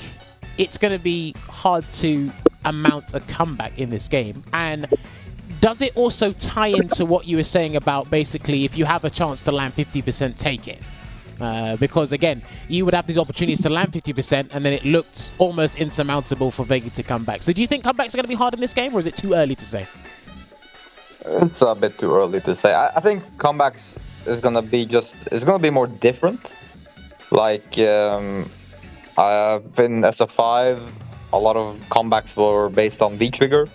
it's going to be hard to amount a comeback in this game? And does it also tie into what you were saying about basically if you have a chance to land 50%, take it? Because again, you would have these opportunities to land 50% and then it looked almost insurmountable for Veggey to come back. So do you think comebacks are going to be hard in this game, or is it too early to say? It's a bit too early to say. I think comebacks is gonna be more different. Like in SF5, a lot of comebacks were based on V-trigger,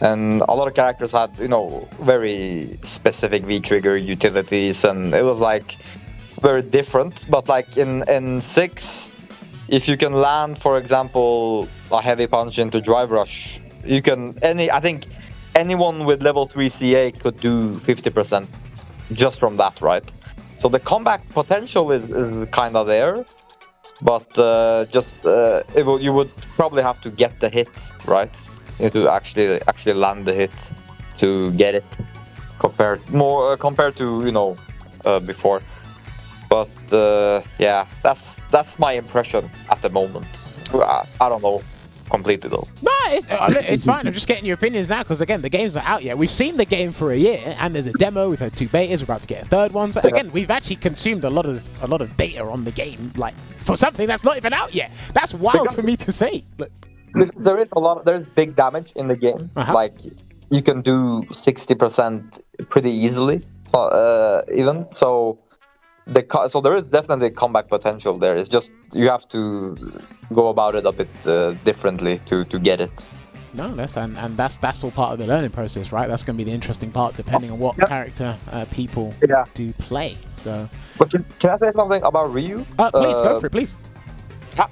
and a lot of characters had very specific V-trigger utilities, and it was like very different. But like in 6, if you can land, for example, a heavy punch into drive rush, you can I think anyone with level 3 CA could do 50% just from that, right? So the comeback potential is kind of there, but you would probably have to get the hit, right? You need to actually land the hit to get it, compared to before. But yeah, that's my impression at the moment. I don't know completely though. No, it's fine. I'm just getting your opinions now because again, the games are out yet. We've seen the game for a year, and there's a demo. We've had 2 betas. We're about to get a 3rd one. So again, we've actually consumed a lot of data on the game, like for something that's not even out yet. That's wild for me to say. There's big damage in the game. Like you can do 60% pretty easily, even so. So there is definitely comeback potential there. It's just you have to go about it a bit differently to get it. No, that's all part of the learning process, right? That's going to be the interesting part, depending on what character people do play. So, but can I say something about Ryu? Please go for it, please.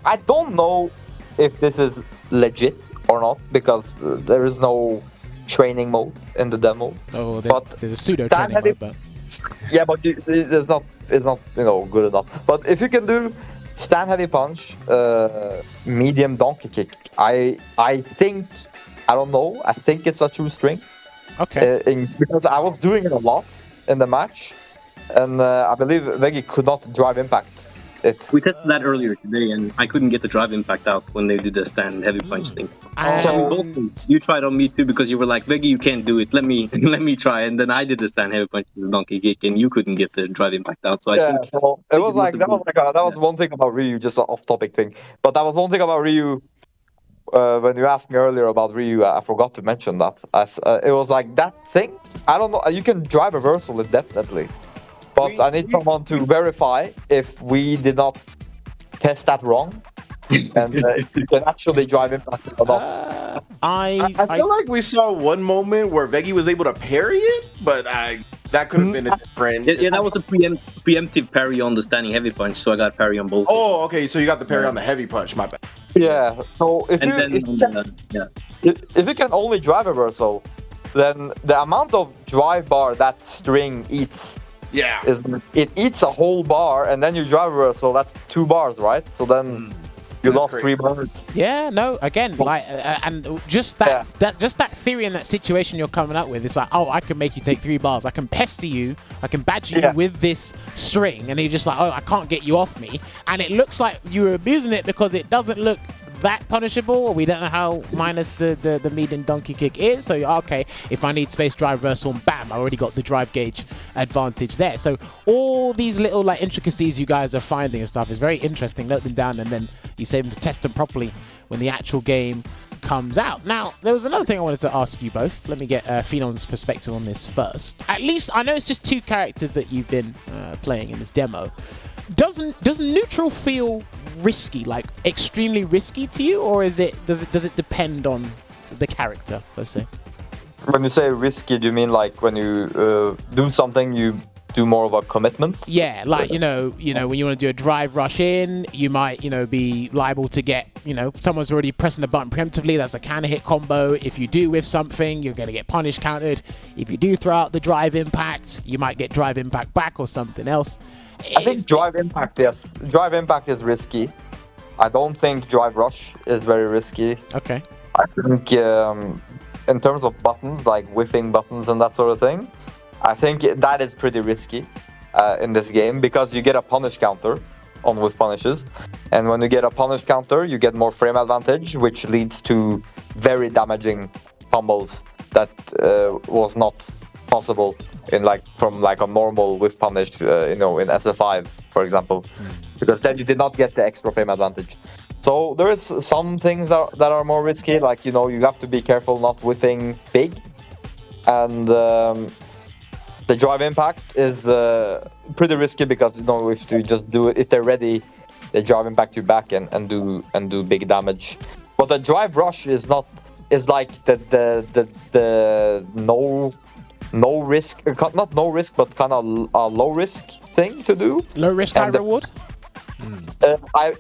I don't know if this is legit or not because there is no training mode in the demo. Oh, there's a pseudo training mode, but yeah, but it's not good enough. But if you can do stand heavy punch, medium donkey kick, I think it's a true string. Okay. Because I was doing it a lot in the match, and I believe Veggey could not drive impact it. We tested that earlier today, and I couldn't get the drive impact out when they did the stand heavy punch thing. So both things. You tried on me too because you were like, Veggey, you can't do it. Let me try. And then I did the stand heavy punch with the donkey kick, and you couldn't get the drive impact out. So I think it was like that was one thing about Ryu, just an off-topic thing. But that was one thing about Ryu. When you asked me earlier about Ryu, I forgot to mention that. It was like that thing. I don't know. You can drive reversal indefinitely. But I need someone to verify if we did not test that wrong, and if you can actually drive impact or not. I feel like we saw one moment where Veggey was able to parry it, but that could have been a different. Yeah, that was a preemptive parry on the standing heavy punch, so I got parry on both. Oh, okay, so you got the parry on the heavy punch. My bad. Yeah. So if you can only drive reversal, then the amount of drive bar that string eats. Yeah, it eats a whole bar, and then you drive reversal. That's 2 bars, right? So then you lost crazy. 3 bars. Yeah, no. Again, like, and just that theory and that situation you're coming up with, it's like, oh, I can make you take 3 bars. I can pester you. I can badger you with this string, and you're just like, oh, I can't get you off me. And it looks like you're abusing it because it doesn't look that punishable. We don't know how minus the medium donkey kick is. So okay, if I need space drive reversal, bam, I already got the drive gauge advantage there. So all these little like intricacies you guys are finding and stuff is very interesting. Note them down, and then you save them to test them properly when the actual game comes out. Now, there was another thing I wanted to ask you both. Let me get Phenom's perspective on this first. At least I know it's just 2 characters that you've been playing in this demo. Does neutral feel risky, like extremely risky to you, or does it depend on the character, let's say? When you say risky, do you mean like when you do something you do more of a commitment? Yeah, like when you want to do a drive rush in, you might be liable to get someone's already pressing the button preemptively. That's a counter hit combo. If you do with something, you're going to get punish countered. If you do throw out the drive impact, you might get drive impact back or something else. I think drive impact, yes. Drive impact is risky. I don't think drive rush is very risky. Okay. I think in terms of buttons, like whiffing buttons and that sort of thing, I think that is pretty risky in this game because you get a punish counter on whiff punishes, and when you get a punish counter, you get more frame advantage, which leads to very damaging combos that was not possible in from a normal whiff punish, in SF5, for example, because then you did not get the extra frame advantage. So there is some things that are more risky, like you have to be careful not whiffing big, and the drive impact is pretty risky because if you just do it, if they're ready, they drive impact you back and do big damage. But the drive rush is like the no risk, not no risk, but kind of a low risk thing to do. Low risk, high reward.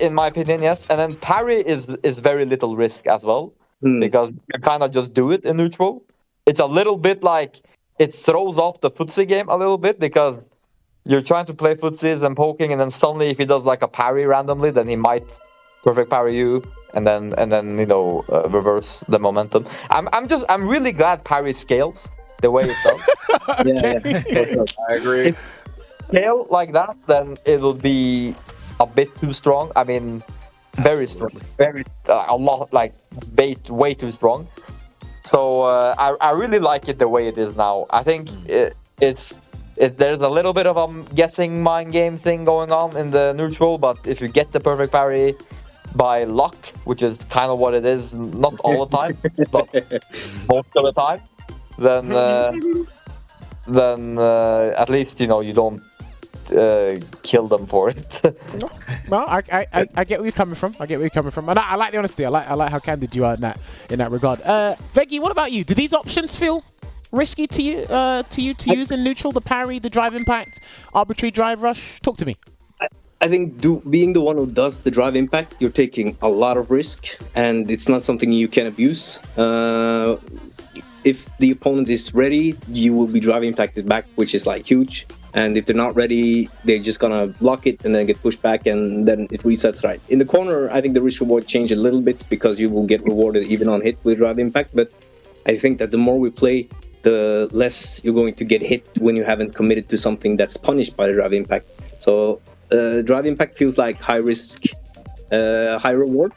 In my opinion, yes. And then parry is very little risk as well, because you kind of just do it in neutral. It's a little bit like it throws off the footsie game a little bit because you're trying to play footsies and poking, and then suddenly if he does like a parry randomly, then he might perfect parry you, and then reverse the momentum. I'm really glad parry scales the way it does. Okay. I agree. If scale like that, then it'll be a bit too strong. I mean, very strong, very a lot, like way too strong. So I really like it the way it is now. I think there's a little bit of a guessing mind game thing going on in the neutral, but if you get the perfect parry by luck, which is kind of what it is, not all the time, but most of the time, then at least you don't kill them for it. Well, I get where you're coming from. And I like the honesty. I like how candid you are in that regard. Veggey, what about you? Do these options feel risky to you to use in neutral? The parry, the drive impact, arbitrary drive rush. Talk to me. I think being the one who does the drive impact, you're taking a lot of risk, and it's not something you can abuse. If the opponent is ready, you will be drive impacted back, which is like huge. And if they're not ready, they're just gonna block it and then get pushed back, and then it resets right. In the corner, I think the risk reward changed a little bit because you will get rewarded even on hit with drive impact. But I think that the more we play, the less you're going to get hit when you haven't committed to something that's punished by the drive impact. So drive impact feels like high risk, high reward.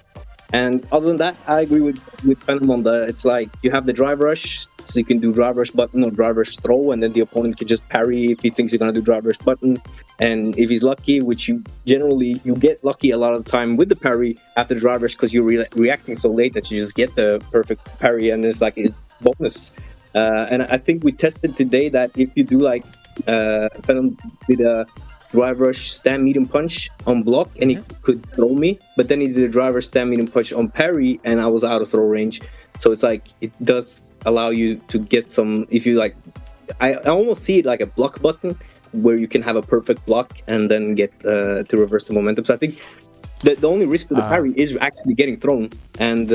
And other than that, I agree with Phenom on that. It's like you have the drive rush, so you can do drive rush button or drive rush throw, and then the opponent can just parry if he thinks you're gonna do drive rush button. And if he's lucky, which you get lucky a lot of the time with the parry after the drive rush because you're reacting so late that you just get the perfect parry, and it's like a bonus. And I think we tested today that if you do like Phenom did a drive rush stand medium punch on block and he could throw me, but then he did a drive rush stand medium punch on parry and I was out of throw range. So it's like it does allow you to get some, if you like, I almost see it like a block button where you can have a perfect block and then get to reverse the momentum. So I think the only risk with the parry is actually getting thrown, and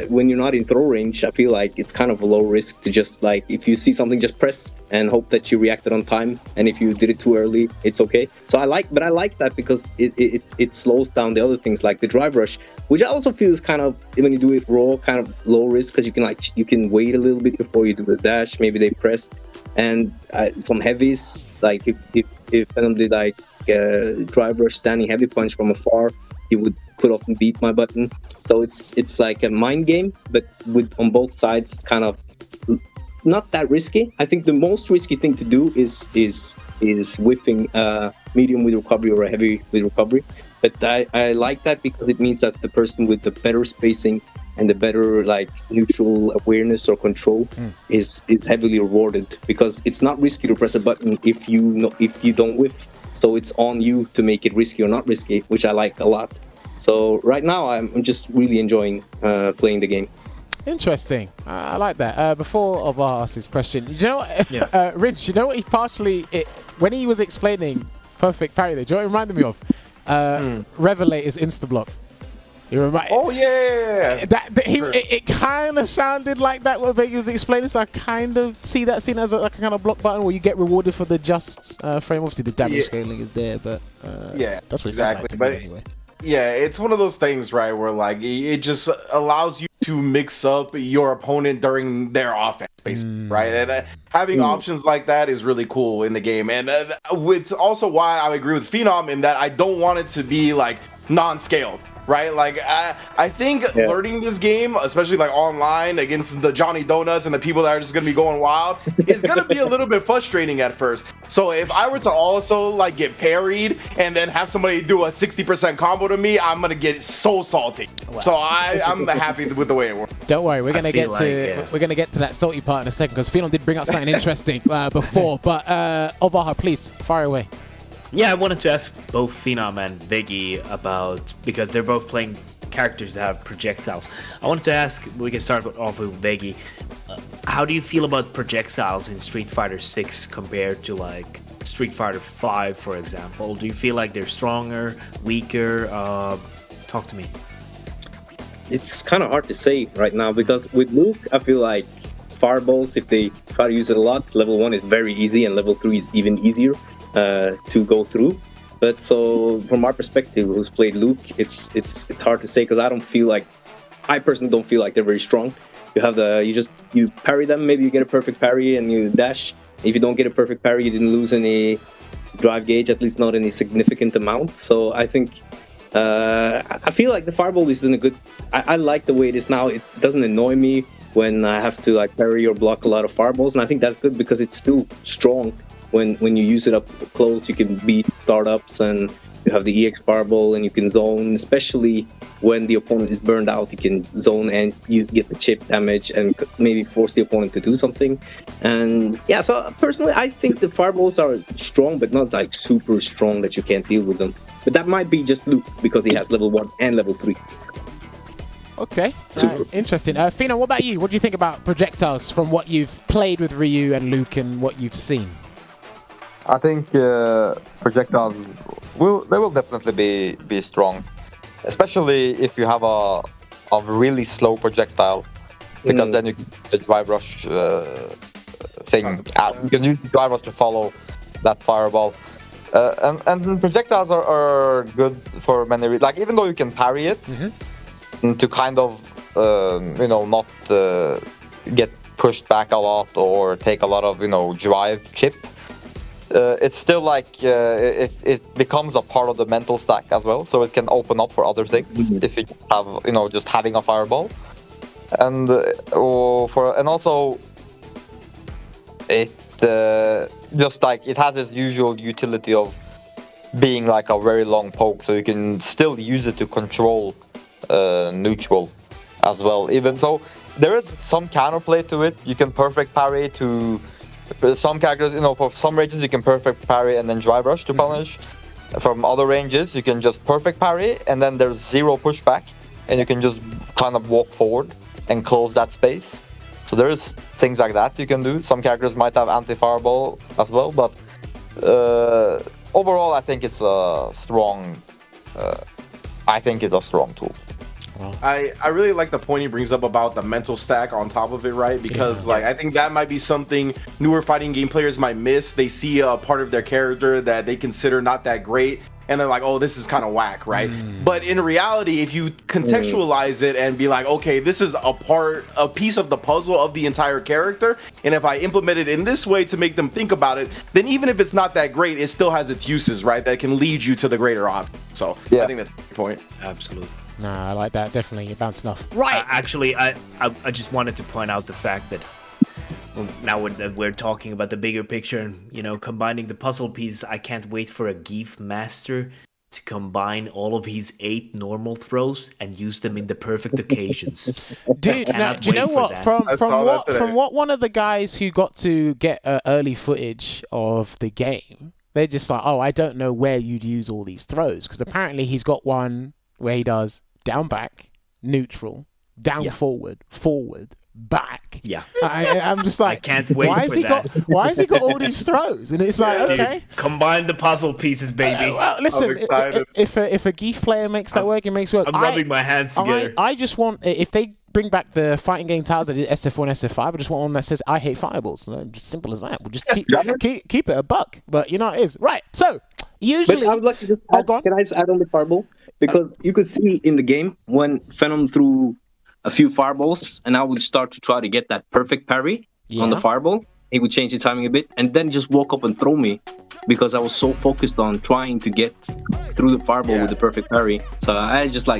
when you're not in throw range, I feel like it's kind of a low risk to just like, if you see something, just press and hope that you reacted on time, and if you did it too early, it's okay. So I like that because it slows down the other things like the drive rush, which I also feel is kind of, when you do it raw, kind of low risk because you can wait a little bit before you do the dash, maybe they press, and some heavies, like if Phenom did like drive rush standing heavy punch from afar, he could often beat my button. So it's like a mind game, but on both sides, it's kind of not that risky. I think the most risky thing to do is whiffing medium with recovery or a heavy with recovery. But I like that because it means that the person with the better spacing and the better like neutral awareness or control is heavily rewarded, because it's not risky to press a button if you don't whiff. So it's on you to make it risky or not risky, which I like a lot. So right now I'm just really enjoying playing the game. Interesting. I like that. Before Olvaha asks his question, you know what, Rynge, you know what he when he was explaining perfect parry there, do you know what it reminded me of? Revelator's insta-block. It kind of sounded like that what Veggey was explaining, so I kind of see that scene as like a kind of block button where you get rewarded for the just frame. Obviously the damage scaling is there, but that's what exactly. But anyway. Yeah, it's one of those things, right, where like it just allows you to mix up your opponent during their offense, basically, right? And having options like that is really cool in the game. And it's also why I agree with Phenom in that I don't want it to be like non-scaled. Right, like I think learning this game, especially like online against the Johnny Donuts and the people that are just gonna be going wild, is gonna be a little bit frustrating at first. So if I were to also like get parried and then have somebody do a 60% combo to me, I'm gonna get so salty. Wow. So I'm happy with the way it works. Don't worry, we're gonna get to that salty part in a second because Phenom did bring up something interesting before. But Olvaha, please fire away. Yeah, I wanted to ask both Phenom and Veggey about, because they're both playing characters that have projectiles. I wanted to ask, we can start off with Veggey. How do you feel about projectiles in Street Fighter 6 compared to like Street Fighter 5, for example? Do you feel like they're stronger, weaker? Talk to me. It's kind of hard to say right now because with Luke, I feel like fireballs, if they try to use it a lot, level 1 is very easy and level 3 is even easier to go through. But so from our perspective, who's played Luke, it's hard to say because I personally don't feel like they're very strong. You have you parry them, maybe you get a perfect parry and you dash. If you don't get a perfect parry, you didn't lose any drive gauge, at least not any significant amount. So I think I feel like the fireball is in a good. I like the way it is now. It doesn't annoy me when I have to like parry or block a lot of fireballs, and I think that's good because it's still strong. When you use it up close, you can beat startups, and you have the EX fireball, and you can zone, especially when the opponent is burned out. You can zone and you get the chip damage and maybe force the opponent to do something. And yeah, so personally, I think the fireballs are strong, but not like super strong that you can't deal with them. But that might be just Luke because he has level 1 and level 3. Okay, interesting. Phenom, what about you? What do you think about projectiles from what you've played with Ryu and Luke and what you've seen? I think projectiles will definitely be strong, especially if you have a really slow projectile, because then you can the drive rush thing. You can use the drive rush to follow that fireball, and projectiles are good for many reasons. Like even though you can parry it, to kind of not get pushed back a lot or take a lot of drive chip. It's still like it becomes a part of the mental stack as well, so it can open up for other things if you just have just having a fireball, and also it just like it has this usual utility of being like a very long poke, so you can still use it to control neutral as well. Even so, there is some counterplay to it. You can perfect parry to. Some characters, for some ranges you can perfect parry and then drive rush to punish. From other ranges you can just perfect parry and then there's zero pushback and you can just kind of walk forward and close that space. So there is things like that you can do. Some characters might have anti-fireball as well, but overall I think it's a strong tool. I really like the point he brings up about the mental stack on top of it, right? Because I think that might be something newer fighting game players might miss. They see a part of their character that they consider not that great, and they're like, oh, this is kind of whack, right? But in reality, if you contextualize it and be like, okay, this is a piece of the puzzle of the entire character, and if I implement it in this way to make them think about it, then even if it's not that great, it still has its uses, right? That can lead you to the greater option. So I think that's a good point. Absolutely. No, I like that. Definitely, you're bouncing off. Right. Actually, I just wanted to point out the fact that now we're talking about the bigger picture and combining the puzzle pieces. I can't wait for a Geef master to combine all of his 8 normal throws and use them in the perfect occasions. Dude, now, do you know what? From what one of the guys who got to get early footage of the game, they're just like, oh, I don't know where you'd use all these throws, because apparently he's got one where he does down back, neutral, down forward, back. Yeah. I'm just like, I can't wait why has he got all these throws? And it's like, okay. Dude, combine the puzzle pieces, baby. Well, listen, if a Geef player makes that work, it makes work. I'm rubbing my hands together. I just want, if they bring back the fighting game titles that did SF4 and SF5, I just want one that says, I hate fireballs. Just simple as that. We'll just keep it a buck. But it is. Right. So, usually... But I would like to just can I just add on the fireball? Because you could see in the game when Phenom threw a few fireballs, and I would start to try to get that perfect parry on the fireball. He would change the timing a bit, and then just walk up and throw me, because I was so focused on trying to get through the fireball with the perfect parry. So I just I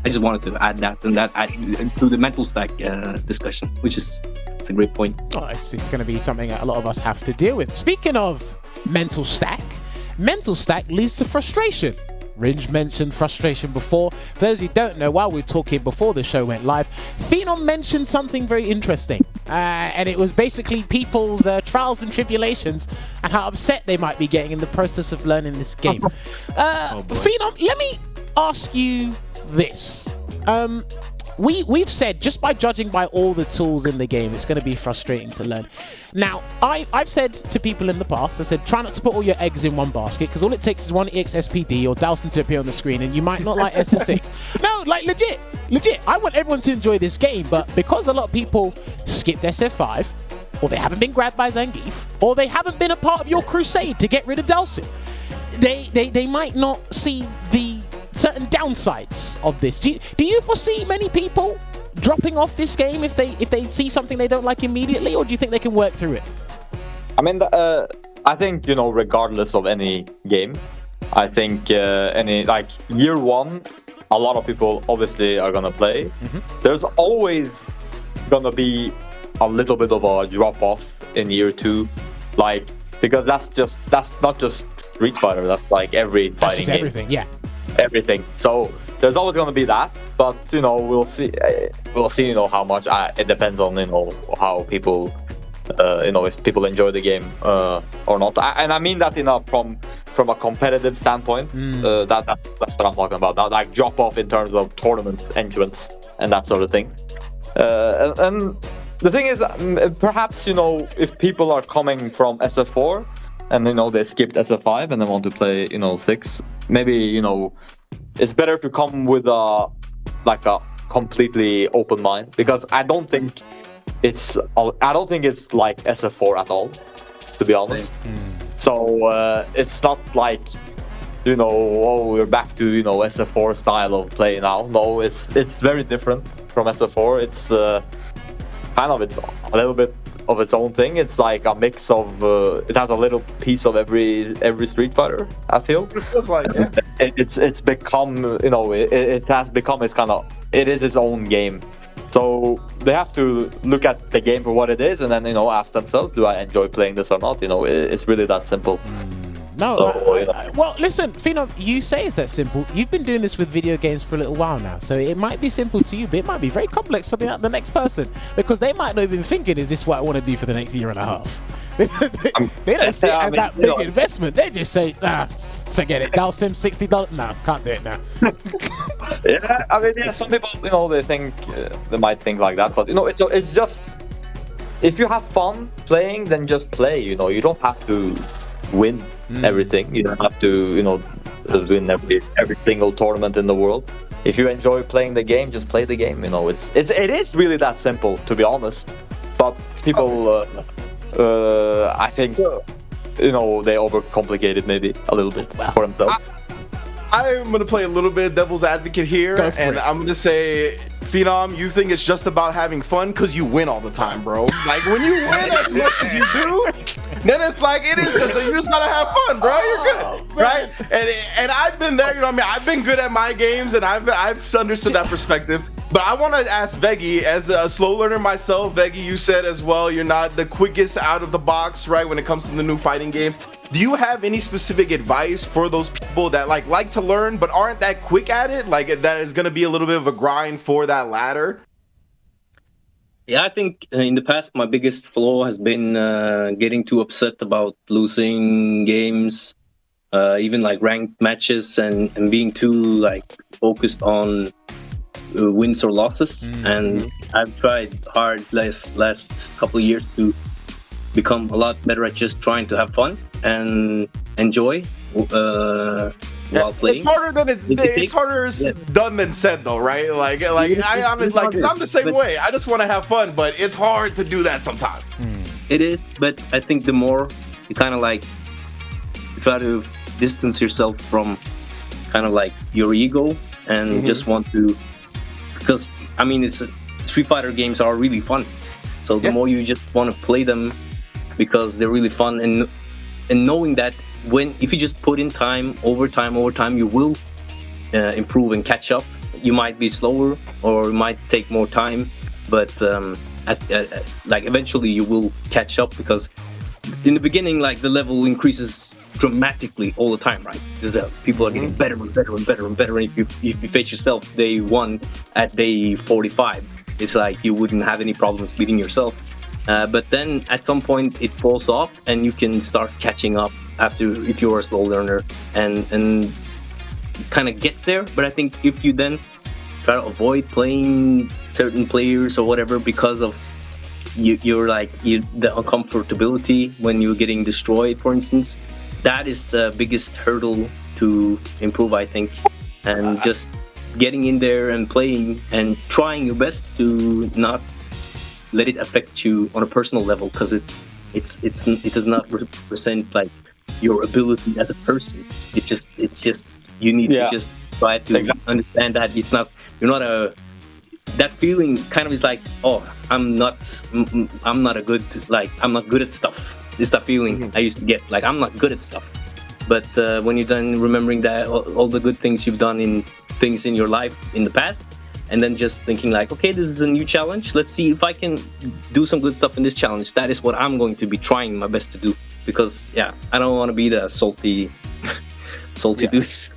just wanted to add that to the mental stack discussion, which is it's a great point. Oh, it's going to be something that a lot of us have to deal with. Speaking of mental stack leads to frustration. Rynge mentioned frustration before. For those who don't know, while we were talking before the show went live, Phenom mentioned something very interesting. And it was basically people's trials and tribulations and how upset they might be getting in the process of learning this game. Phenom, let me ask you this. We've said, just by judging by all the tools in the game, it's going to be frustrating to learn. Now, I've said to people in the past, I said, try not to put all your eggs in one basket, because all it takes is one EXSPD or Dowson to appear on the screen, and you might not like SF6. No, like legit. I want everyone to enjoy this game, but because a lot of people skipped SF5, or they haven't been grabbed by Zangief, or they haven't been a part of your crusade to get rid of Dowson, they might not see the certain downsides of this. Do you foresee many people dropping off this game if they see something they don't like immediately, or do you think they can work through it? I mean, I think, regardless of any game, I think year one, a lot of people obviously are gonna play. There's always gonna be a little bit of a drop off in year two, because that's not just Street Fighter, that's like every fighting game. Everything, yeah. Everything. So there's always going to be that, but we'll see how much. It depends on how people if people enjoy the game or not. And I mean that from a competitive standpoint. That's what I'm talking about. That, like, drop off in terms of tournament entrance and that sort of thing. And the thing is, perhaps if people are coming from SF4 and they skipped SF5 and they want to play 6, maybe it's better to come with a completely open mind, because I don't think it's like SF4 at all, to be honest. So it's not like we're back to SF4 style of play now. No, it's very different from SF4. It's it's a little bit of its own thing. It's like a mix of it has a little piece of every Street Fighter, I feel. It feels like, yeah. It's become it has become it is its own game. So they have to look at the game for what it is, and then ask themselves, do I enjoy playing this or not? It's really that simple. Well, listen, Phenom, you say it's that simple. You've been doing this with video games for a little while now, so it might be simple to you, but it might be very complex for the next person, because they might not even thinking, is this what I want to do for the next year and a half? They don't see it as that big investment. They just say, forget it. Now Sim $60. No, can't do it now. Some people, they think they might think like that, but it's just, if you have fun playing, then just play. You don't have to win everything. You don't have to win every single tournament in the world. If you enjoy playing the game, just play the game. It is really that simple, to be honest. But people I think they overcomplicate it maybe a little bit for themselves. I'm gonna play a little bit devil's advocate here, and I'm gonna say, Phenom, you think it's just about having fun because you win all the time, bro. Like, when you win as much as you do, then it's like it is, because you just gotta have fun, bro. You're good, right? And I've been there, I've been good at my games, and I've understood that perspective. But I want to ask Veggey, as a slow learner myself, Veggey, you said as well, you're not the quickest out of the box, right, when it comes to the new fighting games. Do you have any specific advice for those people that like to learn but aren't that quick at it? Like, that is going to be a little bit of a grind for that ladder? Yeah, I think in the past my biggest flaw has been getting too upset about losing games, even like ranked matches, and being too focused on wins or losses. And I've tried hard last couple of years to become a lot better at just trying to have fun and enjoy while playing. It's harder than it's harder done than said, though, right? Because I'm the same way. I just want to have fun, but it's hard to do that sometimes. It is, but I think the more you kind of try to distance yourself from kind of your ego and just want to, because because I mean, it's Street Fighter games are really fun. So the more you just want to play them because they're really fun, and knowing that if you just put in time over time, you will improve and catch up. You might be slower or it might take more time, but like eventually you will catch up, because in the beginning, like, the level increases dramatically all the time, right? People are getting better and better and better and better. And if you face yourself day 1 at day 45, it's like you wouldn't have any problems beating yourself. But then at some point it falls off, and you can start catching up if you're a slow learner and kind of get there. But I think if you then try to avoid playing certain players or whatever because of the uncomfortability when you're getting destroyed, for instance, that is the biggest hurdle to improve, I think. And just getting in there and playing and trying your best to not let it affect you on a personal level, because it does not represent like your ability as a person. It's just you need to just try to understand that that feeling kind of is like, oh, I'm not good at stuff. It's that feeling I used to get, like, I'm not good at stuff. But when you're done remembering that all the good things you've done in things in your life in the past, and then just thinking like, okay, this is a new challenge. Let's see if I can do some good stuff in this challenge. That is what I'm going to be trying my best to do, because I don't want to be the salty dudes.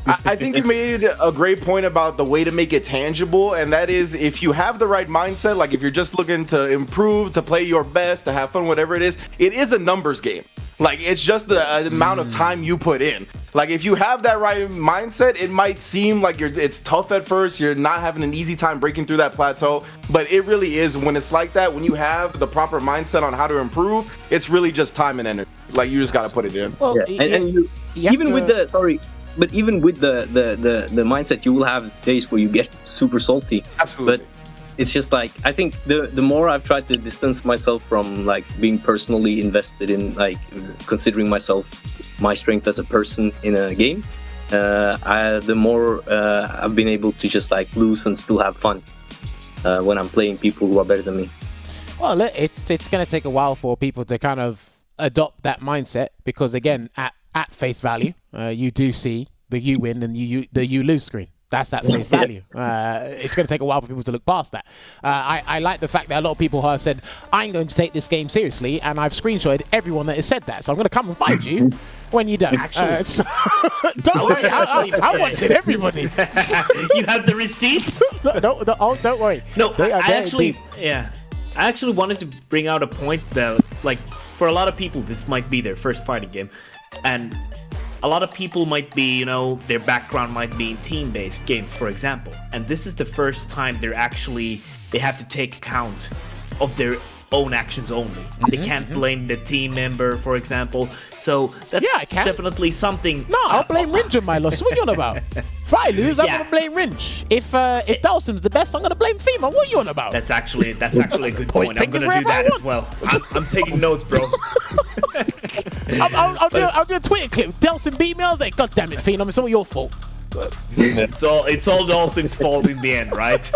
I think you made a great point about the way to make it tangible, and that is, if you have the right mindset, like if you're just looking to improve, to play your best, to have fun, whatever it is a numbers game. Like, it's just the amount of time you put in. Like, if you have that right mindset, it might seem like it's tough at first, you're not having an easy time breaking through that plateau, but it really is. When it's like that, when you have the proper mindset on how to improve, it's really just time and energy. Like, you just got to put it in. Well, even with the mindset, you will have days where you get super salty. Absolutely. But it's just like, I think the more I've tried to distance myself from like being personally invested in like considering my strength as a person in a game, the more I've been able to just like lose and still have fun when I'm playing people who are better than me. Well, it's going to take a while for people to kind of adopt that mindset, because again, at face value, you do see the you win and the you lose screen. That's at face value. It's going to take a while for people to look past that. I like the fact that a lot of people have said, I'm going to take this game seriously, and I've screenshotted everyone that has said that. So I'm going to come and find you when you're done. Actually, don't worry, I wanted everybody. You have the receipts? Don't worry. No, I actually wanted to bring out a point that, like, for a lot of people, this might be their first fighting game. And a lot of people might be, their background might be in team-based games, for example. And this is the first time they have to take account of their own actions only. They can't blame the team member, for example. So that's definitely something. No, I'll blame Rynge on my loss. What are you on about? If I lose, I'm going to blame Rynge. If Dawson's the best, I'm going to blame Phenom. What are you on about? That's actually a good point. I'm going to do that as well. I'm taking notes, bro. I'll do a Twitter clip. Dawson beat me. I was like, God damn it, Phenom, it's all your fault. It's all Dawson's fault in the end, right?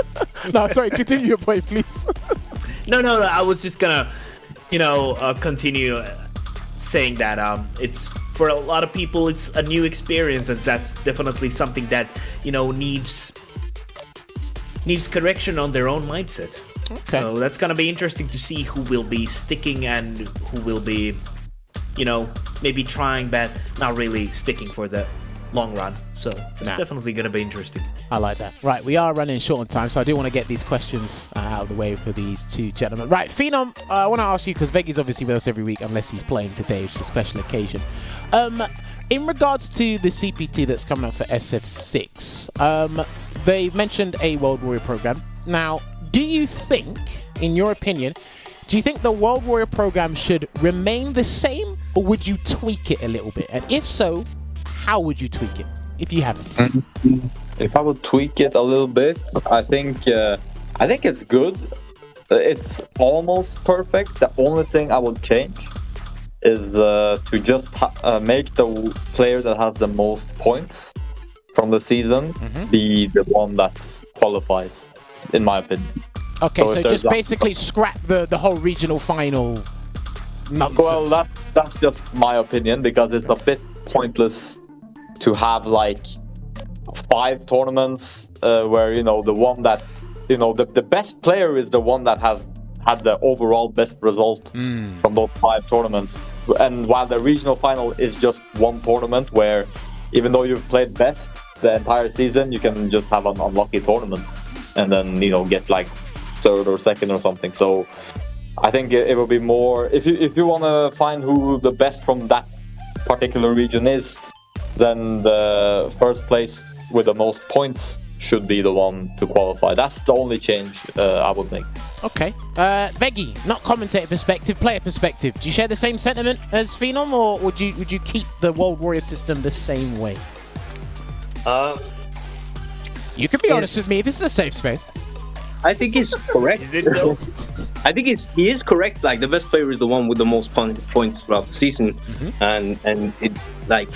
No, sorry, continue your point, please. No, I was just gonna, continue saying that it's, for a lot of people, it's a new experience, and that's definitely something that, needs correction on their own mindset. Okay. So that's gonna be interesting to see who will be sticking and who will be, maybe trying but not really sticking for the long run. So it's definitely going to be interesting. I like that. Right, we are running short on time, so I do want to get these questions out of the way for these two gentlemen. Right, Phenom, I want to ask you, because Veggey's obviously with us every week, unless he's playing today, which is a special occasion. In regards to the CP2 that's coming up for SF6, they mentioned a World Warrior program. Now, do you think, in your opinion, do you think the World Warrior program should remain the same, or would you tweak it a little bit? And if so, how would you tweak it, if you haven't? If I would tweak it a little bit, I think it's good. It's almost perfect. The only thing I would change is to just make the player that has the most points from the season be the one that qualifies. in my opinion. Okay, so if there's just basically scrap the whole regional final nonsense. Well, that's just my opinion, because it's a bit pointless to have like 5 tournaments where the one that the best player is the one that has had the overall best result from those 5 tournaments, and while the regional final is just one tournament where even though you've played best the entire season, you can just have an unlucky tournament and then get like 3rd or 2nd or something. So I think it will be more, if you want to find who the best from that particular region is, then the first place with the most points should be the one to qualify. That's the only change I would make. Okay. Veggey, not commentator perspective, player perspective. Do you share the same sentiment as Phenom, or would you keep the World Warrior system the same way? You can be honest with me. This is a safe space. I think he's correct. Is it though? I think he is correct. Like, the best player is the one with the most points throughout the season, and it, like,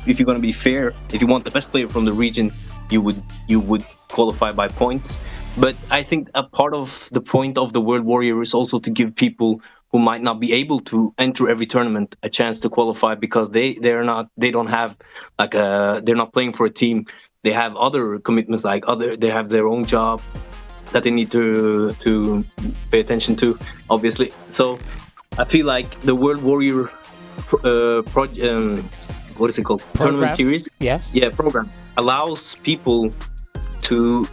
if you're gonna be fair, if you want the best player from the region, you would qualify by points. But I think a part of the point of the World Warrior is also to give people who might not be able to enter every tournament a chance to qualify, because they don't have like they're not playing for a team. They have other commitments, they have their own job that they need to pay attention to, obviously. So I feel like the World Warrior what is it called? Program? Tournament series? Yes. Yeah, program allows people to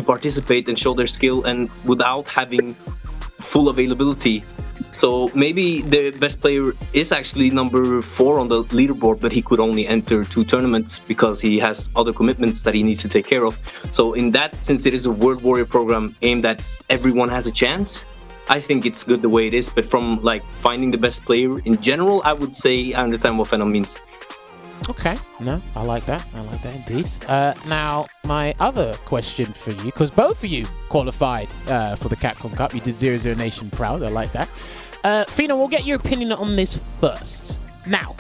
participate and show their skill, and without having full availability. So maybe the best player is actually number 4 on the leaderboard, but he could only enter 2 tournaments because he has other commitments that he needs to take care of. So in that, since it is a World Warrior program aimed at everyone has a chance, I think it's good the way it is. But from like finding the best player in general, I would say I understand what Phenom means. Okay, no, I like that. I like that indeed. Now, my other question for you, because both of you qualified for the Capcom Cup. You did 00 Nation proud. I like that. Phenom, we'll get your opinion on this first. Now,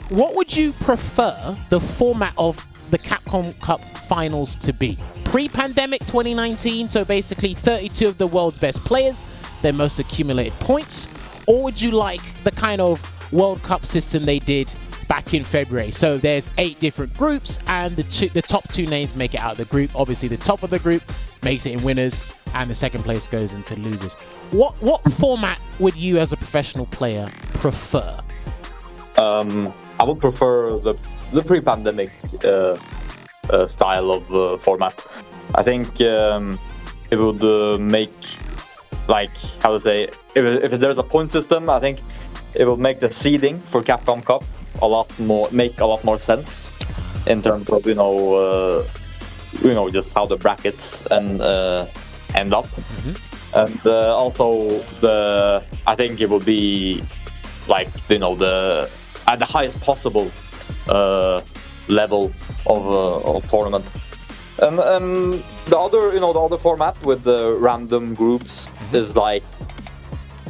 what would you prefer the format of the Capcom Cup finals to be? Pre-pandemic 2019, so basically 32 of the world's best players, their most accumulated points, or would you like the kind of World Cup system they did back in February? So there's 8 different groups, and the top 2 names make it out of the group. Obviously, the top of the group makes it in winners, and the second place goes into losers. What format would you, as a professional player, prefer? I would prefer the pre-pandemic style of format. I think it would make, like, how to say, if there's a point system, I think it will make the seeding for Capcom Cup make a lot more sense in terms of just how the brackets and end up, and also I think it will be like at the highest possible level of tournament, and the other format with the random groups is like,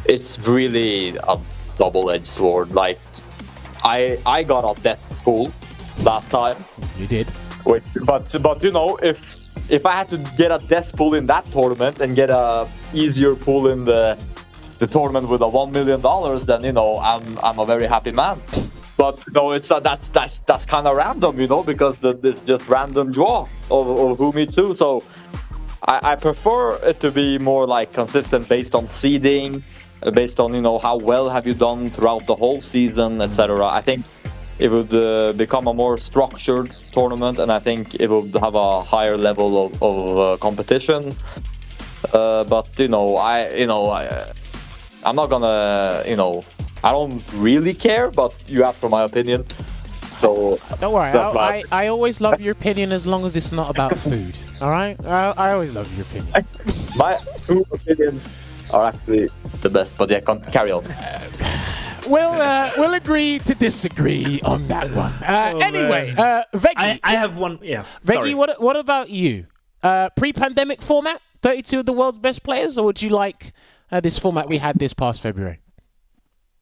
it's really a double-edged sword. Like, I got a death pool last time. You did. But if I had to get a death pool in that tournament and get a easier pool in the tournament with a $1 million, then I'm a very happy man. But that's kind of random, because it's just random draw of who meets who. So I prefer it to be more like consistent, based on seeding, based on how well have you done throughout the whole season, etc. I think it would become a more structured tournament, and I think it would have a higher level of competition. But I'm not gonna, I don't really care. But you asked for my opinion, so don't worry. I always love your opinion as long as it's not about food. All right, I always love your opinion. My 2 opinions are actually the best, but yeah, carry on. We'll agree to disagree on that one. Anyway, Veggey, I have one. Yeah, Veggey, what about you? Pre-pandemic format, 32 of the world's best players, or would you like this format we had this past February?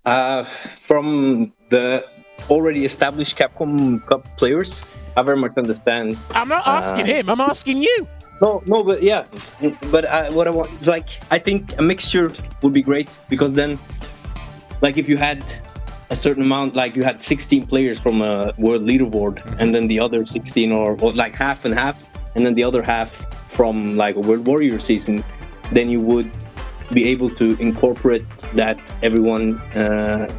From the already established Capcom Cup players, I very much understand. I'm not asking him. I'm asking you. No, but yeah, but what I want, like, I think a mixture would be great, because then, like, if you had a certain amount, like you had 16 players from a world leaderboard, and then the other 16, or like half and half, and then the other half from like a World Warrior season, then you would be able to incorporate that everyone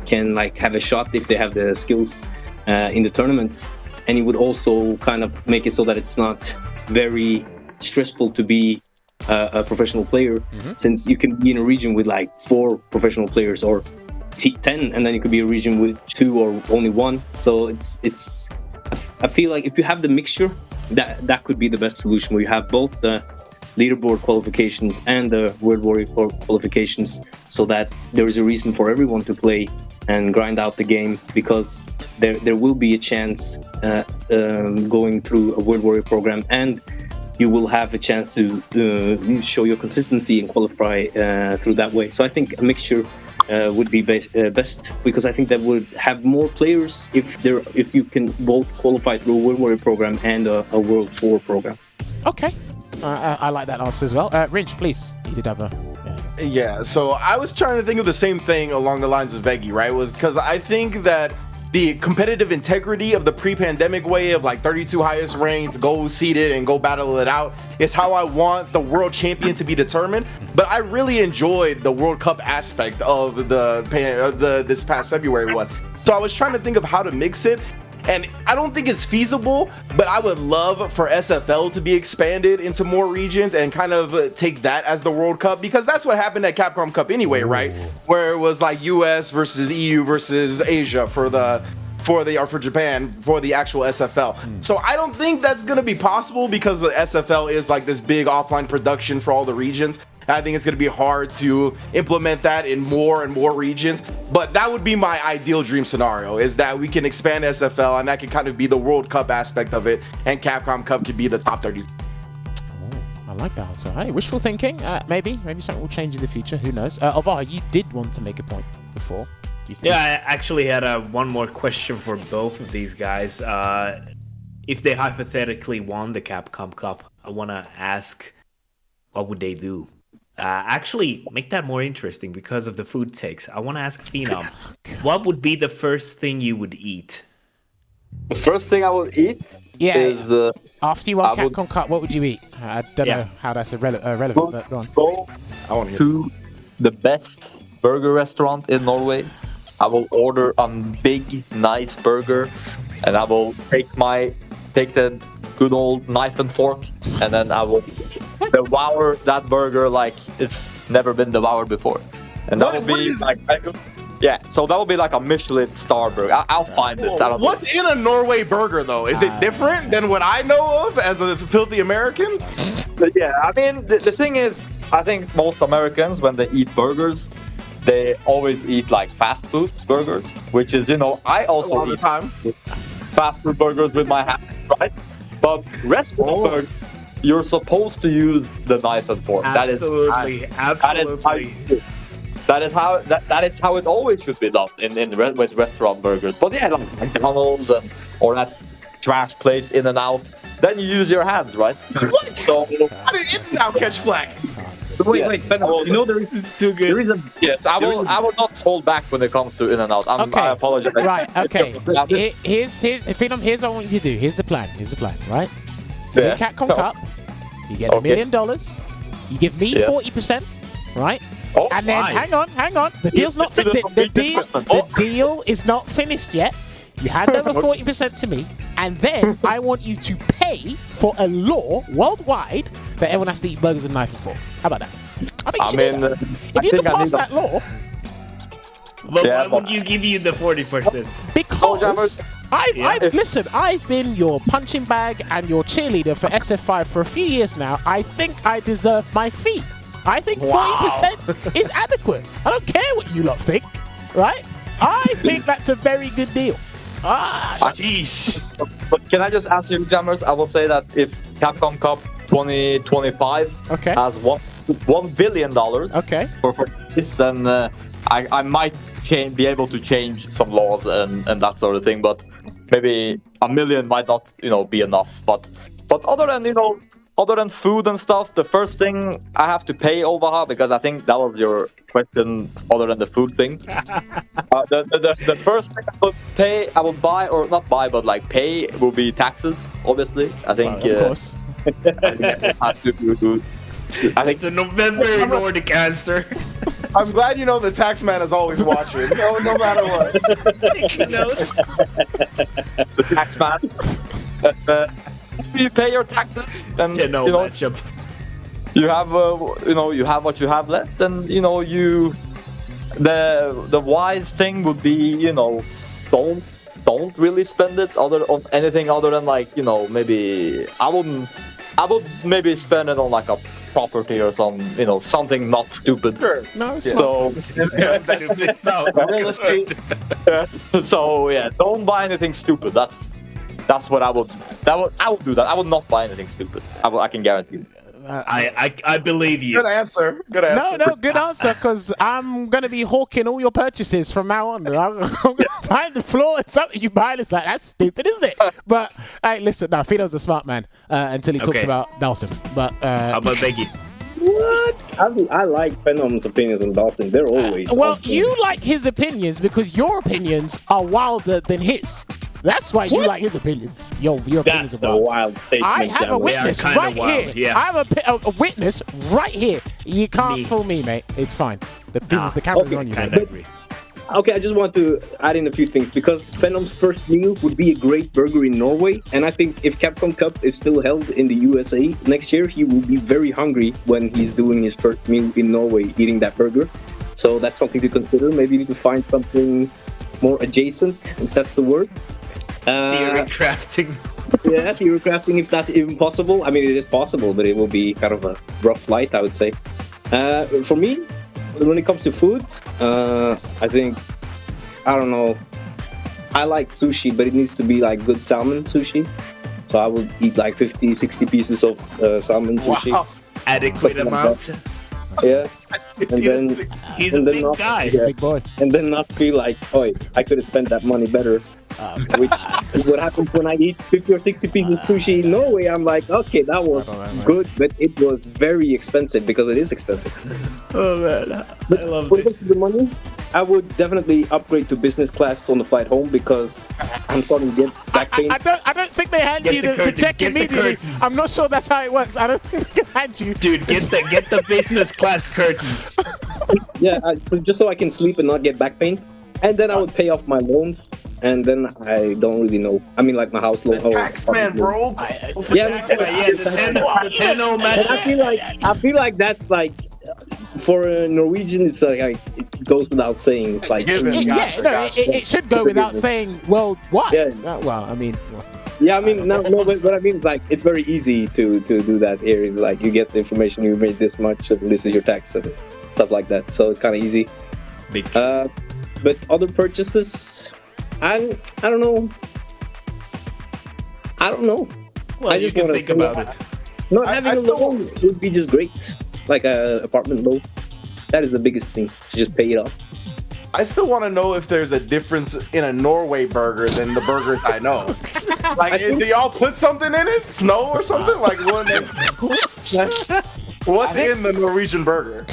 can like have a shot if they have the skills in the tournaments, and you would also kind of make it so that it's not very stressful to be a professional player, since you can be in a region with like 4 professional players, or 10, and then you could be a region with 2 or only 1. So it's I feel like if you have the mixture, that could be the best solution, where you have both the leaderboard qualifications and the World Warrior qualifications, so that there is a reason for everyone to play and grind out the game, because there will be a chance going through a World Warrior program, and you will have a chance to show your consistency and qualify through that way. So I think a mixture would be best, because I think that would have more players if you can both qualify through a World Warrior program and a World Tour program. Okay, I like that answer as well. Rynge, please, you did have a... Yeah, so I was trying to think of the same thing along the lines of Veggey, right? Was because I think that the competitive integrity of the pre-pandemic way of like 32 highest ranked, go seeded and go battle it out is how I want the world champion to be determined. But I really enjoyed the World Cup aspect of this past February one. So I was trying to think of how to mix it. And I don't think it's feasible, but I would love for SFL to be expanded into more regions and kind of take that as the World Cup, because that's what happened at Capcom Cup anyway, right? Where it was like US versus EU versus Asia for Japan for the actual SFL. So I don't think that's gonna be possible, because the SFL is like this big offline production for all the regions. I think it's going to be hard to implement that in more and more regions, but that would be my ideal dream scenario, is that we can expand SFL and that can kind of be the World Cup aspect of it, and Capcom Cup could be the top 30. I like that answer. Hey, wishful thinking. Maybe something will change in the future. Who knows? Olvaha, you did want to make a point before. Yeah, I actually had one more question for both of these guys. If they hypothetically won the Capcom Cup, I want to ask, what would they do? Actually, make that more interesting because of the food takes. I want to ask Phenom, what would be the first thing you would eat? The first thing I would eat is... after you won Capcom Cup, what would you eat? I don't know how that's relevant, but go on. I want to the best burger restaurant in Norway. I will order a big, nice burger, and I will take the good old knife and fork, and then I will devour that burger like it's never been devoured before. And that will be like, so that will be like a Michelin star burger. I'll find it. What's in a Norway burger though? Is it different than what I know of as a filthy American? Yeah, I mean, the thing is, I think most Americans, when they eat burgers, they always eat like fast food burgers, which is, I also eat fast food burgers with my hands, right? But restaurant burgers, you're supposed to use the knife and fork. Absolutely. That is how it always should be done with restaurant burgers. But yeah, like McDonald's or that trash place In-N-Out, then you use your hands, right? What? So how did In-N-Out catch flack? Wait, but there is... It's too good. Yes, I will not hold back when it comes to In-N-Out. I apologize. Right, okay. Here's what I want you to do. Here's the plan, right? You win Capcom Cup, you get $1 million, you give me 40%, right? And then, hang on. The deal's not the deal is not finished yet. You hand over 40% to me, and then I want you to pay for a law worldwide that everyone has to eat burgers and knife and fork. How about that? I mean, if you can pass that law... But why would you give you the 40%? Because I've been your punching bag and your cheerleader for SF5 for a few years now. I think I deserve my fee. I think 40% is adequate. I don't care what you lot think, right? I think that's a very good deal. Jeez. But can I just ask you, Jammerz? I will say that if Capcom Cup 2025 has $1 billion for this, then I might be able to change some laws and that sort of thing. But maybe $1 million might not, be enough. But other than other than food and stuff, the first thing I have to pay Olvaha, because I think that was your question other than the food thing. The first thing I would buy, or not buy, but like pay, will be taxes, obviously. I think. Of course. I think it's a very Nordic answer. I'm glad you know the tax man is always watching. No matter what. He knows. The tax man. You pay your taxes, and matchup. You have you have what you have left, and the wise thing would be don't really spend it on anything other than like maybe I would maybe spend it on like a property or something not stupid. Sure. No, it's so real estate. So yeah, don't buy anything stupid. That's what I would do that. I would not buy anything stupid. I can guarantee. I believe you. Good answer. Good answer. No, good answer, because I'm going to be hawking all your purchases from now on. I'm going to find the floor and something you buy. It's like, that's stupid, isn't it? But, hey, listen, no, Pheno's a smart man until he talks about Dawson. But, how about Veggey? What? I like Phenom's opinions on Dawson. They're always well, you like his opinions because your opinions are wilder than his. That's why you like his opinions. Your opinions are wild statement. I have a witness right here. Yeah. I have a witness right here. You can't fool me, mate. It's fine. The camera's on you. Okay, I just want to add in a few things because Phenom's first meal would be a great burger in Norway, and I think if Capcom Cup is still held in the USA next year, he will be very hungry when he's doing his first meal in Norway, eating that burger. So that's something to consider. Maybe you need to find something more adjacent, if that's the word. Theory crafting. Yeah, theory crafting, if that's even possible. I mean, it is possible, but it will be kind of a rough flight, I would say. For me, when it comes to food, I don't know. I like sushi, but it needs to be like good salmon sushi. So I would eat like 50, 60 pieces of salmon sushi. Wow. Adequate amount. Yeah. And then he's a big guy. He's a big boy. And then not feel like, oh, I could have spent that money better. Which is what happens when I eat 50 or 60 pieces of sushi in Norway. I'm like, okay, that was good, but it was very expensive because it is expensive. Oh man, but I love when it this. comes to the money, I would definitely upgrade to business class on the flight home because I'm starting to get back pain. I don't think they hand you the check immediately. I'm not sure that's how it works. I don't think they can hand you. Dude, get the business class curtain. Yeah, just so I can sleep and not get back pain. And then I would pay off my loans. And then I don't really know. I mean, like my house loan. The taxman, bro. Yeah, the 10-0 match. And I feel like that's like for a Norwegian, it's like it goes without saying. It's like it should go without saying worldwide. Yeah. Well, I mean. Yeah, I mean, no, but I mean, like, it's very easy to do that here. Like, you get the information, you made this much, and this is your tax, and stuff like that. So it's kind of easy. But other purchases, I don't know. Well, I just want to think about it. Not having a loan would be just great. Like an apartment loan. That is the biggest thing, to just pay it off. I still want to know if there's a difference in a Norway burger than the burgers I know. Like, do y'all put something in it? Snow or something? Like, what's in the Norwegian burger?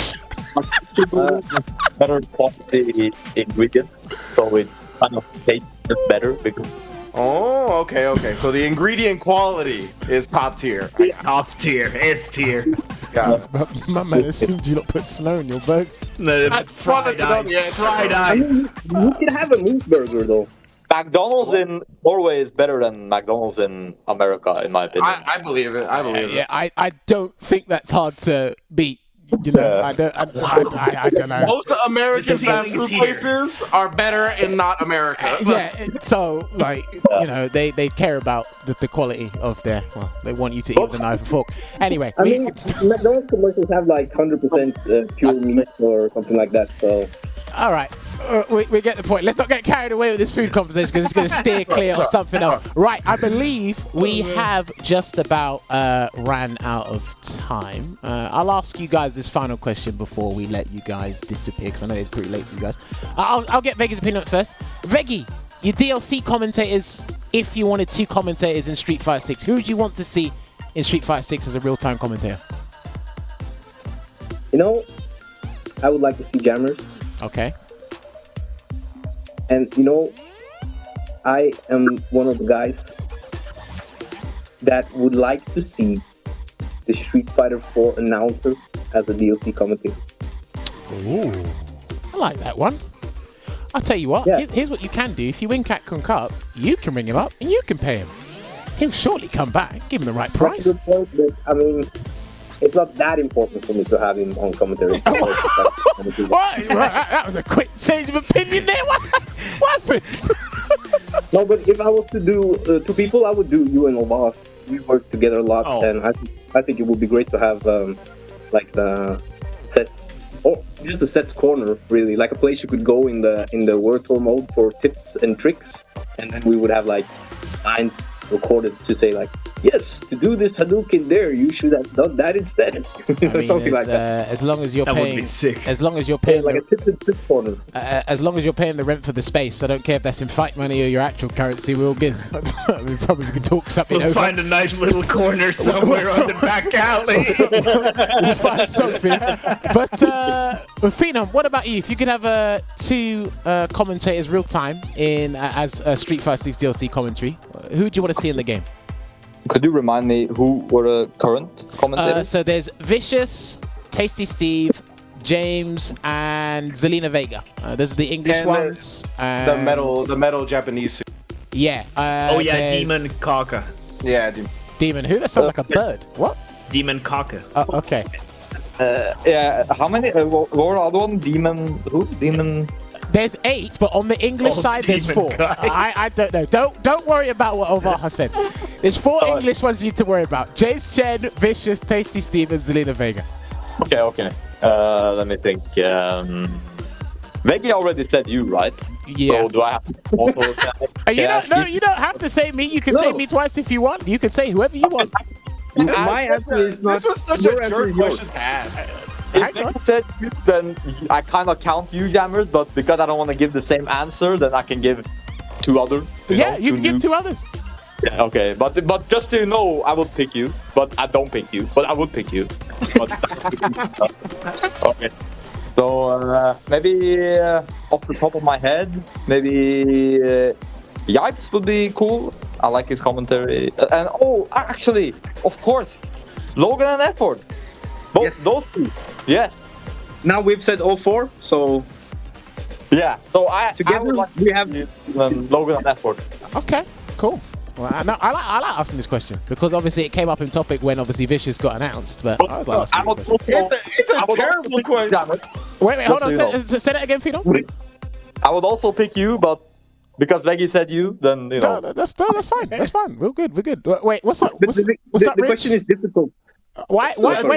Better quality ingredients, so it kind of tastes just better. Because oh, okay. So the ingredient quality is top tier. Top tier, S tier. Yeah. My man assumed you don't put snow in your burger. No, fried ice. Fried ice. I mean, you can have a meat burger though. McDonald's in Norway is better than McDonald's in America, in my opinion. I believe it. Yeah, I don't think that's hard to beat. You know, I don't know. Most American fast food places are better in not America. Yeah, so like they care about the quality of their. Well, they want you to eat with a knife and fork. Anyway, I mean, McDonald's commercials have like 100% pure meat or something like that. So. All right, we get the point. Let's not get carried away with this food conversation because it's going to steer clear of something else. Right, I believe we have just about ran out of time. I'll ask you guys this final question before we let you guys disappear because I know it's pretty late for you guys. I'll get Veggey's opinion first. Veggey, your DLC commentators, if you wanted 2 commentators in Street Fighter 6, who would you want to see in Street Fighter 6 as a real-time commentator? You know, I would like to see Jammerz. Okay. And you know, I am one of the guys that would like to see the Street Fighter 4 announcer as a DLC commentator. Ooh, I like that one. I'll tell you what, here's what you can do. If you win Capcom Cup, you can ring him up and you can pay him. He'll surely come back. Give him the right price. That's a good point, but I mean, it's not that important for me to have him on commentary. What? That was a quick change of opinion there. What happened? No, but if I was to do two people, I would do you and Olvaha. We work together a lot, and I think it would be great to have like the sets, or just the sets corner, really, like a place you could go in the World Tour mode for tips and tricks, and then we would have like lines recorded to say like, yes, to do this Hadouken there, you should have done that instead. Something like that. As long as you're That paying, would be sick. as long as you're paying, like a tips and tricks corner. As long as you're paying the rent for the space, I don't care if that's in fight money or your actual currency. We'll get. We probably can talk something We'll over. find a nice little corner somewhere on the back alley. We'll find something. But Phenom, what about you? If you could have two commentators real time in as Street Fighter 6 DLC commentary, who do you want to see in the game? Could you remind me who were the current commentators? So there's Vicious, Tasty Steve, James, and Zelina Vega. Those are the English And ones. The metal Japanese. Yeah. Oh yeah, there's Demon Kaka. Yeah, Demon who? That sounds like a bird. What? Demon Kaka. Okay. Yeah, how many? What were the other one? Demon who? Demon. There's 8, but on the English side, there's 4. I don't know. Don't worry about what Olvaha said. There's 4 English ones you need to worry about. James Chen, Vicious, Tasty Steve, and Zelina Vega. Okay. Let me think. Veggey already said you, right? Yeah. So do I have to also you don't have to say me. You can say me twice if you want. You can say whoever you want. My answer is not. This was such a jerk question to ask. If Veggey said you, then I kind of count you, Jammerz, but because I don't want to give the same answer, then I can give 2 others. You can give 2 others. Yeah, okay, but just so you know, I would pick you, but I don't pick you, but I would pick you. Okay. So maybe off the top of my head, maybe Yipes would be cool. I like his commentary. And actually, of course, Logan and Effort. Those 2. Yes. Now we've said all 4, so yeah. So together I would like we have Logan and Effort. Okay, cool. Well, I like asking this question because obviously it came up in topic when obviously Vicious got announced. But I was like, it's a terrible question. Wait, hold on. Say that again, Phenom. I would also pick you, but because Veggey said you, then you know. No, that's fine. That's fine. We're good. Wait, what's up? What's up, the question is difficult. Wait, hold on.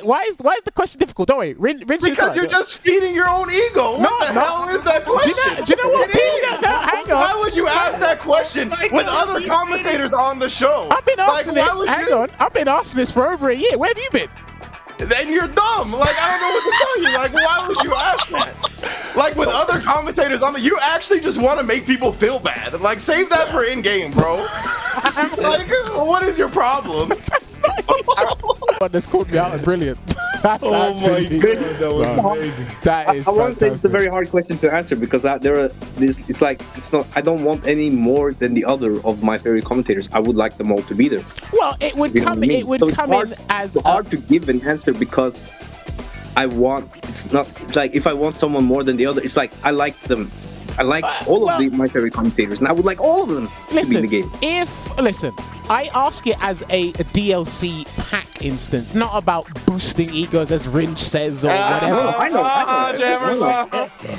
Why is the question difficult? Don't worry. Because you're just feeding your own ego. What the hell is that question? Do you know what? Hang on. Why would you ask that question with other commentators on the show? I've been asking this. Hang on. I've been asking this for over a year. Where have you been? Then you're dumb. Like, I don't know what to tell you. Like, why would you ask that? Like, with other commentators on you actually just want to make people feel bad. Like, save that for in-game, bro. Like, what is your problem? This called me out. Brilliant. That's my god, that was amazing. That is. I want to say it's a very hard question to answer because I don't want any more than the other of my favorite commentators. I would like them all to be there. Well, it would come in as hard to give an answer because it's not like if I want someone more than the other, it's like I like them. I like all of my favorite commentators, and I would like all of them to be in the game. I ask it as a DLC pack instance, not about boosting egos, as Rynge says, or whatever. I know.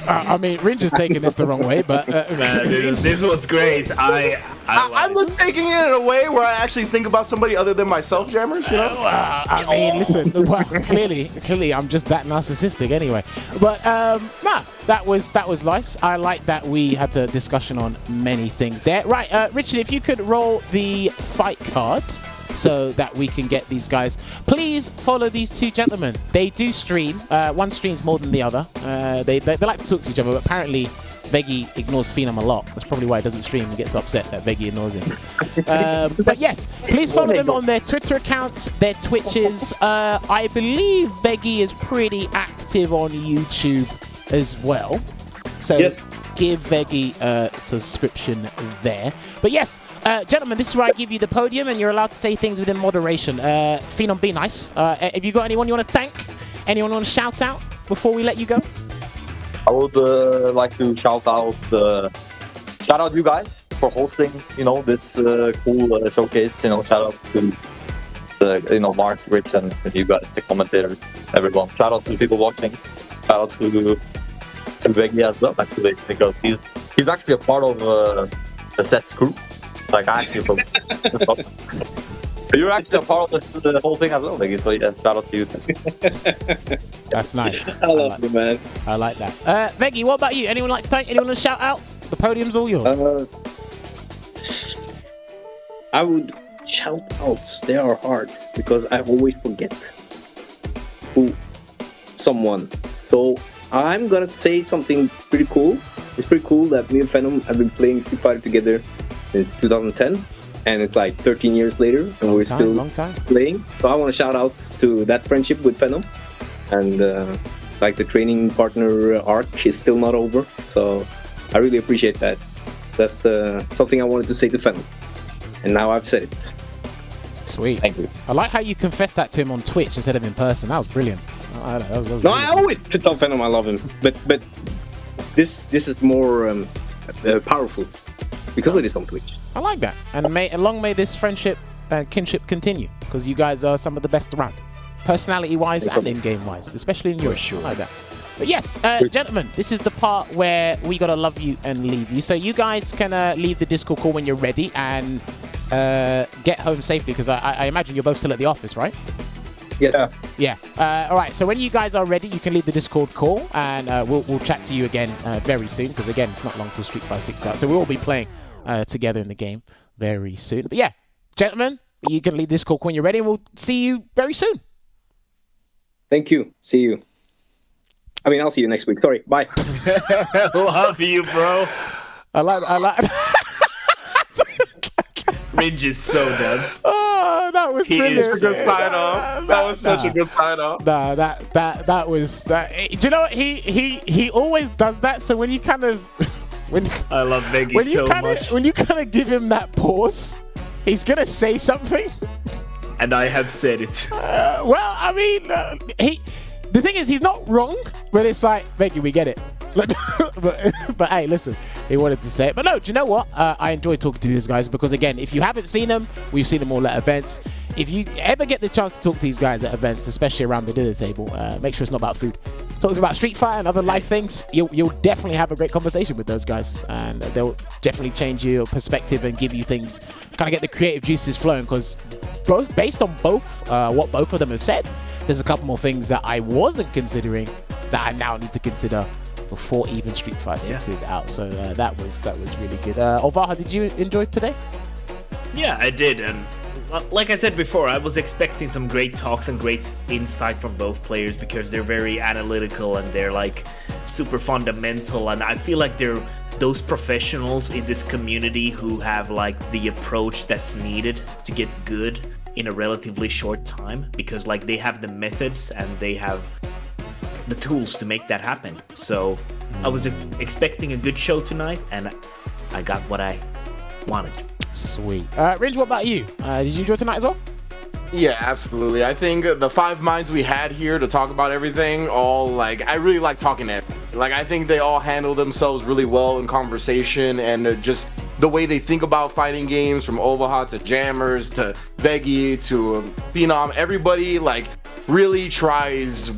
I mean, Rynge is taking this the wrong way, but dude, this was great. I'm just taking it in a way where I actually think about somebody other than myself, Jammerz. You know? I mean, listen. Well, clearly, I'm just that narcissistic anyway. But that was nice. I like that we had a discussion on many things there. Right, Richard, if you could roll the fight card so that we can get these guys. Please follow these 2 gentlemen. They do stream. One streams more than the other. They like to talk to each other, but apparently Veggey ignores Phenom a lot. That's probably why he doesn't stream and gets upset that Veggey ignores him. But yes, please follow them on their Twitter accounts, their Twitches. I believe Veggey is pretty active on YouTube as well. So give Veggey a subscription there. But yes, gentlemen, this is where I give you the podium and you're allowed to say things within moderation. Phenom, be nice. Have you got anyone you want to thank? Anyone want to shout out before we let you go? I would like to shout out you guys for hosting, this cool showcase. Shout out to Mark, Rich, and you guys, the commentators, everyone. Shout out to the people watching. Shout out to Veggey as well, actually, because he's actually a part of the set's crew. Like I actually, you're actually a part of the whole thing as well, Veggey. So yeah, shout out to you. That's nice. I love you, man. I like that. Veggey, what about you? Anyone like to thank? Anyone want to shout out? The podium's all yours. I would shout outs. They are hard because I always forget someone. So I'm gonna say something pretty cool. It's pretty cool that me and Phenom have been playing Street Fighter together since 2010, and it's like 13 years later, and we're still playing. So I want to shout out to that friendship with Phenom, and like the training partner arc is still not over. So I really appreciate that. That's something I wanted to say to Phenom, and now I've said it. Sweet. Thank you. I like how you confessed that to him on Twitch instead of in person. That was brilliant. I always tell Phenom I love him, but this is more powerful because it is on Twitch. I like that, and long may this friendship and kinship continue, because you guys are some of the best around, personality-wise and in-game-wise, especially in Europe. Sure. I like that. But yes, gentlemen, this is the part where we gotta love you and leave you. So you guys can leave the Discord call when you're ready and get home safely, because I imagine you're both still at the office, right? Yes. Yeah. All right. So when you guys are ready, you can leave the Discord call, and we'll chat to you again very soon. Because again, it's not long till Street Fighter 6 out, so we'll all be playing together in the game very soon. But yeah, gentlemen, you can leave the Discord call when you're ready, and we'll see you very soon. Thank you. See you. I mean, I'll see you next week. Sorry. Bye. Love you, bro. I like. Rynge is so done. Oh, that was brilliant. Such a good sign off. That was such a good sign off. Nah, that was that. Do you know what? He always does that. So when you kind of I love Veggey so much. When you kind of give him that pause, he's gonna say something. And I have said it. Well, I mean, the thing is, he's not wrong, but it's like, Veggey, we get it. but hey, listen, he wanted to say it. But no, do you know what? I enjoy talking to these guys because, again, if you haven't seen them, we've seen them all at events. If you ever get the chance to talk to these guys at events, especially around the dinner table, make sure it's not about food. Talk about Street Fighter and other life things. You'll definitely have a great conversation with those guys, and they'll definitely change your perspective and give you things, kind of get the creative juices flowing. Because based on what both of them have said, there's a couple more things that I wasn't considering that I now need to consider before even Street Fighter 6 is out. So that was really good. Olvaha, did you enjoy today? Yeah, I did, and like I said before, I was expecting some great talks and great insight from both players because they're very analytical and they're like super fundamental, and I feel like they're those professionals in this community who have like the approach that's needed to get good in a relatively short time, because like they have the methods and they have the tools to make that happen. So I was expecting a good show tonight, and I got what I wanted. Sweet. Rynge, what about you? Did you enjoy tonight as well? Yeah, absolutely. I think the 5 minds we had here to talk about everything, I really like talking to everyone. Like, I think they all handle themselves really well in conversation, and just the way they think about fighting games, from Olvaha to Jammerz to Veggey to Phenom, everybody really tries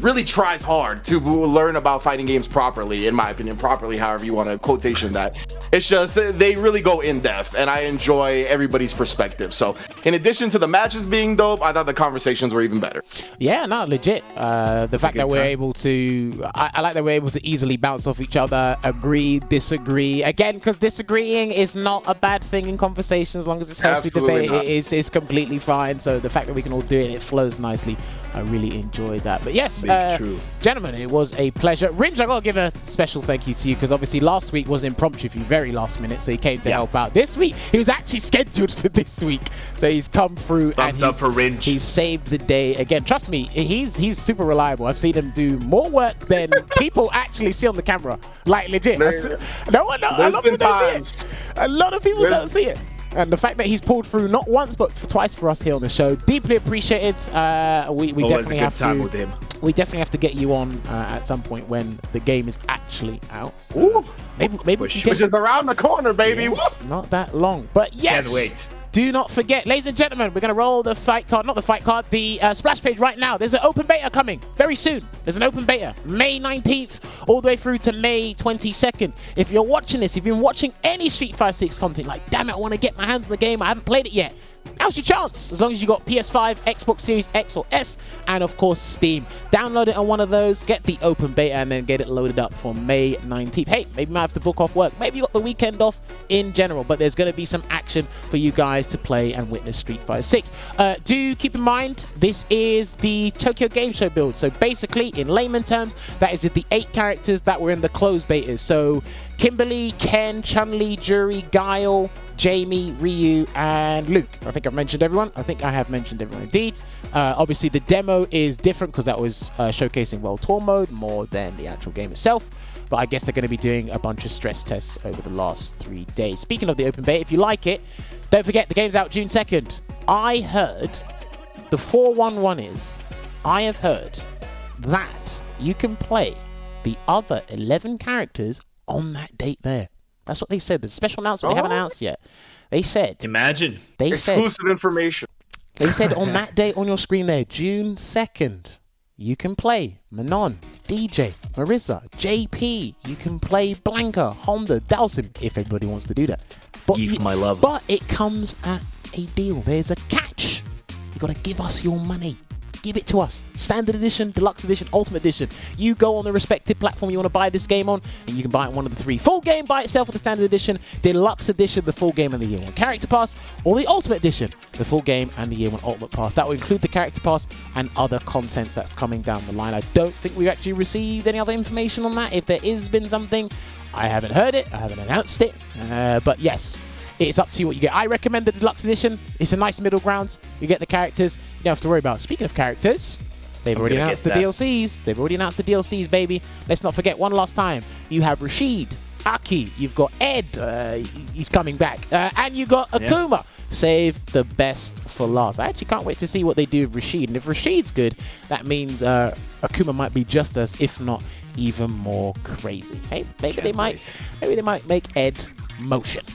hard to learn about fighting games properly, in my opinion, however you want to quotation that. It's just, they really go in depth, and I enjoy everybody's perspective. So in addition to the matches being dope, I thought the conversations were even better. Yeah, no, legit. The fact that we're able to, I like that we're able to easily bounce off each other, agree, disagree. Again, because disagreeing is not a bad thing in conversation as long as it's healthy debate. It's completely fine. So the fact that we can all do it, it flows nicely. I really enjoyed that. But yes, true. gentlemen, it was a pleasure. Rynge, I got to give a special thank you to you because obviously last week was impromptu for you, very last minute, so he came to help out. This week, he was actually scheduled for this week, so he's come through. Thumbs up for Rynge. He's saved the day again. Trust me, he's super reliable. I've seen him do more work than people actually see on the camera. Like legit. A lot of people don't see it. A lot of people don't see it. And the fact that he's pulled through not once but twice for us here on the show, deeply appreciated. We definitely have to. With him. We definitely have to get you on at some point when the game is actually out. Ooh, maybe which is around the corner, baby. Yeah, not that long, but yes. Can't wait. Do not forget, ladies and gentlemen, we're going to roll the fight card, not the fight card, the splash page right now. There's an open beta coming very soon. There's an open beta, May 19th, all the way through to May 22nd. If you're watching this, if you've been watching any Street Fighter 6 content, like, damn it, I want to get my hands on the game, I haven't played it yet. Now's your chance, as long as you got PS5, Xbox Series X or S, and of course Steam. Download it on one of those, get the open beta, and then get it loaded up for May 19th. Hey, maybe you might have to book off work. Maybe you got the weekend off in general, but there's going to be some action for you guys to play and witness Street Fighter 6. Do keep in mind, this is the Tokyo Game Show build. So basically, in layman terms, that is with the 8 characters that were in the closed betas. So Kimberly, Ken, Chun-Li, Juri, Guile, Jamie, Ryu, and Luke. I think I've mentioned everyone. I think I have mentioned everyone indeed. Obviously, the demo is different because that was showcasing World Tour mode more than the actual game itself. But I guess they're going to be doing a bunch of stress tests over the last 3 days. Speaking of the open beta, if you like it, don't forget the game's out June 2nd. I heard, the 411 is, I have heard that you can play the other 11 characters on that date there. That's what they said. There's a special announcement they haven't announced yet. They said... Imagine. They exclusive information. They said on that date on your screen there, June 2nd, you can play Manon, DJ, Marissa, JP. You can play Blanca, Honda, Dowsim, if everybody wants to do that. But my love. But it comes at a deal. There's a catch. You got to give us your money. Give it to us. Standard edition, deluxe edition, ultimate edition. You go on the respective platform you want to buy this game on, and you can buy it one of the 3. Full game by itself with the standard edition, deluxe edition, the full game and the year 1 character pass, or the ultimate edition, the full game and the year 1 ultimate pass. That will include the character pass and other content that's coming down the line. I don't think we've actually received any other information on that. If there has been something, I haven't heard it. I haven't announced it. But yes, it's up to you what you get. I recommend the deluxe edition. It's a nice middle ground. You get the characters you don't have to worry about. Speaking of characters, they've already announced the DLCs. They've already announced the DLCs, baby. Let's not forget one last time. You have Rashid, Aki, you've got Ed. He's coming back. And you got Akuma. Yeah. Save the best for last. I actually can't wait to see what they do with Rashid. And if Rashid's good, that means Akuma might be just as, if not even more crazy. Hey, maybe they might make Ed motion.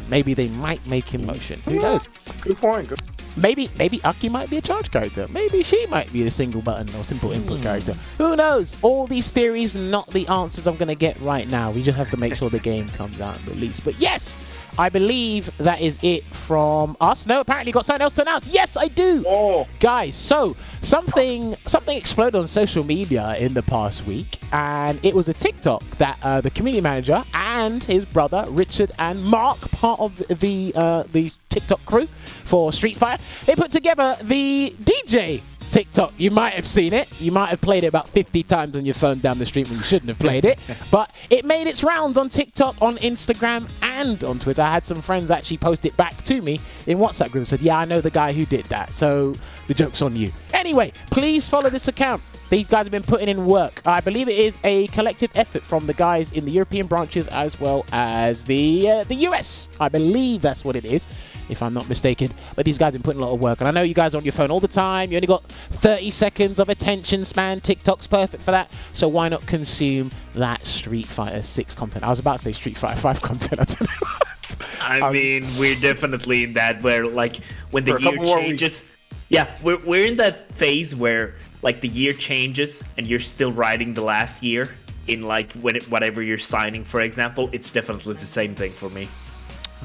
Maybe they might make him motion. Who knows? Good point. Good. Maybe Aki might be a charge character. Maybe she might be the single button or simple input character. Who knows? All these theories, not the answers I'm going to get right now. We just have to make sure the game comes out and released. But yes, I believe that is it from us. No, apparently got something else to announce. Yes, I do. Oh. Guys, so something exploded on social media in the past week, and it was a TikTok that the community manager and his brother Richard and Mark, part of the TikTok crew for Street Fighter, they put together the DJ TikTok. You might have seen it. You might have played it about 50 times on your phone down the street when you shouldn't have played it. But it made its rounds on TikTok, on Instagram, and on Twitter. I had some friends actually post it back to me in WhatsApp group and said, yeah, I know the guy who did that. So the joke's on you. Anyway, please follow this account. These guys have been putting in work. I believe it is a collective effort from the guys in the European branches as well as the US. I believe that's what it is, if I'm not mistaken. But these guys have been putting a lot of work. And I know you guys are on your phone all the time. You only got 30 seconds of attention span. TikTok's perfect for that. So why not consume that Street Fighter 6 content? I was about to say Street Fighter 5 content. I don't know. I mean, we're definitely in that where, like, when the year changes... Yeah, we're in that phase where, like, the year changes and you're still riding the last year in, like, whatever you're signing, for example. It's definitely the same thing for me.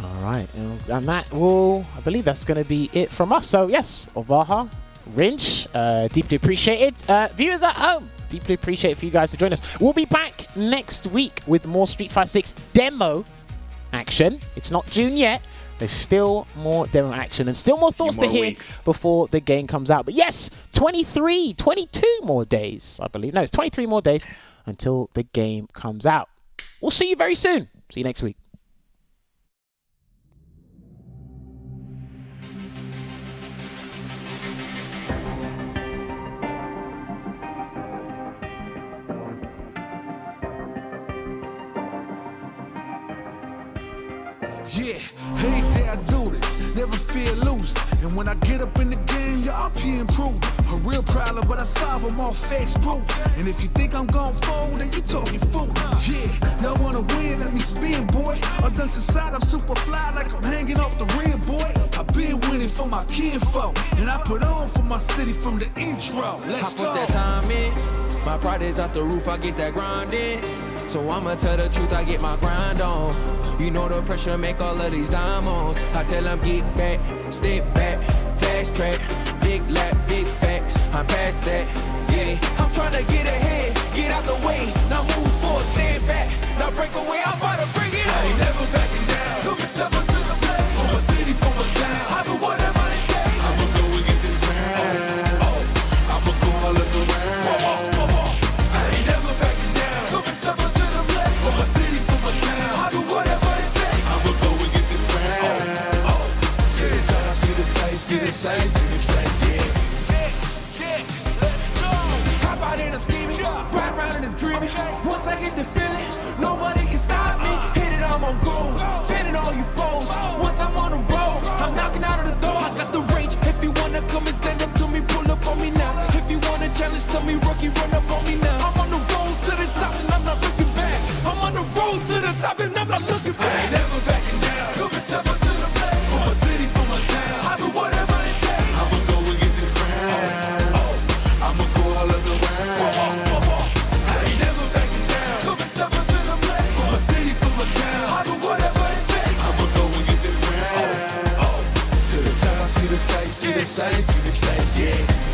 All right, and that will, I believe that's going to be it from us. So, yes, Olvaha, Rynge, deeply appreciated. Viewers at home, deeply appreciate for you guys to join us. We'll be back next week with more Street Fighter 6 demo action. It's not June yet. There's still more demo action and still more thoughts to hear before the game comes out. But yes, 22 more days, I believe. No, it's 23 more days until the game comes out. We'll see you very soon. See you next week. Yeah, hate that I do this, never feel loose. And when I get up in the game, y'all be improved. A real problem, but I solve them all facts proof. And if you think I'm gon' fold, then you talking fool. Yeah, y'all wanna win, let me spin, boy. All dunks aside, I'm super fly like I'm hanging off the rim, boy. I've been winning for my kinfolk, and I put on for my city from the intro. Let's go. I put that time in, my pride is out the roof, I get that grind in. So I'ma tell the truth, I get my grind on. You know the pressure make all of these diamonds. I tell them get back, step back, fast track, big lap, big facts. I'm past that, yeah. I'm tryna get ahead, get out the way. Now move forward, stand back, now break away. I'm about to bring it on. I ain't never backing down. Come and step up to the plate. For my city, for my town. I do whatever it takes. I'ma go and get this round. I'ma go all of the round. I ain't never backing down. Come and step up to the plate. For my city, for my town. I do whatever it takes. I'ma go and get this round. To the top, see the sights, see the sights, see the sights, yeah. Hop out and I'm scheming, ride around and I'm dreaming. Once I get the feeling, nobody can stop me. Hit it, I'm on gold, fending all you foes. Once I'm on the road, I'm knocking out of the door. I got the range, if you wanna come and stand up to me, pull up on me now. If you wanna challenge, tell me, rookie, run up on me now. I'm on the road to the top and I'm not looking back. I'm on the road to the top and I'm not looking back. I ain't never backing down, come and step up to the plate. For my city, for my town, I do whatever it takes. I'ma go and get this round. I'ma go all of the round. I ain't never backing down. Come and step up to the plate. For my city, for my town, I do whatever it takes. I'ma go and get this round. To the top, see the sights, see the sights, see the sights, yeah.